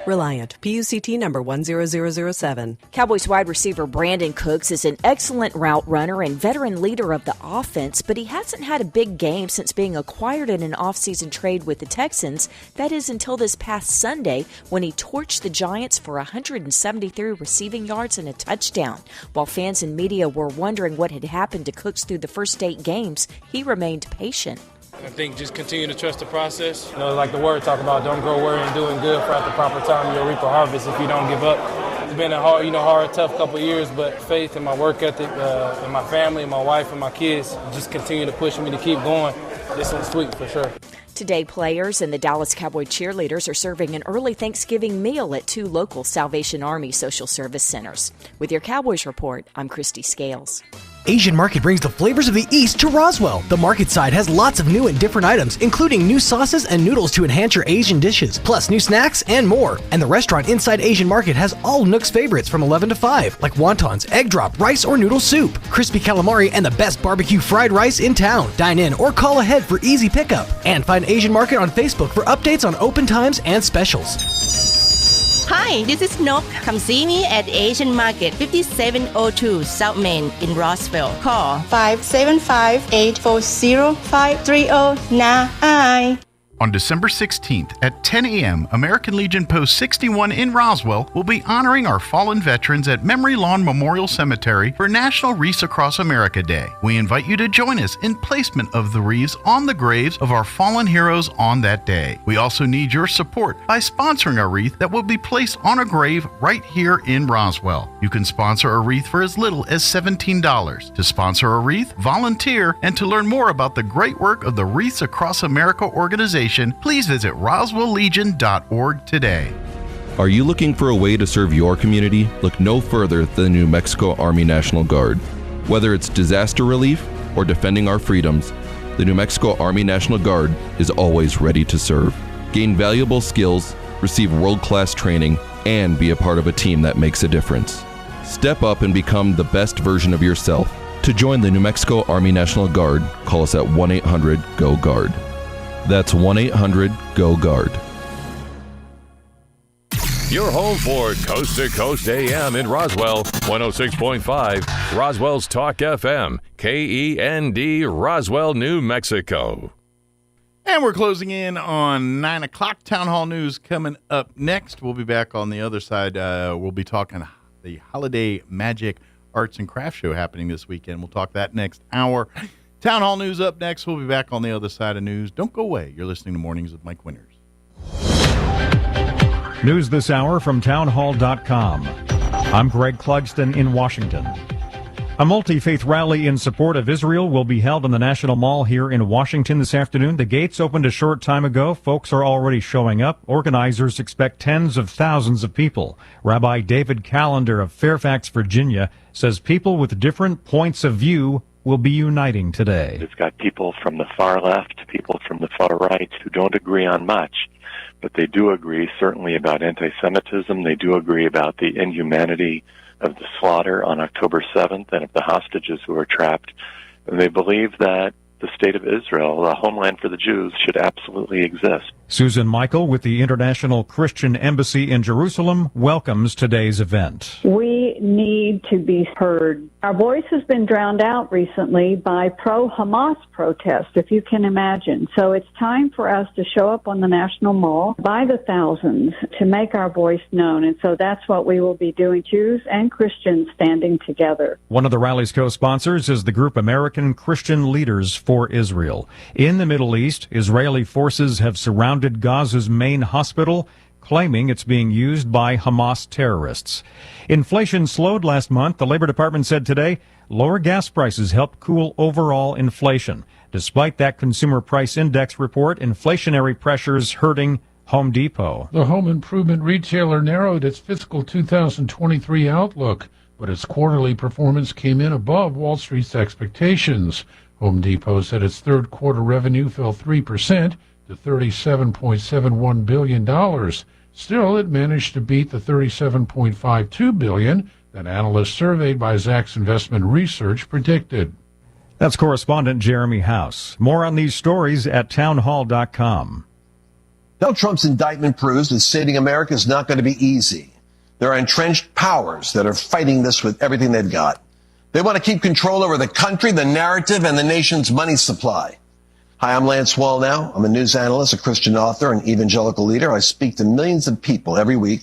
Reliant, PUCT number 10007. Cowboys wide receiver Brandon Cooks is an excellent route runner and veteran leader of the offense, but he hasn't had a big game since being acquired in an offseason trade with the Texans. That is until this past Sunday when he torched the Giants for 173 receiving yards and a touchdown. While fans and media were wondering what had happened to Cooks through the first 8 games, he remained patient. I think just continue to trust the process. You know, like the word talk about, don't grow weary in doing good, for at the proper time you'll reap a harvest if you don't give up. It's been a hard, tough couple of years, but faith in my work ethic, in my family, my wife, and my kids just continue to push me to keep going. This one's sweet for sure. Today, players and the Dallas Cowboy cheerleaders are serving an early Thanksgiving meal at 2 local Salvation Army social service centers. With your Cowboys Report, I'm Christy Scales. Asian Market brings the flavors of the East to Roswell. The market side has lots of new and different items, including new sauces and noodles to enhance your Asian dishes, plus new snacks and more. And the restaurant inside Asian Market has all Nook's favorites from 11 to 5, like wontons, egg drop, rice or noodle soup, crispy calamari, and the best barbecue fried rice in town. Dine in or call ahead for easy pickup. And find Asian Market on Facebook for updates on open times and specials. Hi, this is Nok. Come see me at Asian Market, 5702 South Main in Roswell. Call 575-840-5309. On December 16th at 10 a.m., American Legion Post 61 in Roswell will be honoring our fallen veterans at Memory Lawn Memorial Cemetery for National Wreaths Across America Day. We invite you to join us in placement of the wreaths on the graves of our fallen heroes on that day. We also need your support by sponsoring a wreath that will be placed on a grave right here in Roswell. You can sponsor a wreath for as little as $17. To sponsor a wreath, volunteer, and to learn more about the great work of the Wreaths Across America organization, please visit roswelllegion.org today. Are you looking for a way to serve your community? Look no further than the New Mexico Army National Guard. Whether it's disaster relief or defending our freedoms, the New Mexico Army National Guard is always ready to serve. Gain valuable skills, receive world-class training, and be a part of a team that makes a difference. Step up and become the best version of yourself. To join the New Mexico Army National Guard, call us at 1-800-GO-GUARD. That's 1-800-GO-GUARD. Your home for Coast to Coast AM in Roswell, 106.5, Roswell's Talk FM, KEND, Roswell, New Mexico. And we're closing in on 9 o'clock. Town Hall News coming up next. We'll be back on the other side. We'll be talking the Holiday Magic Arts and Crafts Show happening this weekend. We'll talk that next hour. Town Hall News up next. We'll be back on the other side of news. Don't go away. You're listening to Mornings with Mike Winters. News this hour from townhall.com. I'm Greg Clugston in Washington. A multi-faith rally in support of Israel will be held in the National Mall here in Washington this afternoon. The gates opened a short time ago. Folks are already showing up. Organizers expect tens of thousands of people. Rabbi David Callender of Fairfax, Virginia, says people with different points of view will be uniting today. It's got people from the far left, people from the far right who don't agree on much, but they do agree certainly about anti-Semitism. They do agree about the inhumanity of the slaughter on October 7th and of the hostages who were trapped. And they believe that the state of Israel, the homeland for the Jews, should absolutely exist. Susan Michael with the International Christian Embassy in Jerusalem welcomes today's event. We need to be heard. Our voice has been drowned out recently by pro-Hamas protests, if you can imagine. So it's time for us to show up on the National Mall by the thousands to make our voice known. And so that's what we will be doing, Jews and Christians standing together. One of the rally's co-sponsors is the group American Christian Leaders for Israel. In the Middle East, Israeli forces have surrounded Gaza's main hospital, claiming it's being used by Hamas terrorists. Inflation slowed last month. The Labor Department said today lower gas prices helped cool overall inflation. Despite that Consumer Price Index report, inflationary pressures hurting Home Depot. The home improvement retailer narrowed its fiscal 2023 outlook, but its quarterly performance came in above Wall Street's expectations. Home Depot said its third quarter revenue fell 3% to $37.71 billion. Still, it managed to beat the $37.52 billion than analysts surveyed by Zacks Investment Research predicted. That's correspondent Jeremy House. More on these stories at townhall.com. Donald Trump's indictment proves that saving America is not going to be easy. There are entrenched powers that are fighting this with everything they've got. They want to keep control over the country, the narrative, and the nation's money supply. Hi, I'm Lance Wallnow. I'm a news analyst, a Christian author, and evangelical leader. I speak to millions of people every week.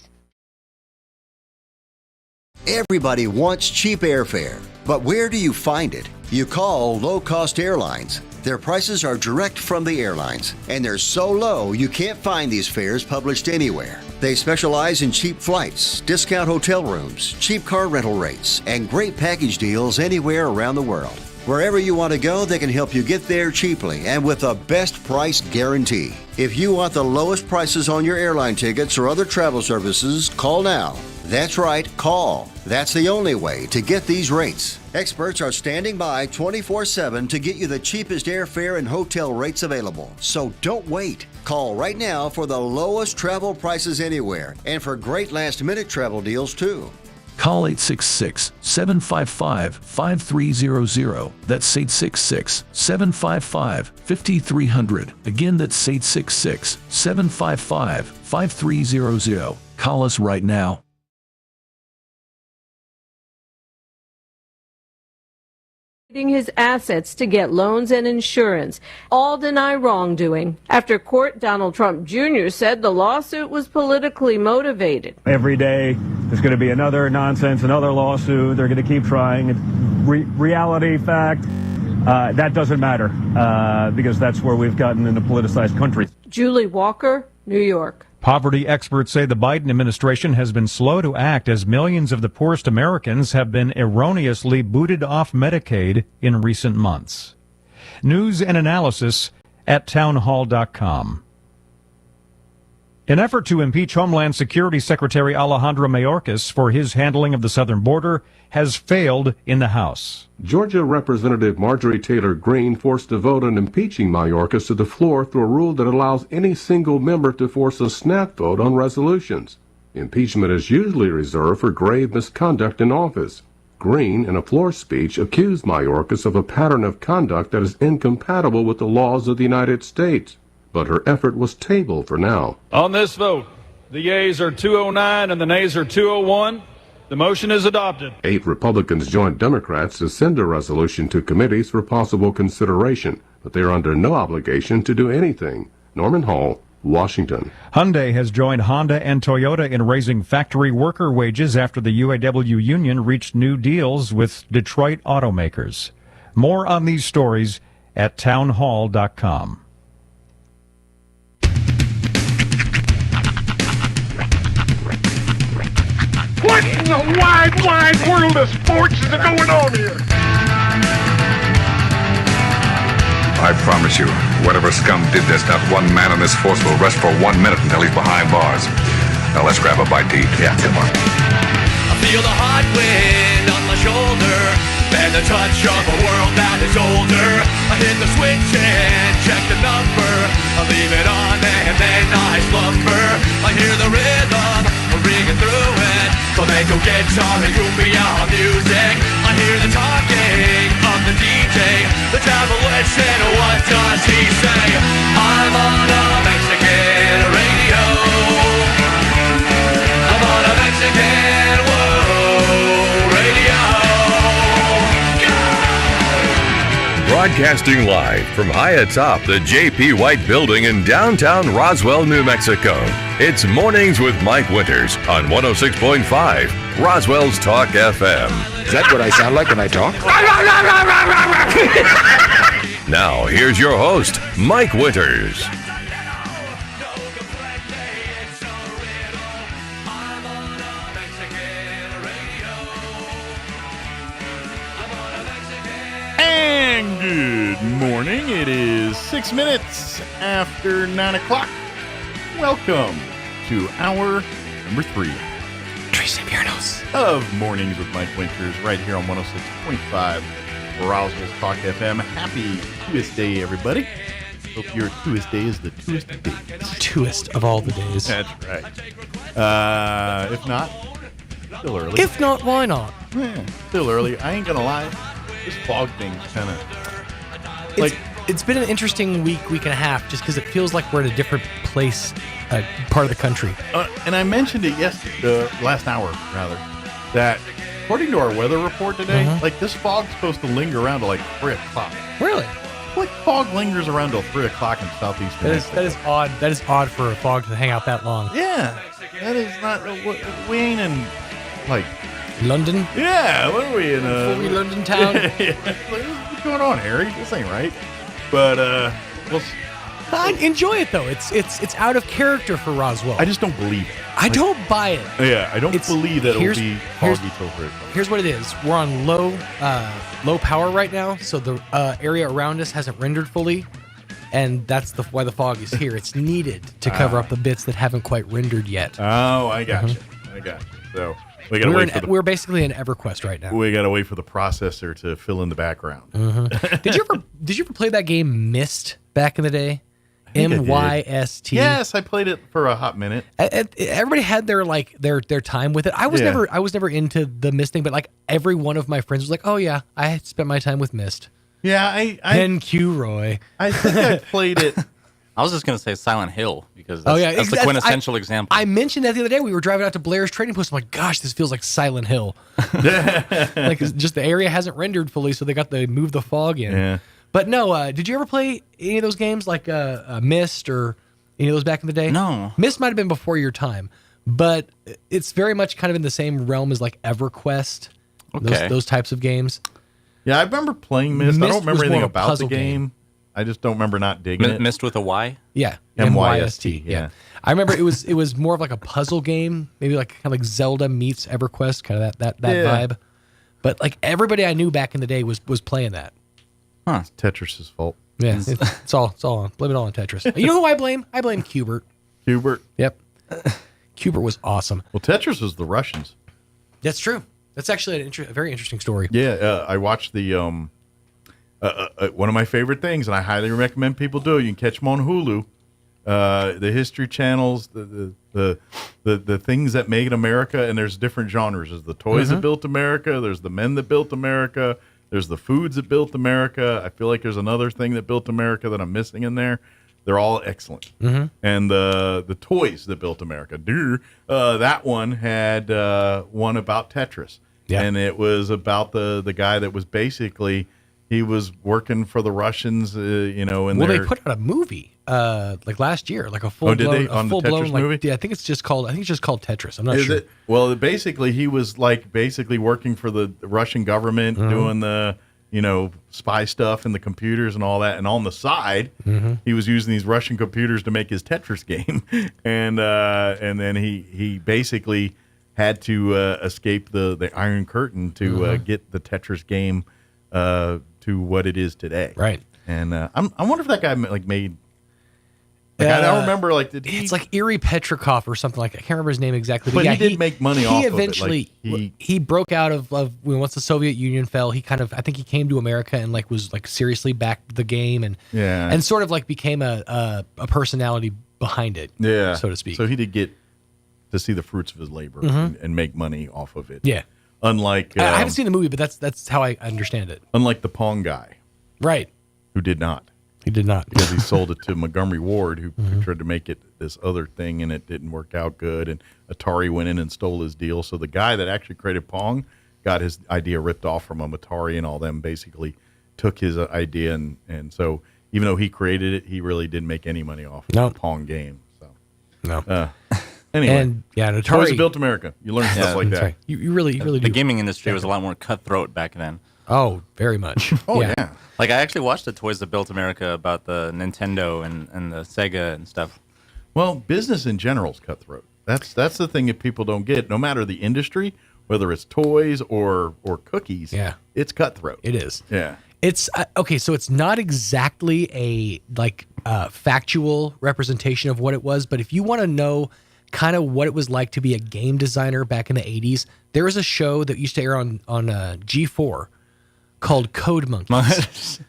Everybody wants cheap airfare, but where do you find it? You call low-cost airlines. Their prices are direct from the airlines, and they're so low you can't find these fares published anywhere. They specialize in cheap flights, discount hotel rooms, cheap car rental rates, and great package deals anywhere around the world. Wherever you want to go, they can help you get there cheaply and with a best price guarantee. If you want the lowest prices on your airline tickets or other travel services, call now. That's right, call. That's the only way to get these rates. Experts are standing by 24/7 to get you the cheapest airfare and hotel rates available. So don't wait. Call right now for the lowest travel prices anywhere and for great last-minute travel deals too. Call 866-755-5300. That's 866-755-5300. Again, that's 866-755-5300. Call us right now. His assets to get loans and insurance. All deny wrongdoing. After court, Donald Trump Jr. said the lawsuit was politically motivated. Every day there's going to be another nonsense, another lawsuit. They're going to keep trying. Reality, fact, that doesn't matter because that's where we've gotten in a politicized country. Julie Walker, New York. Poverty experts say the Biden administration has been slow to act as millions of the poorest Americans have been erroneously booted off Medicaid in recent months. News and analysis at townhall.com. An effort to impeach Homeland Security Secretary Alejandro Mayorkas for his handling of the southern border has failed in the House. Georgia Representative Marjorie Taylor Greene forced a vote on impeaching Mayorkas to the floor through a rule that allows any single member to force a snap vote on resolutions. Impeachment is usually reserved for grave misconduct in office. Greene, in a floor speech, accused Mayorkas of a pattern of conduct that is incompatible with the laws of the United States. But her effort was tabled for now. On this vote, the yeas are 209 and the nays are 201. The motion is adopted. 8 Republicans joined Democrats to send a resolution to committees for possible consideration, but they are under no obligation to do anything. Norman Hall, Washington. Hyundai has joined Honda and Toyota in raising factory worker wages after the UAW union reached new deals with Detroit automakers. More on these stories at townhall.com. What in the wide, wide world of sports is going on here? I promise you, whatever scum did this, not one man on this force will rest for 1 minute until he's behind bars. Now let's grab a bite to eat. Yeah, come on. I feel the hot wind on my shoulder and the touch of a world that is older. I hit the switch and check the number. I leave it on and then I slumber. I hear the rhythm ringing through it. Flamenco guitar and cumbia music. I hear the talking of the DJ. The travel listen, what does he say? I'm on a Mexican radio. I'm on a Mexican radio. Broadcasting live from high atop the J.P. White Building in downtown Roswell, New Mexico. It's Mornings with Mike Winters on 106.5 Roswell's Talk FM. Is that what I sound like when I talk? Now, here's your host, Mike Winters. And good morning. It is 6 minutes after 9 o'clock. Welcome to hour number 3. Tracy Piernos of Mornings with Mike Winters right here on 106.5 Roswell Talk FM. Happy Tuesday, everybody. Hope your Tuesday is the Tuest of days. Tuest of all the days. That's right. If not, Still early. If not, why not? Yeah, still early. I ain't gonna lie. This fog thing's kind of like. It's been an interesting week and a half, just because it feels like we're in a different place, part of the country. And I mentioned it last hour, rather, that according to our weather report today, like this fog's supposed to linger around to like 3 o'clock. Really? Like fog lingers around till 3 o'clock in southeast. That is odd. That is odd for a fog to hang out that long. Yeah, that is not. We ain't in like London. Yeah, what are we in? Fully London town. Yeah. Like, what's going on, Harry? This ain't right. But I enjoy it though. It's out of character for Roswell. I just don't believe it. I don't buy it. Yeah, I don't believe that it'll be foggy till 3 o'clock. Here's what it is. We're on low power right now, so the area around us hasn't rendered fully, and that's why the fog is here. It's needed to cover up the bits that haven't quite rendered yet. Oh, I got you. I got you. So we gotta wait for we're basically in EverQuest right now. We gotta wait for the processor to fill in the background. Did you ever play that game Myst back in the day? MYST. Yes, I played it for a hot minute. Everybody had their time with it. I was never into the Myst thing, but like every one of my friends was like, "Oh yeah, I spent my time with Myst." Yeah, I NQ Roy. I think I played it. I was just going to say Silent Hill because that's the quintessential example. I mentioned that the other day. We were driving out to Blair's Trading Post. I'm like, gosh, this feels like Silent Hill. Like just the area hasn't rendered fully, so they moved the fog in. Yeah. But no, did you ever play any of those games like Myst or any of those back in the day? No. Myst might have been before your time, but it's very much kind of in the same realm as like EverQuest. Okay. Those types of games. Yeah, I remember playing Myst. I don't remember anything about the game. game. I just don't remember not digging it. Myst with a Y? Yeah. MYST. Yeah. I remember it was more of like a puzzle game, maybe like kind of like Zelda meets EverQuest, kind of that vibe. But like everybody I knew back in the day was playing that. Huh. It's Tetris's fault. Yeah. It's all on. Blame it all on Tetris. You know who I blame? I blame Qbert. Qbert? Yep. Qbert was awesome. Well, Tetris was the Russians. That's true. That's actually a very interesting story. Yeah, I watched the one of my favorite things, and I highly recommend people do it. You can catch them on Hulu. The History Channels, the things that made America, and there's different genres. There's the toys that built America. There's the men that built America. There's the foods that built America. I feel like there's another thing that built America that I'm missing in there. They're all excellent. And the toys that built America. That one had one about Tetris. Yeah. And it was about the guy that was basically, he was working for the Russians, and they put out a movie like last year, like a full blown, on the Tetris movie? Yeah, I think it's just called Tetris. I'm not sure. Well, basically he was working for the Russian government, doing the spy stuff and the computers and all that, and on the side he was using these Russian computers to make his Tetris game, and then he basically had to escape the Iron Curtain to get the Tetris game to what it is today. Right. And I wonder if that guy made. I don't remember. Did he? It's like Iri Petrikov or something like that. I can't remember his name exactly. But he did make money off of it. He eventually he broke out of once the Soviet Union fell. He kind of, I think he came to America and was seriously backed the game and sort of became a personality behind it. Yeah, so to speak. So he did get to see the fruits of his labor and make money off of it. Yeah. Unlike I haven't seen the movie, but that's how I understand it. Unlike the Pong guy, right? Who did not. He did not, because he sold it to Montgomery Ward, who tried to make it this other thing, and it didn't work out good. And Atari went in and stole his deal. So the guy that actually created Pong got his idea ripped off from him. Atari and all them basically took his idea, and so even though he created it, he really didn't make any money off of the Pong game. So no. Anyway, and Atari Toys that built America. You learn stuff like that. Right. You really do. The gaming industry was a lot more cutthroat back then. Oh, very much. Yeah. Like I actually watched the Toys That Built America about the Nintendo and the Sega and stuff. Well, business in general is cutthroat. That's the thing that people don't get. No matter the industry, whether it's toys or cookies, it's cutthroat. It is. Yeah. It's okay. So it's not exactly a factual representation of what it was, but if you want to know kind of what it was like to be a game designer back in the 80s, there was a show that used to air on G4 called Code Monkeys.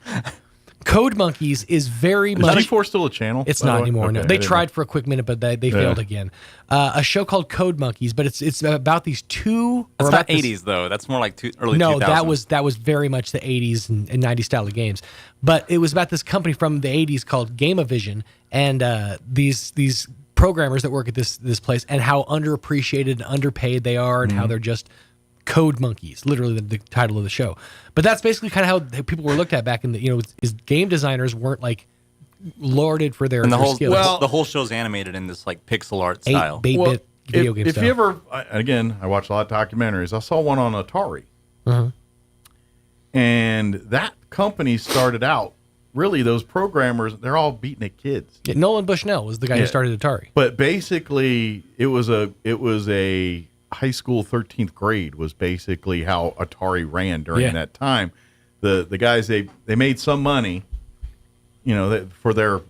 Code Monkeys is very much. Is 94 still a channel? It's not anymore. Okay, No, they tried for a quick minute, but they failed again. A show called Code Monkeys, but it's about these two. That's not 80s though. That's more like early 2000s. No, that was very much the 80s and 90s style of games. But it was about this company from the 80s called Gameavision, and these programmers that work at this place, and how underappreciated and underpaid they are, and how they're just code monkeys, literally the title of the show. But that's basically kind of how people were looked at back in the, is game designers weren't like lauded for their skills. Well, the whole show's animated in this like pixel art style. 8-bit video game if style. you ever, again, I watch a lot of documentaries. I saw one on Atari. And that company started out, really, those programmers, they're all beating at kids. Yeah, Nolan Bushnell was the guy who started Atari. But basically, it was a high school 13th grade was basically how Atari ran during that time. The guys, they made some money, for their,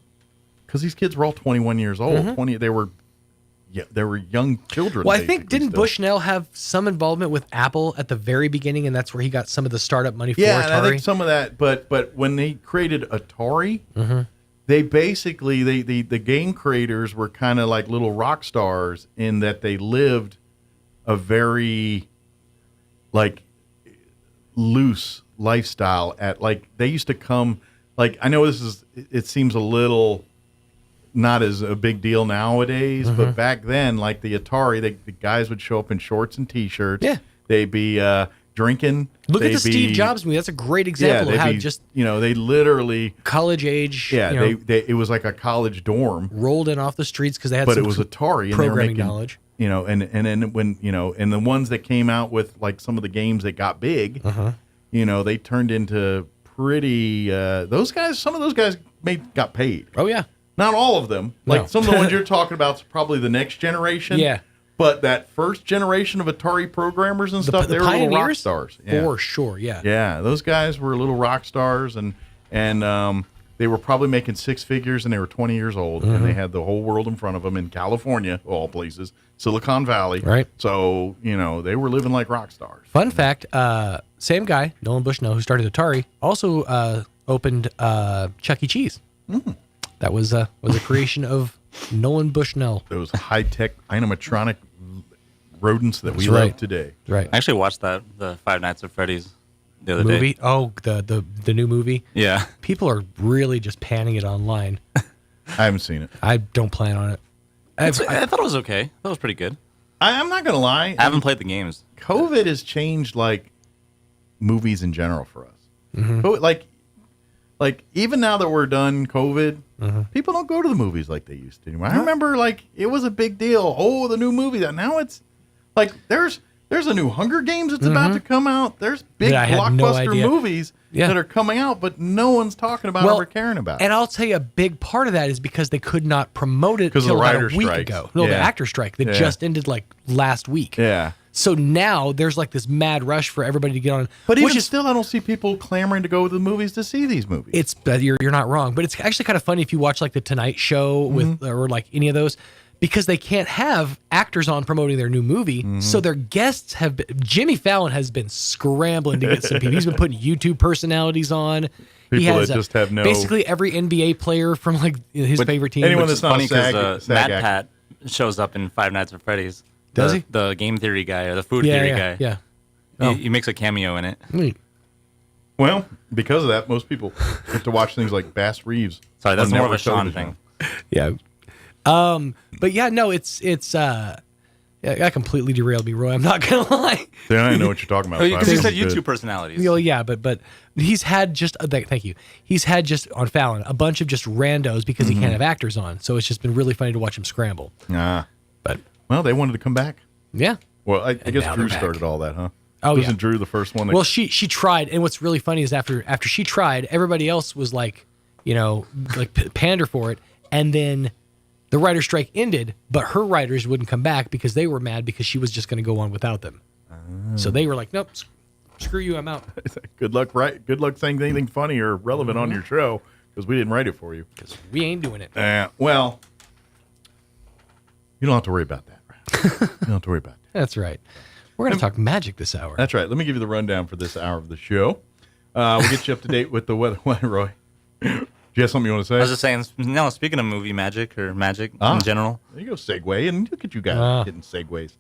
because these kids were all 21 years old. They were young children. Well, I think, didn't Bushnell have some involvement with Apple at the very beginning, and that's where he got some of the startup money for Atari? Yeah, I think some of that, but when they created Atari, they basically, the game creators were kind of like little rock stars in that they lived a very like loose lifestyle they used to come, I know it seems a little not as a big deal nowadays, but back then, like the Atari, the guys would show up in shorts and t-shirts. Yeah. They'd be drinking. Look at the Steve Jobs movie. That's a great example of how they literally college age. Yeah, it was like a college dorm. Rolled in off the streets because they had but some it was Atari and programming they were making, knowledge. And then when and the ones that came out with like some of the games that got big, they turned into pretty some of those guys got paid. Oh yeah. Not all of them. Like some of the ones you're talking about is probably the next generation. Yeah. But that first generation of Atari programmers and stuff, they were little rock stars. Yeah. For sure, yeah. Yeah, those guys were little rock stars, and they were probably making six figures, and they were 20 years old, and they had the whole world in front of them in California, of all places, Silicon Valley. Right. So, they were living like rock stars. Fun fact, same guy, Nolan Bushnell, who started Atari, also opened Chuck E. Cheese. That was a creation of Nolan Bushnell. Those high-tech animatronic rodents that we love today. Right. I actually watched the Five Nights at Freddy's the other movie. day. Oh, the new movie. Yeah. People are really just panning it online. I haven't seen it. I don't plan on it. I thought it was okay. That was pretty good. I'm not gonna lie. I haven't played the games. COVID has changed like movies in general for us. But like even now that we're done COVID, people don't go to the movies like they used to anymore. I remember it was a big deal. Oh, the new movie. Now it's like there's a new Hunger Games that's about to come out. There's big blockbuster movies that are coming out, but no one's talking about it or caring about it. And I'll tell you, a big part of that is because they could not promote it until about a week ago. No, the actor strike that just ended last week. Yeah. So now there's this mad rush for everybody to get on. But even still, I don't see people clamoring to go to the movies to see these movies. You're not wrong, but it's actually kind of funny if you watch the Tonight Show with or any of those, because they can't have actors on promoting their new movie. So their guests have been, Jimmy Fallon has been scrambling to get some people. He's been putting YouTube personalities on. He has that just have no, basically every NBA player from his favorite team. Anyone that's not funny because Matt Pat shows up in Five Nights at Freddy's. Does he? The game theory guy or the food theory guy. Yeah. He makes a cameo in it. Neat. Well, because of that, most people get to watch things like Bass Reeves. Sorry, that's more of a Sean thing. Yeah. But yeah, no, it's I completely derailed me, Roy. I'm not gonna lie. Yeah, I know what you're talking about. Because you said YouTube personalities. Well, yeah, but he's had thank you. He's had just on Fallon a bunch of just randos because he can't have actors on. So it's just been really funny to watch him scramble. But they wanted to come back. Yeah. Well, I guess Drew started all that, huh? Oh, Wasn't Drew the first one? Well, she tried, and what's really funny is after she tried, everybody else was pander for it, and then the writer's strike ended, but her writers wouldn't come back because they were mad because she was just going to go on without them. So they were like, nope, screw you, I'm out. Good luck saying anything funny or relevant on your show because we didn't write it for you. Because we ain't doing it. Well, you don't have to worry about that. Right? You don't have to worry about that. That's right. We're going to talk magic this hour. That's right. Let me give you the rundown for this hour of the show. We'll get you up to date with the weather, Roy. you have something you want to say? I was just saying, no, speaking of movie magic or magic in general. There you go, segue. And look at you guys getting segues.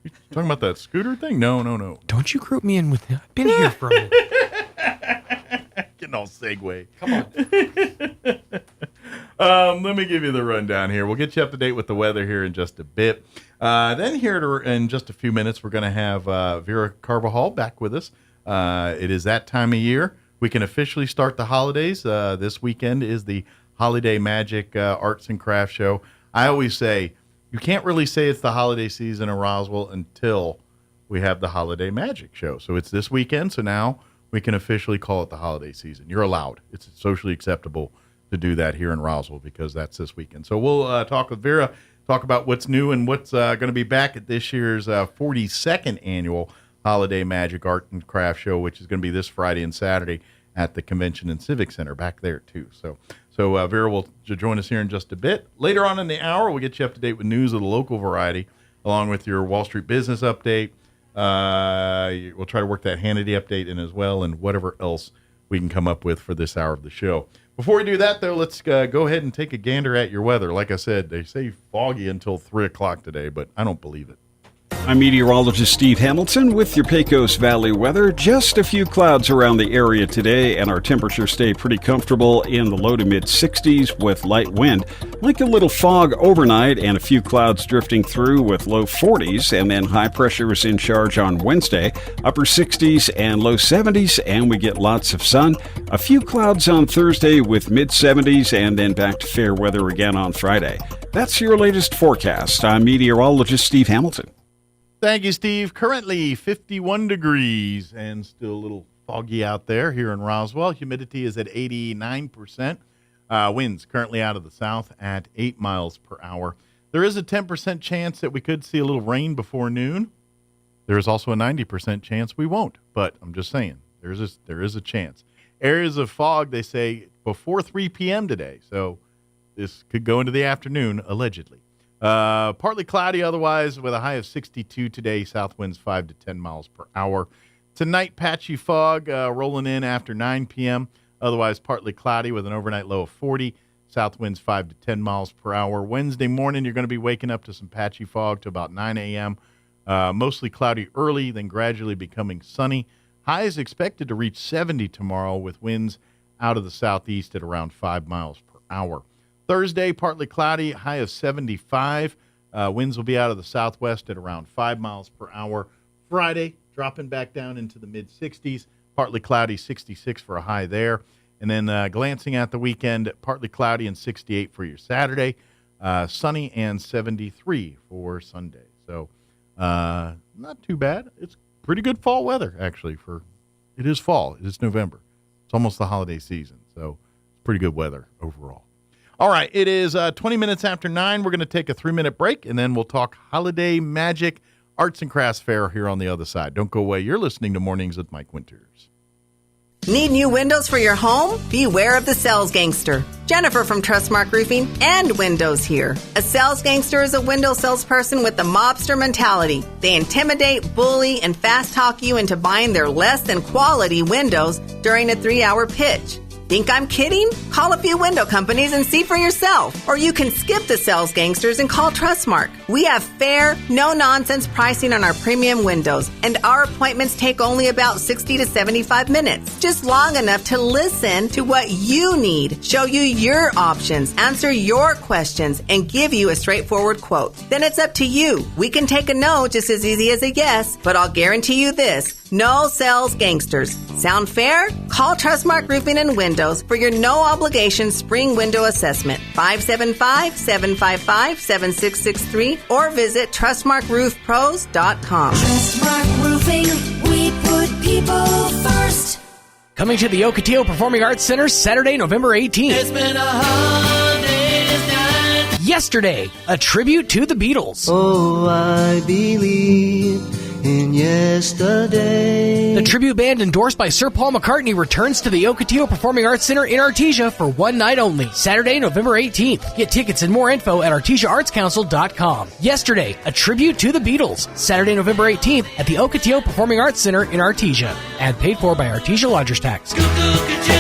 You talking about that scooter thing? No. Don't you group me in with him. I've been here for a minute. Getting all segue. Come on. Let me give you the rundown here. We'll get you up to date with the weather here in just a bit. Then here in just a few minutes, we're going to have Vera Carvajal back with us. It is that time of year. We can officially start the holidays. This weekend is the Holiday Magic Arts and Crafts Show. I always say, you can't really say it's the holiday season in Roswell until we have the Holiday Magic Show. So it's this weekend, so now we can officially call it the holiday season. You're allowed. It's socially acceptable to do that here in Roswell because that's this weekend. So we'll talk with Vera, talk about what's new and what's going to be back at this year's 42nd annual Holiday Magic Art and Craft Show, which is going to be this Friday and Saturday at the Convention and Civic Center back there, too. So Vera will join us here in just a bit. Later on in the hour, we'll get you up to date with news of the local variety, along with your Wall Street business update. We'll try to work that Hannity update in as well, and whatever else we can come up with for this hour of the show. Before we do that, though, let's go ahead and take a gander at your weather. Like I said, they say foggy until 3 o'clock today, but I don't believe it. I'm meteorologist Steve Hamilton with your Pecos Valley weather. Just a few clouds around the area today, and our temperatures stay pretty comfortable in the low to mid 60s with light wind. Like a little fog overnight and a few clouds drifting through with low 40s, and then high pressure is in charge on Wednesday, upper 60s and low 70s, and we get lots of sun. A few clouds on Thursday with mid 70s, and then back to fair weather again on Friday. That's your latest forecast. I'm meteorologist Steve Hamilton. Thank you, Steve. Currently 51 degrees and still a little foggy out there here in Roswell. Humidity is at 89%. Winds currently out of the south at 8 miles per hour. There is a 10% chance that we could see a little rain before noon. There is also a 90% chance we won't, but I'm just saying there is a chance. Areas of fog, they say, before 3 p.m. today, so this could go into the afternoon, allegedly. Partly cloudy otherwise with a high of 62 today, south winds 5 to 10 miles per hour. Tonight, patchy fog rolling in after 9 p.m., otherwise partly cloudy with an overnight low of 40, south winds 5 to 10 miles per hour. Wednesday morning, you're going to be waking up to some patchy fog to about 9 a.m., mostly cloudy early, then gradually becoming sunny. High is expected to reach 70 tomorrow with winds out of the southeast at around 5 miles per hour. Thursday, partly cloudy, high of 75. Winds will be out of the southwest at around 5 miles per hour. Friday, dropping back down into the mid-60s, partly cloudy, 66 for a high there. And then glancing at the weekend, partly cloudy and 68 for your Saturday, sunny and 73 for Sunday. So not too bad. It's pretty good fall weather, actually. It is fall. It is November. It's almost the holiday season, so it's pretty good weather overall. All right, it is 20 minutes after 9. We're going to take a 3-minute break, and then we'll talk Holiday Magic Arts and Crafts Fair here on the other side. Don't go away. You're listening to Mornings with Mike Winters. Need new windows for your home? Beware of the sales gangster. Jennifer from Trustmark Roofing and Windows here. A sales gangster is a window salesperson with the mobster mentality. They intimidate, bully, and fast talk you into buying their less than quality windows during a 3-hour pitch. Think I'm kidding? Call a few window companies and see for yourself. Or you can skip the sales gangsters and call Trustmark. We have fair, no-nonsense pricing on our premium windows, and our appointments take only about 60 to 75 minutes. Just long enough to listen to what you need, show you your options, answer your questions, and give you a straightforward quote. Then it's up to you. We can take a no just as easy as a yes, but I'll guarantee you this. No sales gangsters. Sound fair? Call Trustmark Roofing and Windows for your no-obligation spring window assessment. 575-755-7663 or visit TrustmarkRoofPros.com. Trustmark Roofing, we put people first. Coming to the Ocotillo Performing Arts Center Saturday, November 18th. It's been a hard day's night. Yesterday, a tribute to the Beatles. Oh, I believe in than yesterday. The tribute band endorsed by Sir Paul McCartney returns to the Ocotillo Performing Arts Center in Artesia for one night only, Saturday, November 18th. Get tickets and more info at artesiaartscouncil.com. Yesterday, a tribute to the Beatles, Saturday, November 18th at the Ocotillo Performing Arts Center in Artesia. Ad paid for by Artesia Lodgers Tax.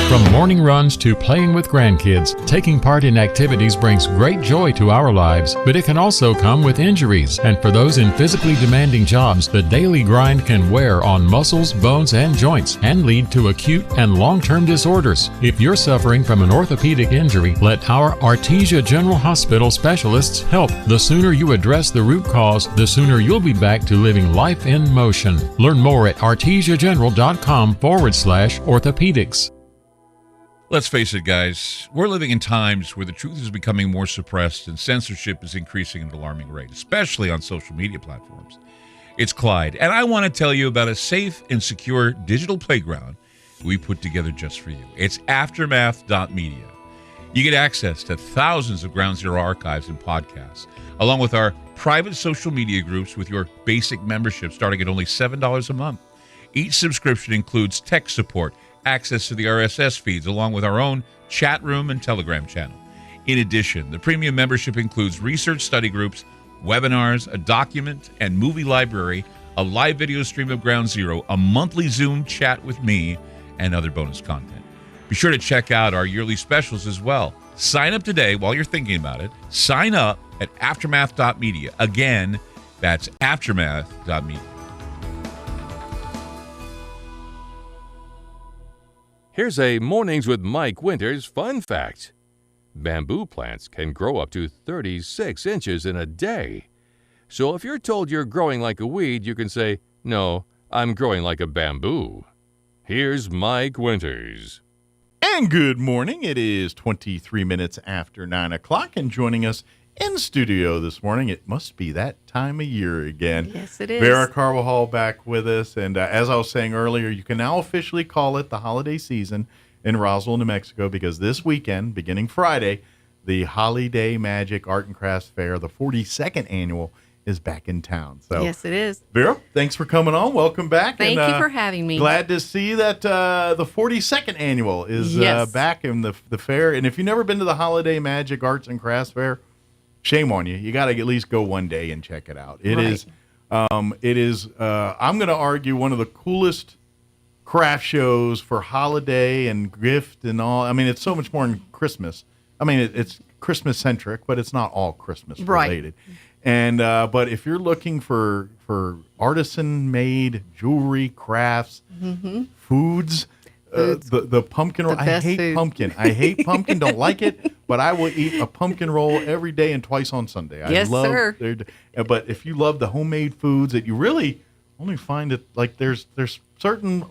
From morning runs to playing with grandkids, taking part in activities brings great joy to our lives, but it can also come with injuries. And for those in physically demanding jobs, the daily grind can wear on muscles, bones, and joints and lead to acute and long-term disorders. If you're suffering from an orthopedic injury, let our Artesia General Hospital specialists help. The sooner you address the root cause, the sooner you'll be back to living life in motion. Learn more at artesiageneral.com/orthopedics. Let's face it, guys, we're living in times where the truth is becoming more suppressed and censorship is increasing at an alarming rate, especially on social media platforms. It's Clyde, and I want to tell you about a safe and secure digital playground we put together just for you. It's aftermath.media. You get access to thousands of Ground Zero archives and podcasts, along with our private social media groups with your basic membership starting at only $7 a month. Each subscription includes tech support, access to the RSS feeds, along with our own chat room and Telegram channel. In addition, the premium membership includes research study groups, webinars, a document and movie library, a live video stream of Ground Zero, a monthly Zoom chat with me, and other bonus content. Be sure to check out our yearly specials as well. Sign up today while you're thinking about it. Sign up at aftermath.media. Again, that's aftermath.media. Here's a Mornings with Mike Winters fun fact. Bamboo plants can grow up to 36 inches in a day. So if you're told you're growing like a weed, you can say, "No, I'm growing like a bamboo." Here's Mike Winters. And good morning. It is 23 minutes after 9 o'clock, and joining us in studio this morning, it must be that time of year again. Yes, it is. Vera Carvajal back with us. And as I was saying earlier, you can now officially call it the holiday season in Roswell, New Mexico, because this weekend, beginning Friday, the Holiday Magic Art and Crafts Fair, the 42nd annual, is back in town. So, yes, it is. Vera, thanks for coming on. Welcome back. Thank you for having me. Glad to see that the 42nd annual is back in the fair. And if you've never been to the Holiday Magic Arts and Crafts Fair, shame on you. You got to at least go one day and check it out. It is, I'm going to argue, one of the coolest craft shows for holiday and gift and all. I mean, it's so much more than Christmas. I mean, it's Christmas centric, but it's not all Christmas related. And but if you're looking for artisan made jewelry, crafts, foods. The pumpkin roll. I hate pumpkin. I hate pumpkin. Don't like it. But I will eat a pumpkin roll every day and twice on Sunday. I love sir. But if you love the homemade foods that you really only find it, like there's certain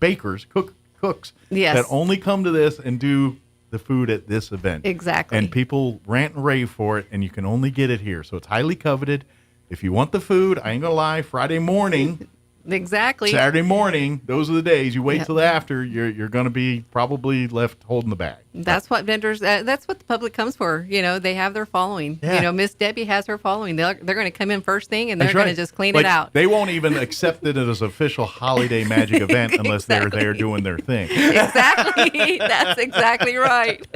bakers, cooks that only come to this and do the food at this event. Exactly. And people rant and rave for it, and you can only get it here. So it's highly coveted. If you want the food, I ain't gonna lie, Friday morning. Exactly. Saturday morning, those are the days. You wait till after, you're going to be probably left holding the bag. That's what vendors, that's what the public comes for. You know, they have their following. Yeah. You know, Miss Debbie has her following. They're going to come in first thing, and they're going to just clean it out. They won't even accept it as an official holiday magic event unless they're there doing their thing. Exactly. That's exactly right.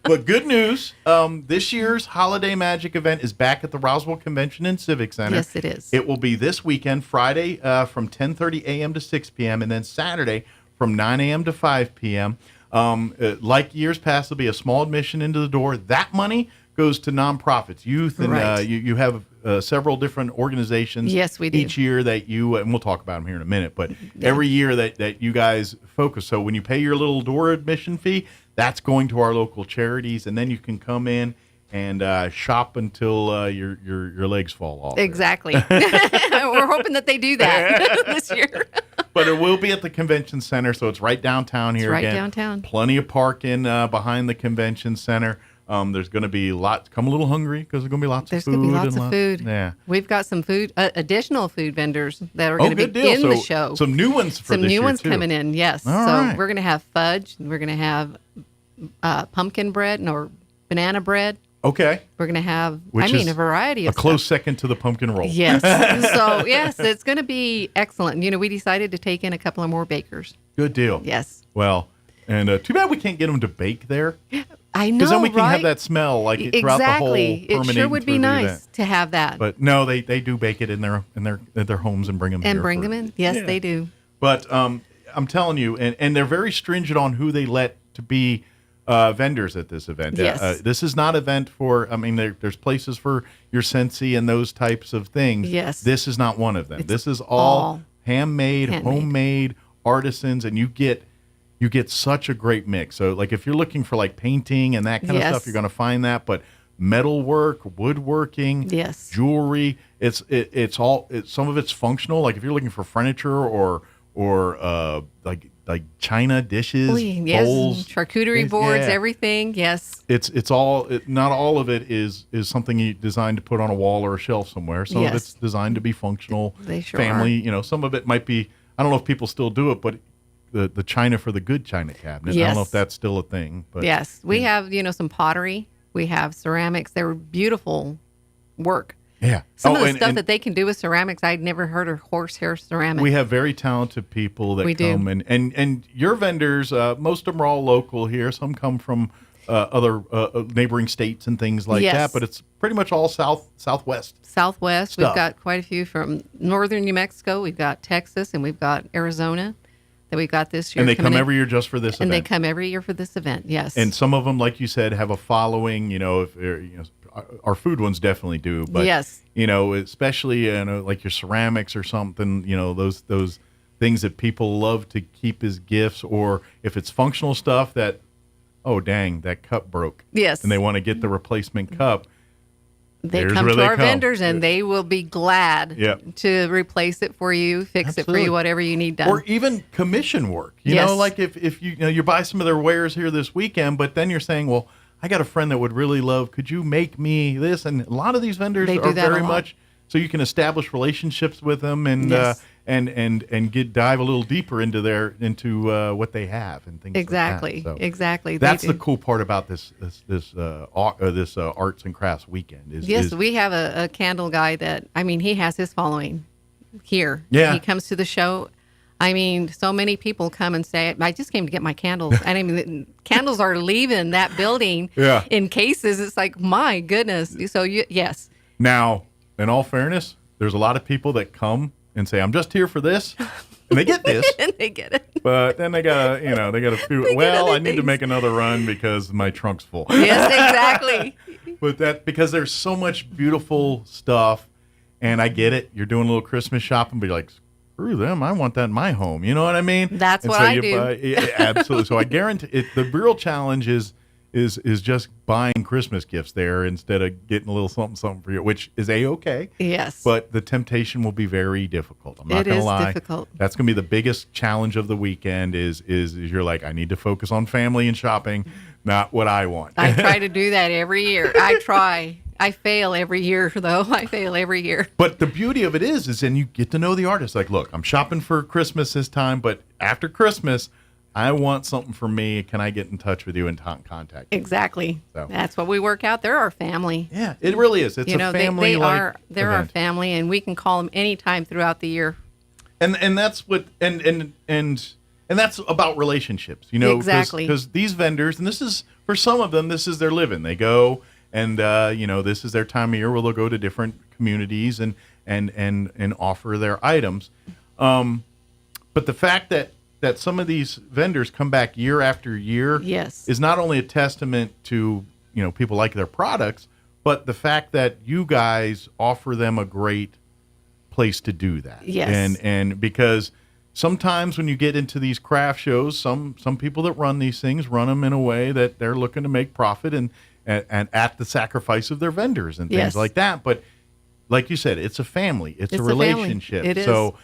But good news, this year's Holiday Magic event is back at the Roswell Convention and Civic Center. Yes, it is. It will be this weekend, Friday from 10:30 a.m. to 6 p.m., and then Saturday from 9 a.m. to 5 p.m. Like years past, there'll be a small admission into the door. That money goes to nonprofits, youth, and you have several different organizations each year that you, and we'll talk about them here in a minute, but every year that you guys focus. So when you pay your little door admission fee, that's going to our local charities, and then you can come in and shop until your legs fall off. Exactly. We're hoping that they do that this year. But it will be at the convention center, so it's right downtown here. It's right downtown. Plenty of parking behind the convention center. There's going to be lots. Come a little hungry because there's going to be lots of food. There's going to be lots of food. Yeah. We've got some food, additional food vendors that are going to be in the show. Some new ones for this year, Some new ones coming in, yes. All right. We're going to have fudge. We're going to have pumpkin bread or banana bread. Okay. We're going to have, Which is a variety of a close stuff. second to the pumpkin roll. Yes. So, yes, it's going to be excellent. We decided to take in a couple of more bakers. Good deal. Yes. Well, and too bad we can't get them to bake there. I know, Because then we can right? have that smell throughout the whole Exactly. It sure would be nice to have that. But no, they do bake it in their homes and bring them And here. bring them in. Yes, they do. But I'm telling you, and they're very stringent on who they let to be vendors at this event. Yes. This is not an event for, there's places for your Scentsy and those types of things. Yes. This is not one of them. This is all all handmade, homemade, artisans, and you get such a great mix. So like if you're looking for like painting and that kind of stuff, you're going to find that. But metal work, woodworking, jewelry, it's all some of it's functional. Like if you're looking for furniture or like china dishes, bowls, charcuterie boards, everything. Yes. It's all not all of it is something you designed to put on a wall or a shelf somewhere. Some of it's designed to be functional. They sure family, some of it might be, I don't know if people still do it, but the china for the good china cabinet. Yes. I don't know if that's still a thing. But yes. We have, some pottery. We have ceramics. They're beautiful work. Yeah. Some of the stuff that they can do with ceramics, I'd never heard of horsehair ceramics. We have very talented people that come and your vendors, most of them are all local here. Some come from other neighboring states and things like that, but it's pretty much all southwest. Southwest. Stuff. We've got quite a few from northern New Mexico. We've got Texas and we've got Arizona that we got this year. And they come every year just for this event. And they come every year for this event, yes. And some of them, like you said, have a following. Our food ones definitely do. But, especially like your ceramics or something, those things that people love to keep as gifts. Or if it's functional stuff that, oh, dang, that cup broke. Yes. And they want to get the replacement cup. They come to our vendors and they will be glad to replace it for you, fix it for you, whatever you need done. Or even commission work. You know, like if you buy some of their wares here this weekend, but then you're saying, well, I got a friend that would really love, could you make me this? And a lot of these vendors are very much, so you can establish relationships with them and dive a little deeper into what they have and things exactly. like that. So exactly. That's the cool part about this arts and crafts weekend. We have a candle guy that, he has his following here. Yeah. He comes to the show. So many people come and say, I just came to get my candles. And candles are leaving that building in cases. It's like, my goodness. So, yes. Now, in all fairness, there's a lot of people that come and say, I'm just here for this. And they get this. And they get it. But then they got a few, I need to make another run because my trunk's full. Yes, exactly. But because there's so much beautiful stuff. And I get it. You're doing a little Christmas shopping, but you're like, screw them. I want that in my home. You know what I mean? That's what I do. Absolutely. So I guarantee it. The real challenge is just buying Christmas gifts there instead of getting a little something for you, which is A-okay. Yes. But the temptation will be very difficult. I'm not going to lie. Difficult. That's going to be the biggest challenge of the weekend is you're like, I need to focus on family and shopping, not what I want. I try to do that every year. I try. I fail every year, though. I fail every year. But the beauty of it is then you get to know the artist. Like, look, I'm shopping for Christmas this time, but after Christmas, I want something for me. Can I get in touch with you and contact you? Exactly. So. That's what we work out. They're our family. Yeah, it really is. It's a family. They're our family, and we can call them anytime throughout the year. And that's what and that's about relationships. Exactly. Because these vendors, and this is for some of them, this is their living. They go. And this is their time of year where they'll go to different communities and offer their items. But the fact that some of these vendors come back year after year is not only a testament to people like their products, but the fact that you guys offer them a great place to do that. Yes. And because sometimes when you get into these craft shows, some people that run these things run them in a way that they're looking to make profit and at the sacrifice of their vendors and things like that. But like you said, it's a family. It's a relationship. It is. So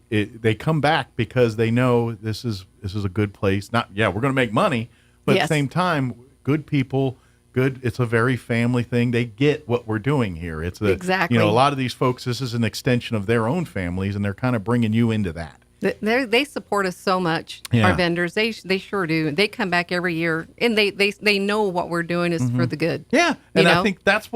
they come back because they know this is a good place. We're going to make money, but at the same time, good people, it's a very family thing. They get what we're doing here. It's exactly. A lot of these folks, this is an extension of their own families, and they're kind of bringing you into that. They support us so much. Yeah. Our vendors, they sure do. They come back every year, and they know what we're doing is for the good. Yeah, and You know? I think that's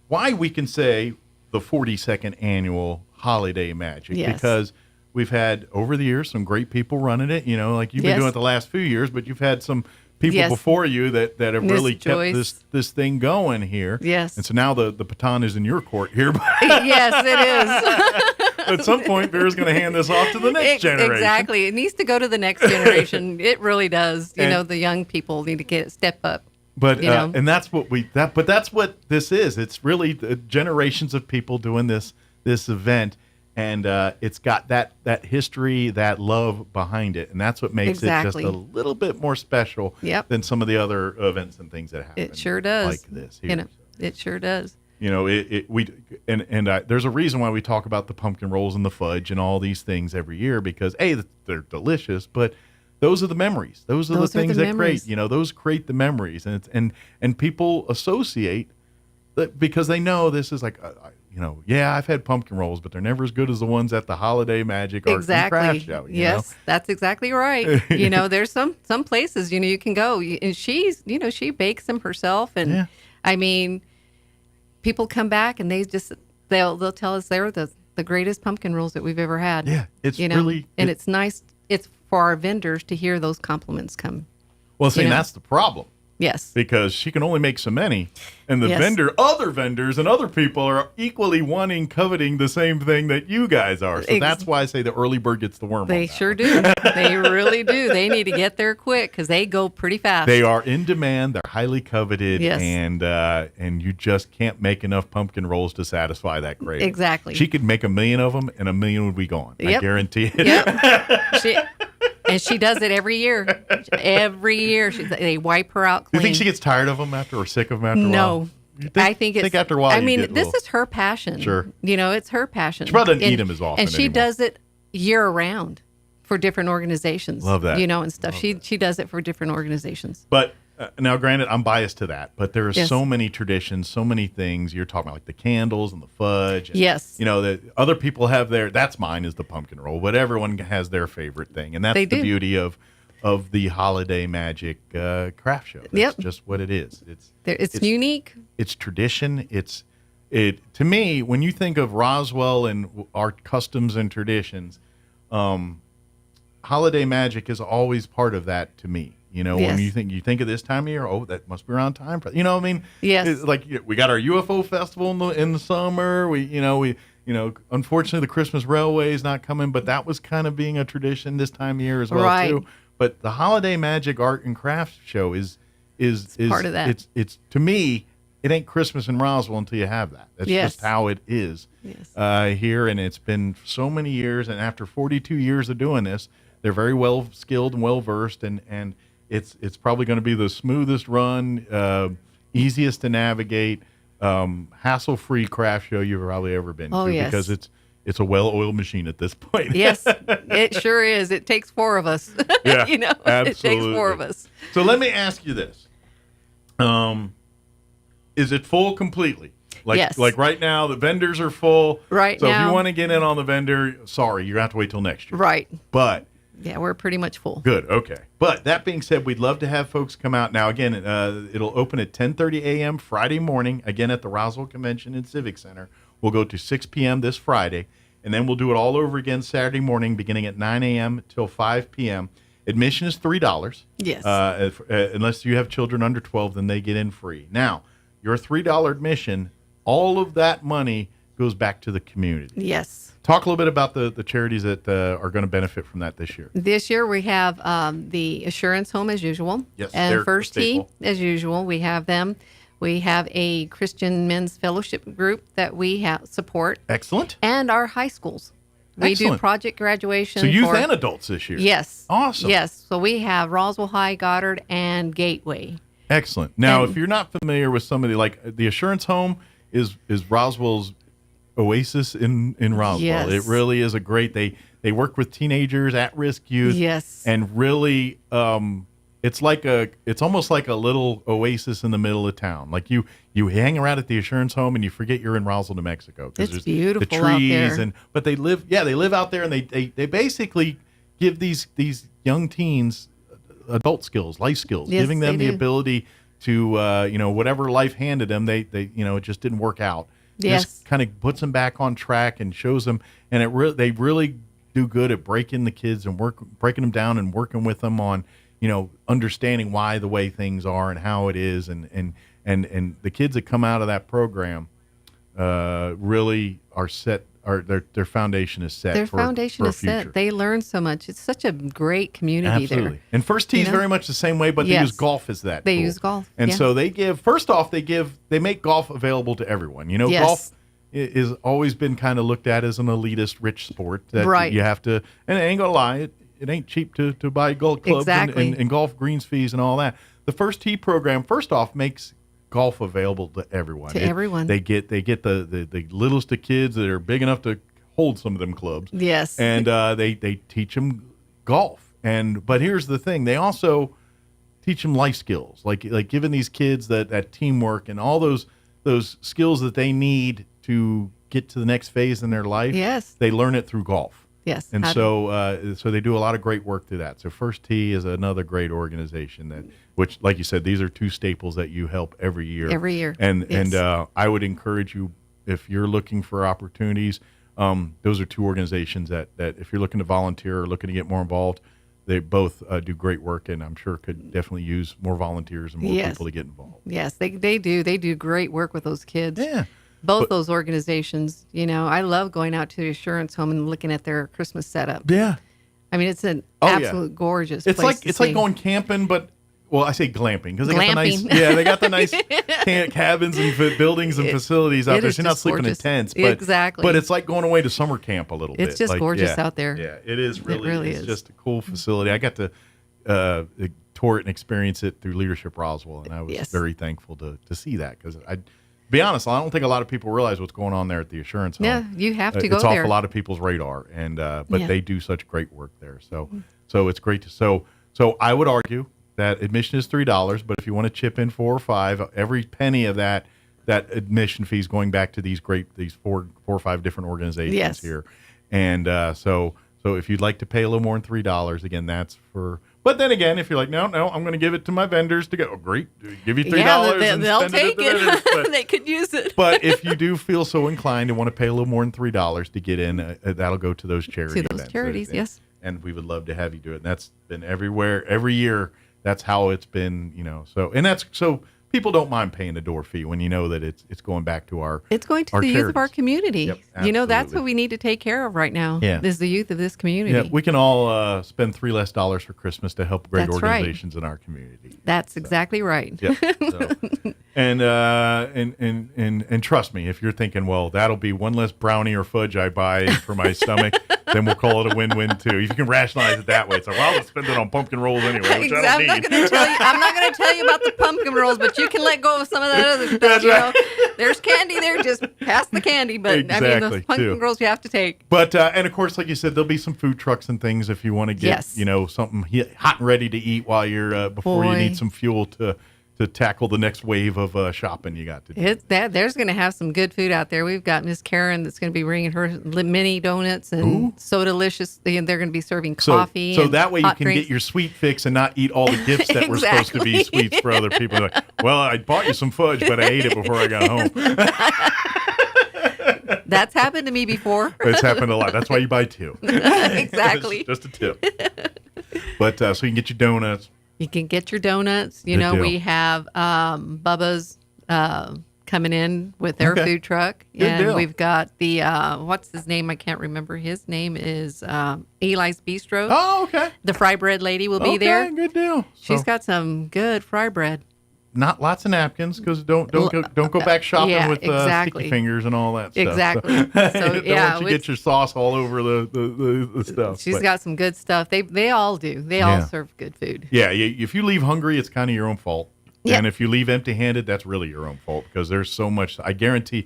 why we can say the 42nd annual Holiday Magic, Yes. because we've had over the years some great people running it. You know, like you've been Yes. doing it the last few years, but you've had some people Yes. before you that have Miss really Joyce. kept this thing going here. Yes. and so now the baton is in your court here. Yes, it is. At some point, Vera's going to hand this off to the next generation. Exactly. It needs to go to the next generation. It really does. You And- know, the young people need to step up. But you know? and that's what but that's what this is. It's really generations of people doing this event, and it's got that history, that love behind it, and that's what makes it Exactly. just a little bit more special Yep. than some of the other events and things that happen. It sure does. like this here. You know, it sure does. You know, there's a reason why we talk about the pumpkin rolls and the fudge and all these things every year, because they're delicious, but those are the memories. Those are the things that memories. create. You know, those create the memories, and people associate that because they know this is like, I've had pumpkin rolls, but they're never as good as the ones at the Holiday Magic Arts and Craft Show. you know? Yes, that's exactly right. You know, there's some places you can go, and she bakes them herself, and Yeah. I mean, people come back and they'll tell us they're the greatest pumpkin rolls that we've ever had. Yeah, it's really, and it's nice. It's for our vendors to hear those compliments come. Well, see, you know? that's the problem. Yes. Because she can only make so many, and the Yes. other vendors and other people are equally coveting the same thing that you guys are. So that's why I say the early bird gets the worm. They sure do. They really do. They need to get there quick because they go pretty fast. They are in demand. They're highly coveted. Yes. And you just can't make enough pumpkin rolls to satisfy that craving. Exactly. She could make 1 million of them, and 1 million would be gone. I Yep. guarantee it. Yep. And she does it every year. Every year, they wipe her out Do clean. you think she gets tired of them or sick of them after a while? No. You I think it's. after a while. I you mean, get a this little- is her passion. Sure. You know, it's her passion. She probably doesn't eat 'em as often and she anymore. does it year round for different organizations. Love that. You know, and stuff. She does it for different organizations. But now, granted, I'm biased to that, but there are Yes. so many traditions, so many things. You're talking about like the candles and the fudge. And, Yes. You know, that other people have that's mine is the pumpkin roll, but everyone has their favorite thing. And that's They the do. beauty of the Holiday Magic craft show. That's Yep. just what it is. It's unique. It's tradition. To me, when you think of Roswell and our customs and traditions, Holiday Magic is always part of that to me. You know, when Yes. you think of this time of year, that must be around time for, you know what I mean? Yes. It's like we got our UFO festival in the summer. We unfortunately the Christmas Railway is not coming, but that was kind of being a tradition this time of year as well Right. too. But the Holiday Magic Art and Crafts Show is part of that. It's to me, it ain't Christmas in Roswell until you have that. That's Yes. just how it is here, and it's been so many years. And after 42 years of doing this, they're very well skilled and well versed, and it's probably going to be the smoothest run, easiest to navigate, hassle-free craft show you've probably ever been Oh, to, yes. because it's a well-oiled machine at this point. Yes, it sure is. It takes 4 of us. Yeah, You know, absolutely. it takes 4 of us. So let me ask you this: is it full completely? Yes. Like right now, the vendors are full. Right So if now- you want to get in on the vendor, sorry, you're going to have to wait till next year. Right. But Yeah, we're pretty much full. good, okay. But that being said, we'd love to have folks come out. Now, again, it'll open at 10:30 a.m. Friday morning, again at the Roswell Convention and Civic Center. We'll go to 6 p.m. this Friday, and then we'll do it all over again Saturday morning, beginning at 9 a.m. till 5 p.m. Admission is $3. Yes. Unless you have children under 12, then they get in free. Now, your $3 admission, all of that money goes back to the community. Yes. Talk a little bit about the charities that are going to benefit from that this year. This year we have the Assurance Home as usual. Yes, they're and First Tee staple. as usual. We have them. We have a Christian Men's Fellowship group that we support. Excellent. And our high schools. We do Excellent. project graduation. So youth and adults this year. Yes. Awesome. Yes. So we have Roswell High, Goddard, and Gateway. Excellent. Now, And- if you're not familiar with somebody like the Assurance Home is Roswell's oasis in Roswell. Yes. It really is a great. They work with teenagers, at-risk youth. Yes. And really it's almost like a little oasis in the middle of town. Like you hang around at the Assurance Home and you forget you're in Roswell, New Mexico. It's there's beautiful the trees out there. but they live out there, and they basically give these young teens adult skills, life skills, Yes, giving them they the do. ability to whatever life handed them, they it just didn't work out. Yes. Just kind of puts them back on track and shows them, and they really do good at breaking the kids and breaking them down and working with them on understanding why the way things are and how it is, and the kids that come out of that program really are set. Their foundation is set. Their foundation for a is future. set. They learn so much. It's such a great community Absolutely. there. And First Tee is very much the same way, but they Yes. use golf as that. They tool. use golf. And yeah. so they make golf available to everyone. Yes. Golf is always been kind of looked at as an elitist, rich sport that Right. you have to, and I ain't gonna lie, it ain't cheap to buy golf clubs Exactly. and golf greens fees and all that. The First Tee program, first off, makes golf available to everyone. Everyone. They get the littlest of kids that are big enough to hold some of them clubs. Yes. And they teach them golf. But here's the thing: they also teach them life skills, like giving these kids that teamwork and all those skills that they need to get to the next phase in their life. Yes. They learn it through golf. Yes. And so they do a lot of great work through that. So First Tee is another great organization which, like you said, these are two staples that you help every year. Every year. And Yes. I would encourage you, if you're looking for opportunities, those are two organizations that if you're looking to volunteer or looking to get more involved, they both do great work, and I'm sure could definitely use more volunteers and more Yes. people to get involved. Yes, they do. They do great work with those kids. Yeah. Both those organizations, I love going out to the Assurance Home and looking at their Christmas setup. Yeah. I mean, it's an Oh, yeah. absolute gorgeous It's place like to it's see. like going camping, but I say glamping because they got the nice Glamping. they got the nice cabins and buildings and facilities out it there. is So you're not just sleeping gorgeous. in tents, Exactly. But it's like going away to summer camp a little bit. It's just Like, gorgeous yeah, out there. Yeah, it is really. really it's is. just a cool facility. I got to tour it and experience it through Leadership Roswell, and I was Yes. very thankful to see that because be honest, I don't think a lot of people realize what's going on there at the Assurance Home. Yeah, you have to go It's off there. a lot of people's radar, and but Yeah. they do such great work there. So it's great to so I would argue that admission is $3, but if you want to chip in $4 or $5, every penny of that admission fee is going back to these four or five different organizations Yes. here, and so if you'd like to pay a little more than $3, again, that's for. But then again, if you're like, no, I'm going to give it to my vendors to go. Oh, great, give you $3. Yeah, and they'll spend take it. At the vendors. But, they could use it. but if you do feel so inclined and want to pay a little more than $3 to get in, that'll go to those charity To those events. charities, And- yes. And we would love to have you do it. And that's been everywhere, every year. That's how it's been, so people don't mind paying a door fee when you know that it's going back to our. It's going to our the youth of our charities. community. Yep, That's absolutely. what we need to take care of right now. Yeah. Is the youth of this community. Yeah, we can all spend $3 less for Christmas to help great That's right. organizations in our community. That's exactly right. Yep. So, and trust me, if you're thinking, well, that'll be one less brownie or fudge I buy for my stomach, then we'll call it a win-win too. If you can rationalize it that way, it's like, well, I'll spend it on pumpkin rolls anyway, which I don't need. I'm not going to tell you about the pumpkin rolls, but you can let go of some of that other stuff. That's right. There's candy there, just pass the candy. But I mean, Exactly, those pumpkin too. rolls you have to take. But and of course, like you said, there'll be some food trucks and things if you want to get Yes. something hot and ready to eat while you're before you Boy. need some fuel to tackle the next wave of shopping you got to do. There's going to have some good food out there. We've got Miss Karen that's going to be bringing her mini donuts and so delicious. They're going to be serving coffee. So and that way you hot can drinks. get your sweet fix and not eat all the gifts that were supposed to be Exactly. sweets for other people. Like, well, I bought you some fudge, but I ate it before I got home. That's happened to me before. It's happened a lot. That's why you buy two. Exactly. Just a tip. But so you can get your donuts. You can get your donuts. Good deal. We have Bubba's coming in with their Okay. food truck. Good and deal. we've got the, what's his name? I can't remember. His name is Eli's Bistro. Oh, okay. The fry bread lady will be Okay, there. good deal. She's So- got some good fry bread. Not lots of napkins because don't go back shopping Yeah, with exactly. sticky fingers and all that stuff. Exactly. So, So, don't yeah, want you it's- get your sauce all over the stuff. She's But, got some good stuff. They all do. They all Yeah. serve good food. yeah. If you leave hungry, it's kind of your own fault. Yep. And if you leave empty-handed, that's really your own fault because there's so much. I guarantee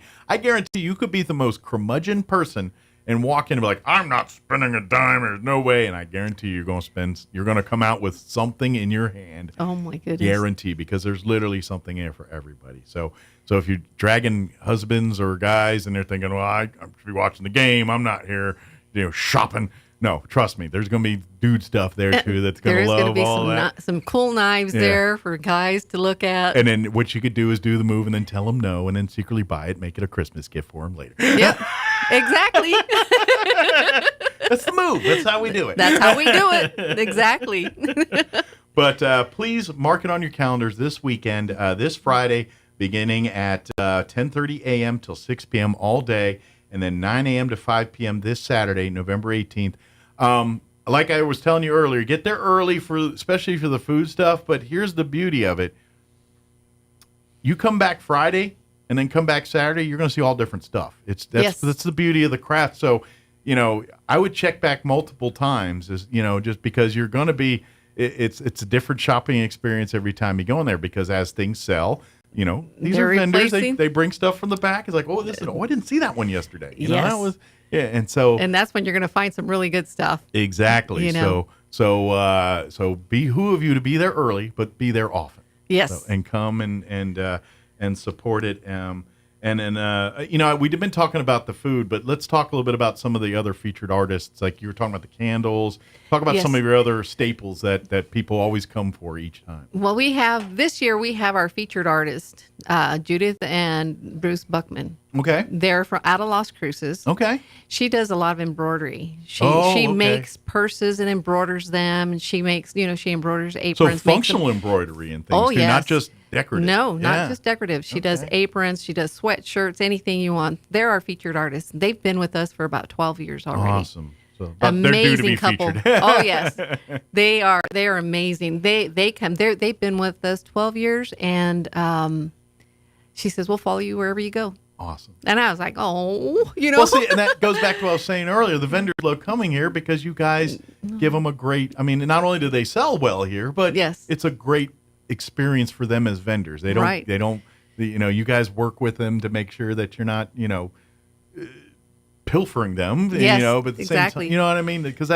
you could be the most curmudgeon person and walk in and be like, I'm not spending a dime. There's no way. And I guarantee you're going to come out with something in your hand. Oh my goodness. Guarantee, because there's literally something in it for everybody. So if you're dragging husbands or guys and they're thinking, well, I should be watching the game, I'm not here, shopping. No, trust me, there's going to be dude stuff there too that's going to love all that. There's some cool knives there for guys to look at. And then what you could do is do the move and then tell them no, and then secretly buy it, make it a Christmas gift for them later. Yep, exactly. That's the move. That's how we do it. That's how we do it. Exactly. But please mark it on your calendars this weekend, this Friday, beginning at 10:30 a.m. till 6 p.m. all day, and then 9 a.m. to 5 p.m. this Saturday, November 18th. Like I was telling you earlier, get there early especially for the food stuff. But here's the beauty of it: you come back Friday and then come back Saturday, you're going to see all different stuff. That's the beauty of the craft. So, I would check back multiple times, just because you're going to be. It's a different shopping experience every time you go in there, because as things sell. These are vendors. They bring stuff from the back. It's like, I didn't see that one yesterday. That was and that's when you're going to find some really good stuff. Exactly. So behoove you to be there early, but be there often. Yes. And come and support it. We've been talking about the food, but let's talk a little bit about some of the other featured artists. Like you were talking about the candles. Talk about some of your other staples that people always come for each time. Well, this year we have our featured artists, Judith and Bruce Buckman. Okay. They're out of Las Cruces. Okay. She does a lot of embroidery. She makes purses and embroiders them, and she makes, she embroiders aprons. So functional embroidery and things too, not just decorative. No, not just decorative. She does aprons, she does sweatshirts, anything you want. They're our featured artists. They've been with us for about 12 years already. Awesome. So amazing couple. Oh yes, they are amazing. They've been with us 12 years, and she says we'll follow you wherever you go. Awesome. And I was like, oh, Well, see, and that goes back to what I was saying earlier. The vendors love coming here because you guys give them a great. I mean, not only do they sell well here, but it's a great experience for them as vendors. They don't. You guys work with them to make sure that you're not, pilfering them, but at the same time, you know what I mean? Because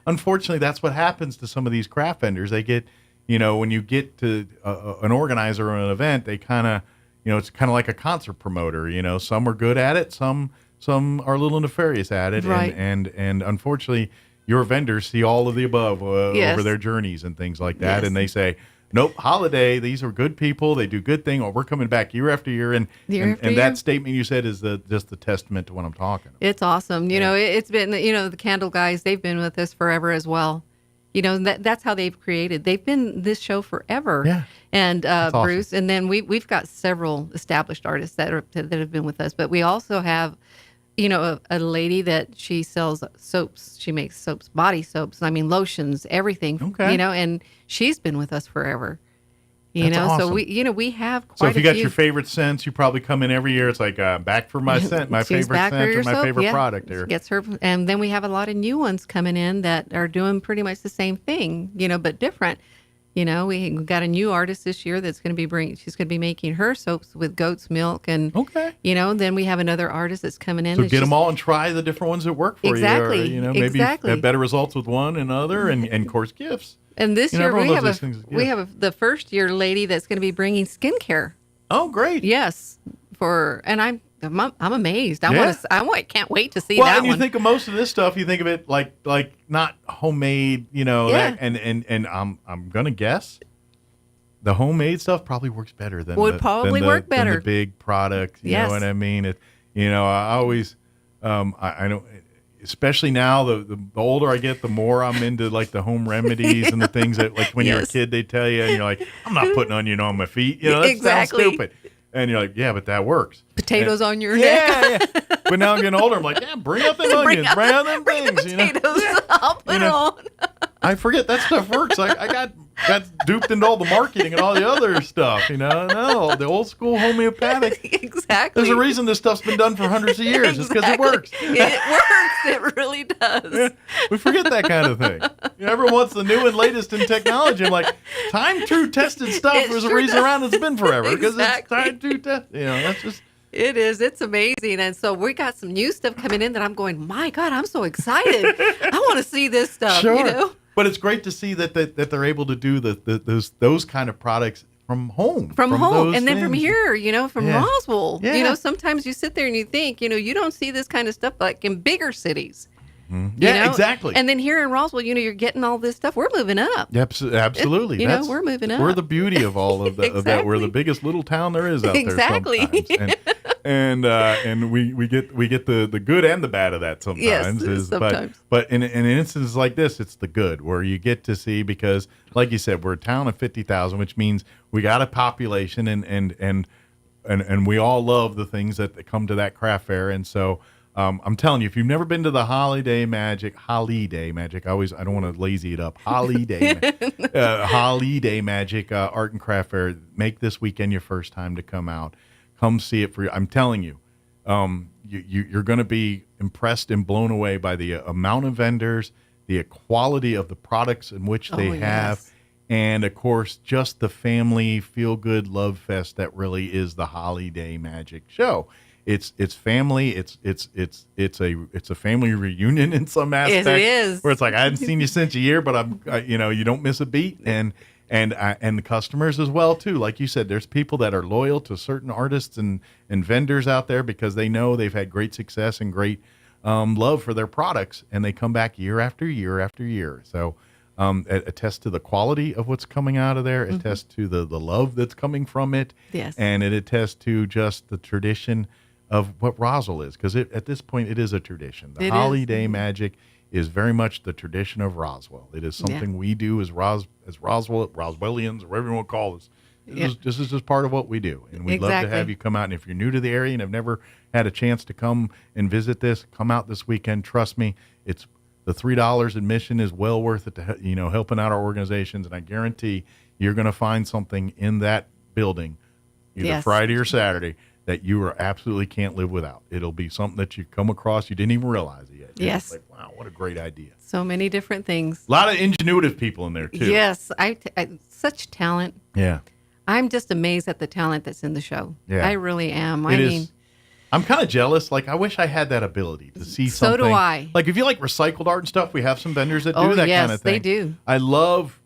unfortunately, that's what happens to some of these craft vendors. They get, when you get to an organizer or an event, they kind of, it's kind of like a concert promoter. Some are good at it, some are a little nefarious at it, right. and unfortunately, your vendors see all of the above over their journeys and things like that, and they say, nope, holiday, these are good people. They do good thing. Or we're coming back year after year. And that statement you said is just the testament to what I'm talking about. It's awesome. It's been, the candle guys, they've been with us forever as well. That's how they've created. They've been this show forever. Yeah. And awesome. Bruce, and then we've got several established artists that have been with us. But we also have, a lady that she sells soaps. She makes soaps, body soaps. Lotions, everything. Okay. And she's been with us forever. That's awesome. So we have quite. So if you got few. your favorite scents, you probably come in every year. It's like back for my scent, my favorite scent, or my favorite product. Here gets her, and then we have a lot of new ones coming in that are doing pretty much the same thing, but different. We got a new artist this year that's going to be she's going to be making her soaps with goat's milk, and then we have another artist that's coming in. So get them all and try the different ones that work for you. Or, maybe have better results with one and other, and of course gifts. And this year we have the first year lady that's going to be bringing skincare. Oh, great! Yes, and I'm amazed. Can't wait to see that. Well, and you think of most of this stuff, you think of it like not homemade, that, and I'm gonna guess the homemade stuff probably works better than work better than the big product. You know what I mean? I always I don't. Especially now, the older I get, the more I'm into like the home remedies and the things that, like when you're a kid, they tell you, and you're like, I'm not putting onion on my feet. That sounds stupid. And you're like, yeah, but that works. Potatoes on your neck. Yeah. But now I'm getting older. I'm like, yeah, bring up them onions, bring out them things. Potatoes. I'll put it on. I forget that stuff works. I got duped into all the marketing and all the other stuff. No, the old school homeopathic. Exactly. There's a reason this stuff's been done for hundreds of years. It's because it works. It works. It really does. Yeah, we forget that kind of thing. Everyone wants the new and latest in technology. I'm like, time true tested stuff. There's a reason around it's been forever because it's time true tested. It is. It's amazing. And so we got some new stuff coming in that I'm going, my God, I'm so excited. I want to see this stuff. Sure. You know? But it's great to see that they're able to do those kind of products from home. From home. And then things. from here, from Yeah. Roswell. Yeah. Sometimes you sit there and you think, you don't see this kind of stuff like in bigger cities. Yeah, exactly. And then here in Roswell, you're getting all this stuff. We're moving up. Absolutely. We're moving up. We're the beauty of all of, of that. We're the biggest little town there is out there sometimes. And we get the good and the bad of that sometimes. Yes, sometimes. But in instances like this, it's the good where you get to see, because like you said, we're a town of 50,000, which means we got a population and we all love the things that come to that craft fair. And so I'm telling you, if you've never been to the Holiday Magic, I don't want to lazy it up. Holiday Magic Art and Craft Fair. Make this weekend your first time to come out. Come see it for you. I'm telling you, you're going to be impressed and blown away by the amount of vendors, the quality of the products in which they have, yes. and of course, just the family feel-good love fest that really is the Holiday Magic show. It's family. It's a family reunion in some aspects. It is. Where it's like, I hadn't seen you since a year, but you don't miss a beat, and the customers as well too. Like you said, there's people that are loyal to certain artists and vendors out there because they know they've had great success and great love for their products, and they come back year after year after year. So it attests to the quality of what's coming out of there. It attests to the love that's coming from it. Yes. And it attests to just the tradition of what Roswell is, because at this point it is a tradition. The Holiday Magic is very much the tradition of Roswell. It is something we do as Roswellians, or whatever you want to call us. This is just part of what we do, and we'd love to have you come out. And if you're new to the area and have never had a chance to come and visit this, come out this weekend. Trust me, it's the $3 admission is well worth it to helping out our organizations, and I guarantee you're going to find something in that building, either Friday or Saturday, that you absolutely can't live without. It'll be something that you come across you didn't even realize it yet. Yes. Like, wow, what a great idea. So many different things. A lot of ingenuitive people in there too. Yes, I such talent. Yeah. I'm just amazed at the talent that's in the show. Yeah. I really am. I'm kind of jealous. Like, I wish I had that ability to see something. So do I. Like, if you like recycled art and stuff, we have some vendors that do that kind of thing. They do. I love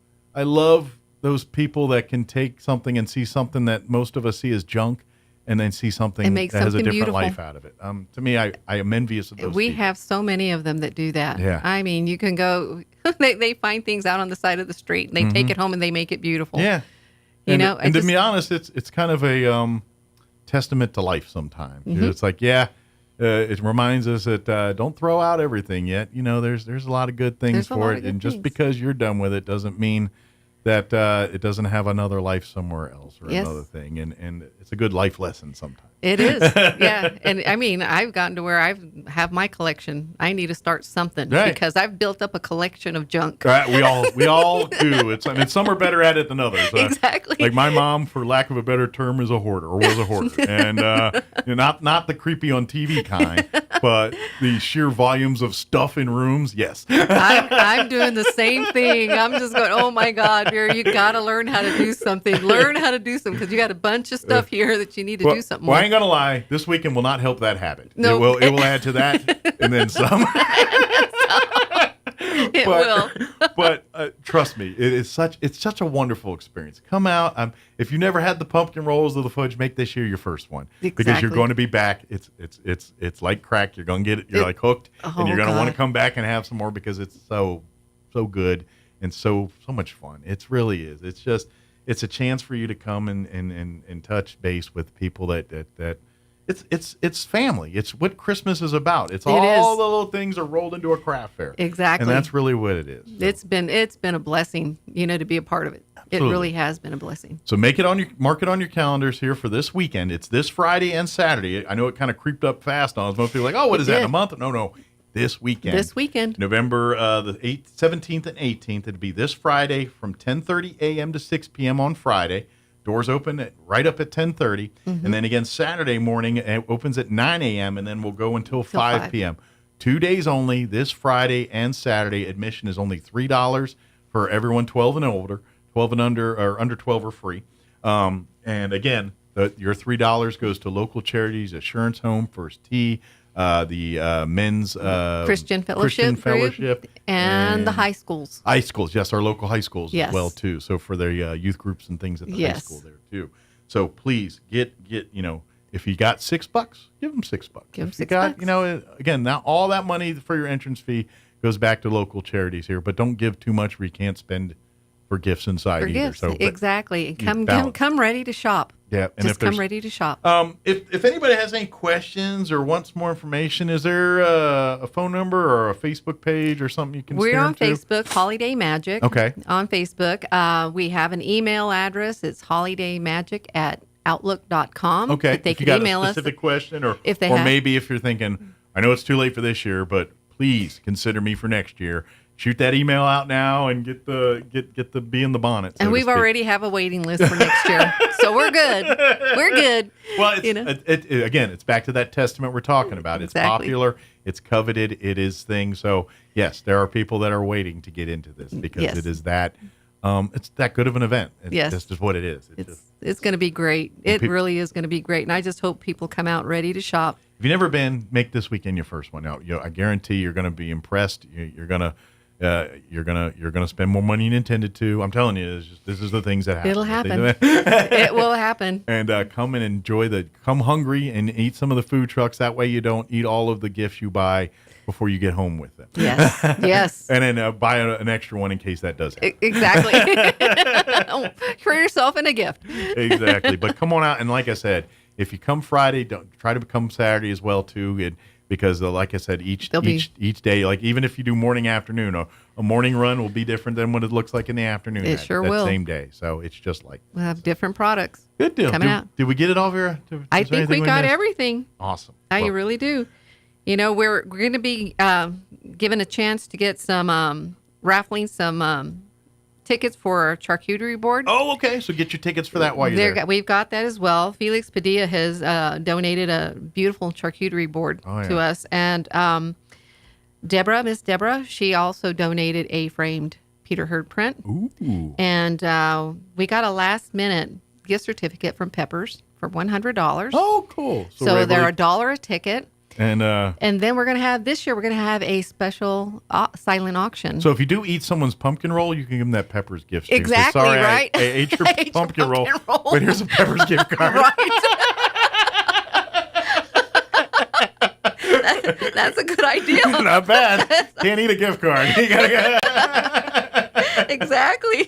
those people that can take something and see something that most of us see as junk, and then see something that has a different beautiful life out of it. To me, I am envious of those We people. have so many of them that do that. Yeah. I mean, you can go, they find things out on the side of the street, and they take it home and they make it beautiful. Yeah. And to be honest, it's kind of a testament to life sometimes. It's like, it reminds us that don't throw out everything yet. There's a lot of good things for it. And just because you're done with it doesn't mean that it doesn't have another life somewhere else or another thing. And it's a good life lesson sometimes. It is. Yeah. And I mean, I've gotten to where I have my collection. I need to start something because I've built up a collection of junk. Right. We all do. Some are better at it than others. Exactly. Like my mom, for lack of a better term, is a hoarder or was a hoarder. And not the creepy on TV kind, but the sheer volumes of stuff in rooms. Yes. I'm doing the same thing. I'm just going, oh my God, Vera, you got to learn how to do something. Learn how to do something, because you got a bunch of stuff here that you need to do something with. I ain't gonna lie, this weekend will not help that habit. No. It will add to that and then some. It will. But trust me, it's such a wonderful experience. Come out. If you never had the pumpkin rolls or the fudge, make this year your first one. Exactly. Because you're going to be back. It's like crack. You're going to get it. You're like hooked, and you're going to want to come back and have some more because it's so good and so much fun. It really is. It's a chance for you to come and touch base with people that it's family. It's what Christmas is about. It's all the little things are rolled into a craft fair. Exactly. And that's really what it is. So. It's been a blessing, to be a part of it. Absolutely. It really has been a blessing. So mark it on your calendars here for this weekend. It's this Friday and Saturday. I know it kind of creeped up fast on us. Most people are like, oh, what is that, in a month? No. This weekend. November the 8th, 17th, and 18th. It'll be this Friday from 10:30 a.m. to 6 p.m. on Friday. Doors open right up at 10:30. And then again, Saturday morning, it opens at 9 a.m. and then we'll go until 5 p.m. 2 days only, this Friday and Saturday. Admission is only $3 for everyone 12 and older. 12 and under, or under 12 are free. And again, your $3 goes to local charities, Assurance Home, First Tee, the men's Christian Fellowship Fellowship, and the high schools. High schools, yes, our local high schools Yes. as well too. So for their youth groups and things at the high Yes. school there too. So please get if you got $6, give them $6. Give them If you $6. got, again, now all that money for your entrance fee goes back to local charities here, but don't give too much where you can't spend for gifts inside For either. gifts, So but exactly. you Come balance. ready to shop. Yeah, and Just come ready to shop. If anybody has any questions or wants more information, is there a phone number or a Facebook page or something you can? We're steer on them to? Facebook, Holiday Magic. Okay. On Facebook, we have an email address. It's holidaymagic@outlook.com. Okay. That they if you can got email a us specific question, or if they or have. maybe if you're thinking, I know it's too late for this year, but please consider me for next year. Shoot that email out now and get the bee in the bonnet. so And to we've speak. already have a waiting list for next year, so we're good. We're good. Well, again, it's back to that testament we're talking about. It's Exactly. popular, it's coveted, it is thing. So yes, there are people that are waiting to get into this because Yes. it is that it's that good of an event. Yes. That's just what it is. It's going to be great. It peop- really is going to be great, and I just hope people come out ready to shop. If you've never been, make this weekend your first one. Now, I guarantee you're going to be impressed. You're gonna spend more money than you intended to. I'm telling you, this is the things that happen. It'll happen. It will happen. And come and come hungry and eat some of the food trucks. That way you don't eat all of the gifts you buy before you get home with them. Yes, yes. And then buy an extra one in case that does happen. Exactly. For yourself and a gift. Exactly. But come on out, and like I said, if you come Friday, don't try to come Saturday as well too. Because like I said, each day, like even if you do morning, afternoon, a morning run will be different than what it looks like in the afternoon. It sure that will. Same day. So it's just like We'll have different products. Good deal. Coming out. Did we get it all, Vera? I think we got everything. Awesome. You really do. We're going to be given a chance to get some raffling some tickets for our charcuterie board. Oh, okay. So get your tickets for that while you're there. We've got that as well. Felix Padilla has donated a beautiful charcuterie board to us. And Miss Deborah, she also donated a framed Peter Hurd print. Ooh. And we got a last-minute gift certificate from Peppers for $100. Oh, cool. So they're $1 a ticket. And then we're going to have a special silent auction. So if you do eat someone's pumpkin roll, you can give them that Peppers gift. Exactly, Sorry, right? I ate your pumpkin roll, but here's a Peppers gift card. That's a good idea. Not bad. Can't eat a gift card. You gotta Exactly.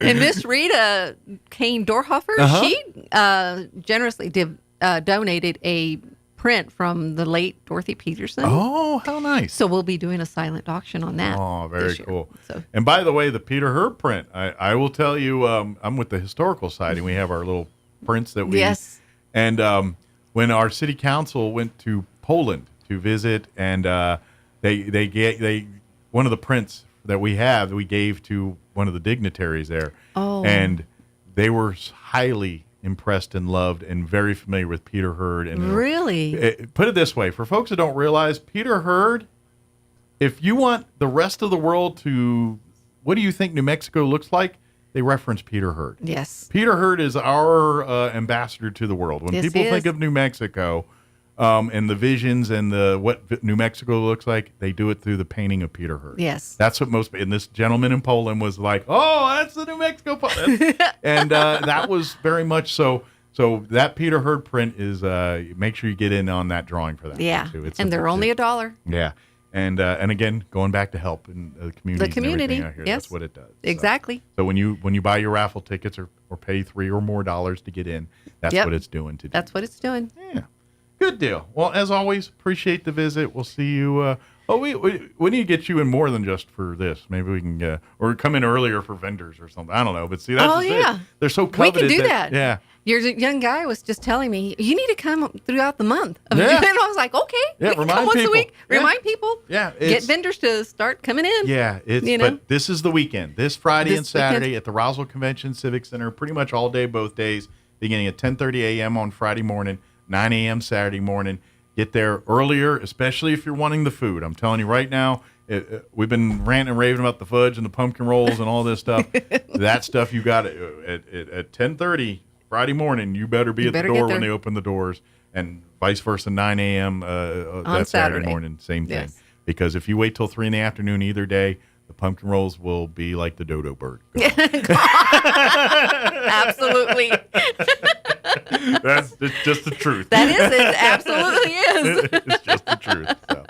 And Miss Rita Kane Dorhofer, she generously donated a print from the late Dorothy Peterson. Oh, how nice. So we'll be doing a silent auction on that. Oh, very year. cool. So. And by the way, the Peter Hurd print, I will tell you, I'm with the Historical Society. We have our little prints that we... Yes. And when our city council went to Poland to visit, and they one of the prints that we have, we gave to one of the dignitaries there. Oh. And they were highly impressed and loved and very familiar with Peter Hurd. And really? Put it this way, for folks that don't realize, Peter Hurd, if you want the rest of the world to, what do you think New Mexico looks like? They reference Peter Hurd. Yes. Peter Hurd is our ambassador to the world. When people think of New Mexico and the visions and what New Mexico looks like, they do it through the painting of Peter Hurd. Yes. That's what and this gentleman in Poland was like, oh, that's the New Mexico. And that was very much so. So that Peter Hurd print is, make sure you get in on that drawing for that. Yeah. Too. And they're only $1. Yeah. And again, going back to help in the community. The community, out here, yes. That's what it does. Exactly. So when you buy your raffle tickets or pay $3 or more to get in, that's what it's doing to do. That's what it's doing. Yeah. Good deal. Well, as always, appreciate the visit. We'll see you. We need to get you in more than just for this. Maybe we can, or come in earlier for vendors or something. I don't know. But see, that's just it. They're so coveted. We can do that. Yeah. Your young guy was just telling me, you need to come throughout the month. And Yeah. I was like, okay. Yeah, we can remind come once people. a week. Yeah. Remind people. Yeah. Get vendors to start coming in. Yeah, but this is the weekend. This Friday and Saturday at the Roswell Convention Civic Center, pretty much all day, both days, beginning at 10:30 a.m. on Friday morning, 9 a.m. Saturday morning. Get there earlier, especially if you're wanting the food. I'm telling you right now, we've been ranting and raving about the fudge and the pumpkin rolls and all this stuff. That stuff you got at 10:30. Friday morning, you better be at the door when they open the doors, and vice versa, 9 a.m. That Saturday morning, same thing. Yes. Because if you wait till 3 in the afternoon either day, the pumpkin rolls will be like the dodo bird. Absolutely. It's just the truth. That is, it absolutely is. It's just the truth. So.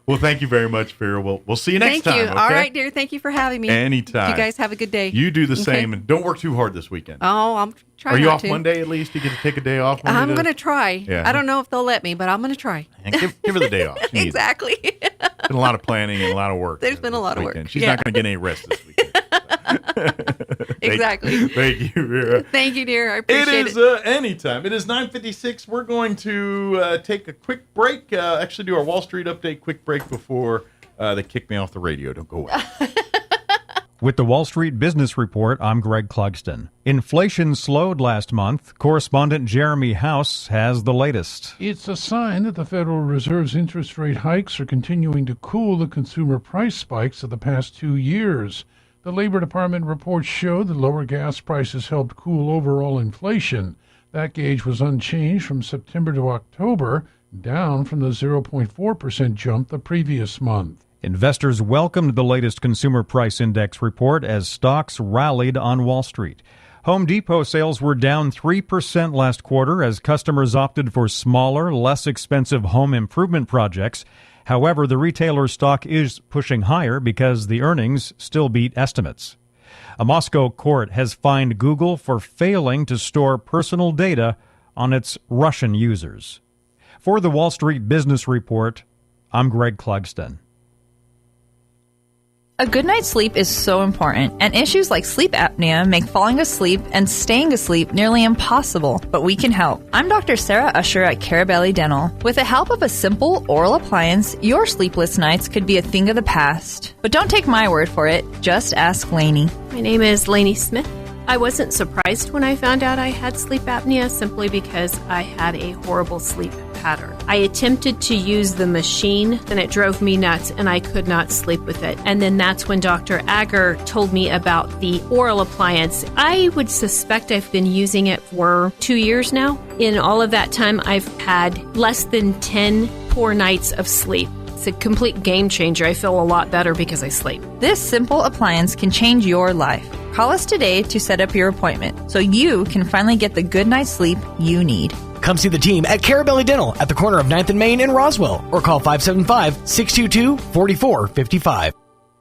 Well, thank you very much, Vera. We'll see you next time. Thank you. Okay? All right, dear. Thank you for having me. Anytime. You guys have a good day. You do the same, and don't work too hard this weekend. Oh, I'm trying. Are you not off to. Monday at least? You get to take a day off. I'm going to try. Yeah. I don't know if they'll let me, but I'm going to try. Give her the day off. She needs it. Exactly. Been a lot of planning and a lot of work. There's been a lot of work. She's not going to get any rest this weekend. Exactly. Thank you, Vera. Thank you, dear. I appreciate it. It is anytime. It is 9:56. We're going to take a quick break. Actually, do our Wall Street update quick break before they kick me off the radio. Don't go away. With the Wall Street Business Report, I'm Greg Clugston. Inflation slowed last month. Correspondent Jeremy House has the latest. It's a sign that the Federal Reserve's interest rate hikes are continuing to cool the consumer price spikes of the past 2 years. The Labor Department reports showed that lower gas prices helped cool overall inflation. That gauge was unchanged from September to October, down from the 0.4% jump the previous month. Investors welcomed the latest Consumer Price Index report as stocks rallied on Wall Street. Home Depot sales were down 3% last quarter as customers opted for smaller, less expensive home improvement projects. However, the retailer's stock is pushing higher because the earnings still beat estimates. A Moscow court has fined Google for failing to store personal data on its Russian users. For the Wall Street Business Report, I'm Greg Clugston. A good night's sleep is so important, and issues like sleep apnea make falling asleep and staying asleep nearly impossible, but we can help. I'm Dr. Sarah Usher at Carabelli Dental. With the help of a simple oral appliance, your sleepless nights could be a thing of the past. But don't take my word for it, just ask Lainey. My name is Lainey Smith. I wasn't surprised when I found out I had sleep apnea simply because I had a horrible sleep pattern. I attempted to use the machine and it drove me nuts and I could not sleep with it. And then that's when Dr. Agger told me about the oral appliance. I would suspect I've been using it for 2 years now. In all of that time, I've had less than 10 poor nights of sleep. It's a complete game changer. I feel a lot better because I sleep. This simple appliance can change your life. Call us today to set up your appointment so you can finally get the good night's sleep you need. Come see the team at Carabelli Dental at the corner of 9th and Main in Roswell or call 575-622-4455.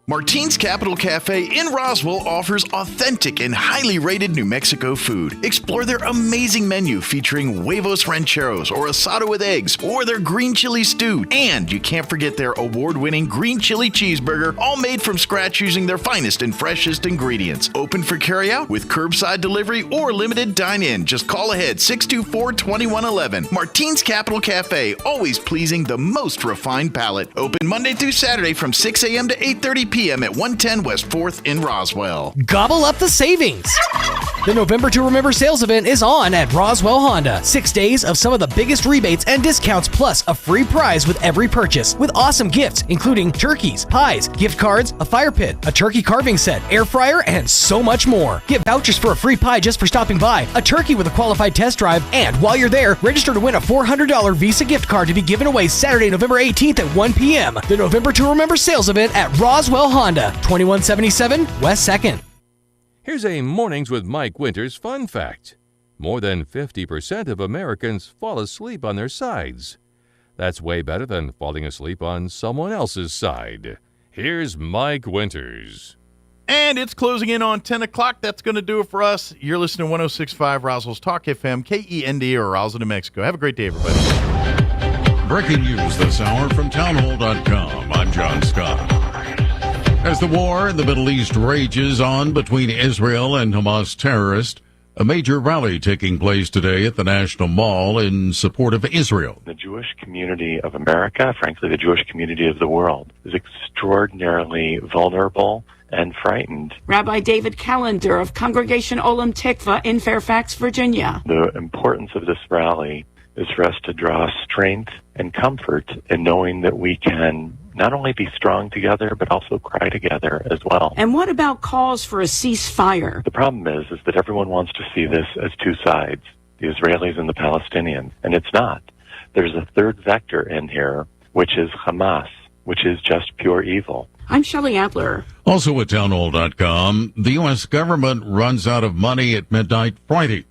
Martine's Capital Cafe in Roswell offers authentic and highly rated New Mexico food. Explore their amazing menu featuring huevos rancheros or asado with eggs or their green chili stew. And you can't forget their award-winning green chili cheeseburger, all made from scratch using their finest and freshest ingredients. Open for carryout with curbside delivery or limited dine-in. Just call ahead 624-2111. Martine's Capital Cafe, always pleasing the most refined palate. Open Monday through Saturday from 6 a.m. to 8:30 p.m. at 110 West 4th in Roswell. Gobble up the savings! The November to Remember sales event is on at Roswell Honda. 6 days of some of the biggest rebates and discounts, plus a free prize with every purchase, with awesome gifts including turkeys, pies, gift cards, a fire pit, a turkey carving set, air fryer, and so much more. Get vouchers for a free pie just for stopping by, a turkey with a qualified test drive, and while you're there, register to win a $400 Visa gift card to be given away Saturday, November 18th at 1 p.m. The November to Remember sales event at Roswell Honda, 2177 West 2nd. Here's a Mornings with Mike Winters fun fact. More than 50% of Americans fall asleep on their sides. That's way better than falling asleep on someone else's side. Here's Mike Winters. And it's closing in on 10 o'clock. That's going to do it for us. You're listening to 106.5 Roswell's Talk FM, KEND, or Roswell, New Mexico. Have a great day, everybody. Breaking news this hour from townhall.com. I'm John Scott. As the war in the Middle East rages on between Israel and Hamas terrorists, a major rally taking place today at the National Mall in support of Israel. The Jewish community of America, frankly, the Jewish community of the world, is extraordinarily vulnerable and frightened. Rabbi David Callender of Congregation Olam Tikva in Fairfax, Virginia. The importance of this rally is for us to draw strength and comfort in knowing that we can not only be strong together, but also cry together as well. And what about calls for a ceasefire? The problem is that everyone wants to see this as two sides, the Israelis and the Palestinians, and it's not. There's a third vector in here, which is Hamas, which is just pure evil. I'm Shelley Adler. Also at townhall.com, the U.S. government runs out of money at midnight Friday,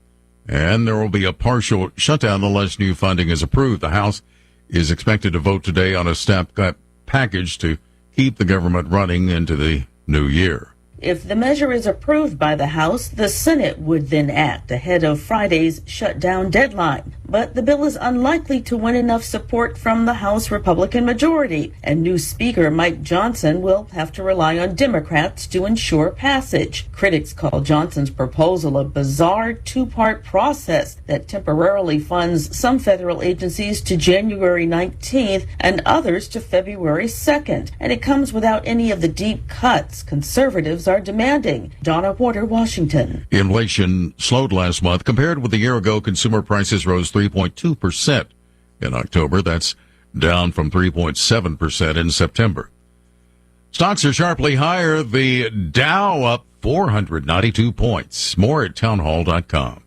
and there will be a partial shutdown unless new funding is approved. The House is expected to vote today on a step-cut package to keep the government running into the new year. If the measure is approved by the House, the Senate would then act ahead of Friday's shutdown deadline. But the bill is unlikely to win enough support from the House Republican majority, and new Speaker Mike Johnson will have to rely on Democrats to ensure passage. Critics call Johnson's proposal a bizarre two-part process that temporarily funds some federal agencies to January 19th and others to February 2nd. And it comes without any of the deep cuts conservatives are demanding. Donna Porter, Washington. Inflation slowed last month. Compared with a year ago, consumer prices rose 3.2% in October. That's down from 3.7% in September. Stocks are sharply higher. The Dow up 492 points. More at townhall.com.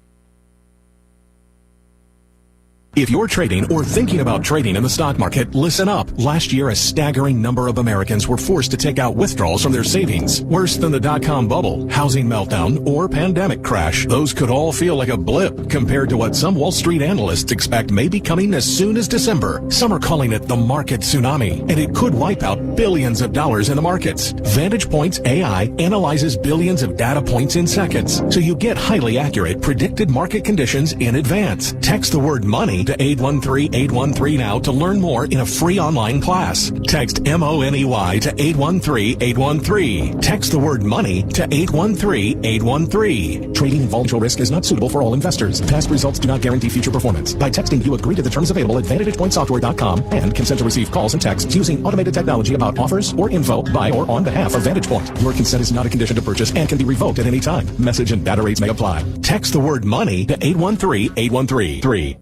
If you're trading or thinking about trading in the stock market, listen up. Last year, a staggering number of Americans were forced to take out withdrawals from their savings. Worse than the dot-com bubble, housing meltdown, or pandemic crash. Those could all feel like a blip compared to what some Wall Street analysts expect may be coming as soon as December. Some are calling it the market tsunami, and it could wipe out billions of dollars in the markets. Vantage Point's AI analyzes billions of data points in seconds, so you get highly accurate predicted market conditions in advance. Text the word money to 813-813 now to learn more in a free online class. Text MONEY to 813-813. Text the word money to 813-813. Trading in volatile risk is not suitable for all investors. Past results do not guarantee future performance. By texting, you agree to the terms available at VantagePointSoftware.com and consent to receive calls and texts using automated technology about offers or info by or on behalf of Vantage Point. Your consent is not a condition to purchase and can be revoked at any time. Message and data rates may apply. Text the word money to 813-813.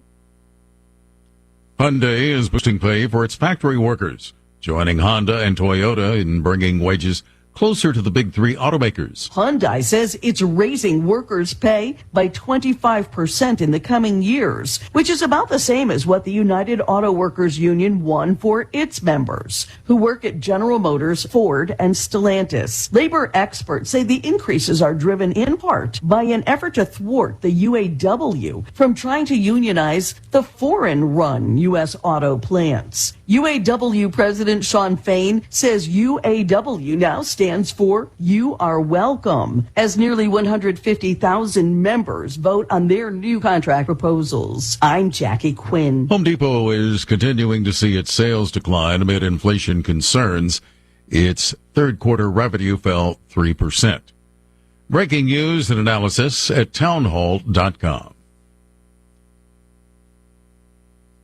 Hyundai is boosting pay for its factory workers, joining Honda and Toyota in bringing wages closer to the big three automakers. Hyundai says it's raising workers' pay by 25% in the coming years, which is about the same as what the United Auto Workers Union won for its members, who work at General Motors, Ford, and Stellantis. Labor experts say the increases are driven in part by an effort to thwart the UAW from trying to unionize the foreign-run U.S. auto plants. UAW President Shawn Fain says UAW now stands for You Are Welcome, as nearly 150,000 members vote on their new contract proposals. I'm Jackie Quinn. Home Depot is continuing to see its sales decline amid inflation concerns. Its third quarter revenue fell 3%. Breaking news and analysis at townhall.com.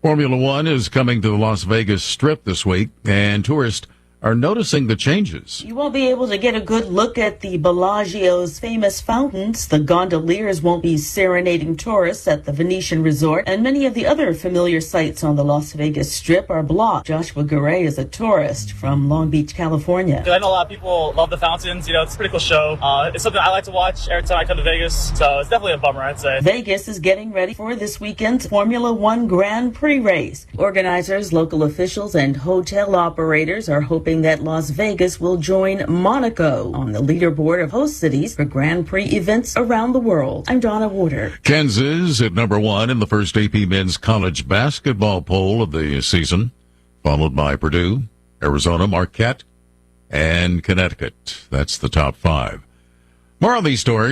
Formula One is coming to the Las Vegas Strip this week, and tourists are noticing the changes. You won't be able to get a good look at the Bellagio's famous fountains. The gondoliers won't be serenading tourists at the Venetian Resort, and many of the other familiar sights on the Las Vegas Strip are blocked. Joshua Garay is a tourist from Long Beach, California. I know a lot of people love the fountains. You know, it's a pretty cool show. It's something I like to watch every time I come to Vegas, so it's definitely a bummer, I'd say. Vegas is getting ready for this weekend's Formula One Grand Prix race. Organizers, local officials, and hotel operators are hoping that Las Vegas will join Monaco on the leaderboard of host cities for Grand Prix events around the world. I'm Donna Warder. Kansas at number 1 in the first AP men's college basketball poll of the season, followed by Purdue, Arizona, Marquette, and Connecticut. That's the top 5. More on these stories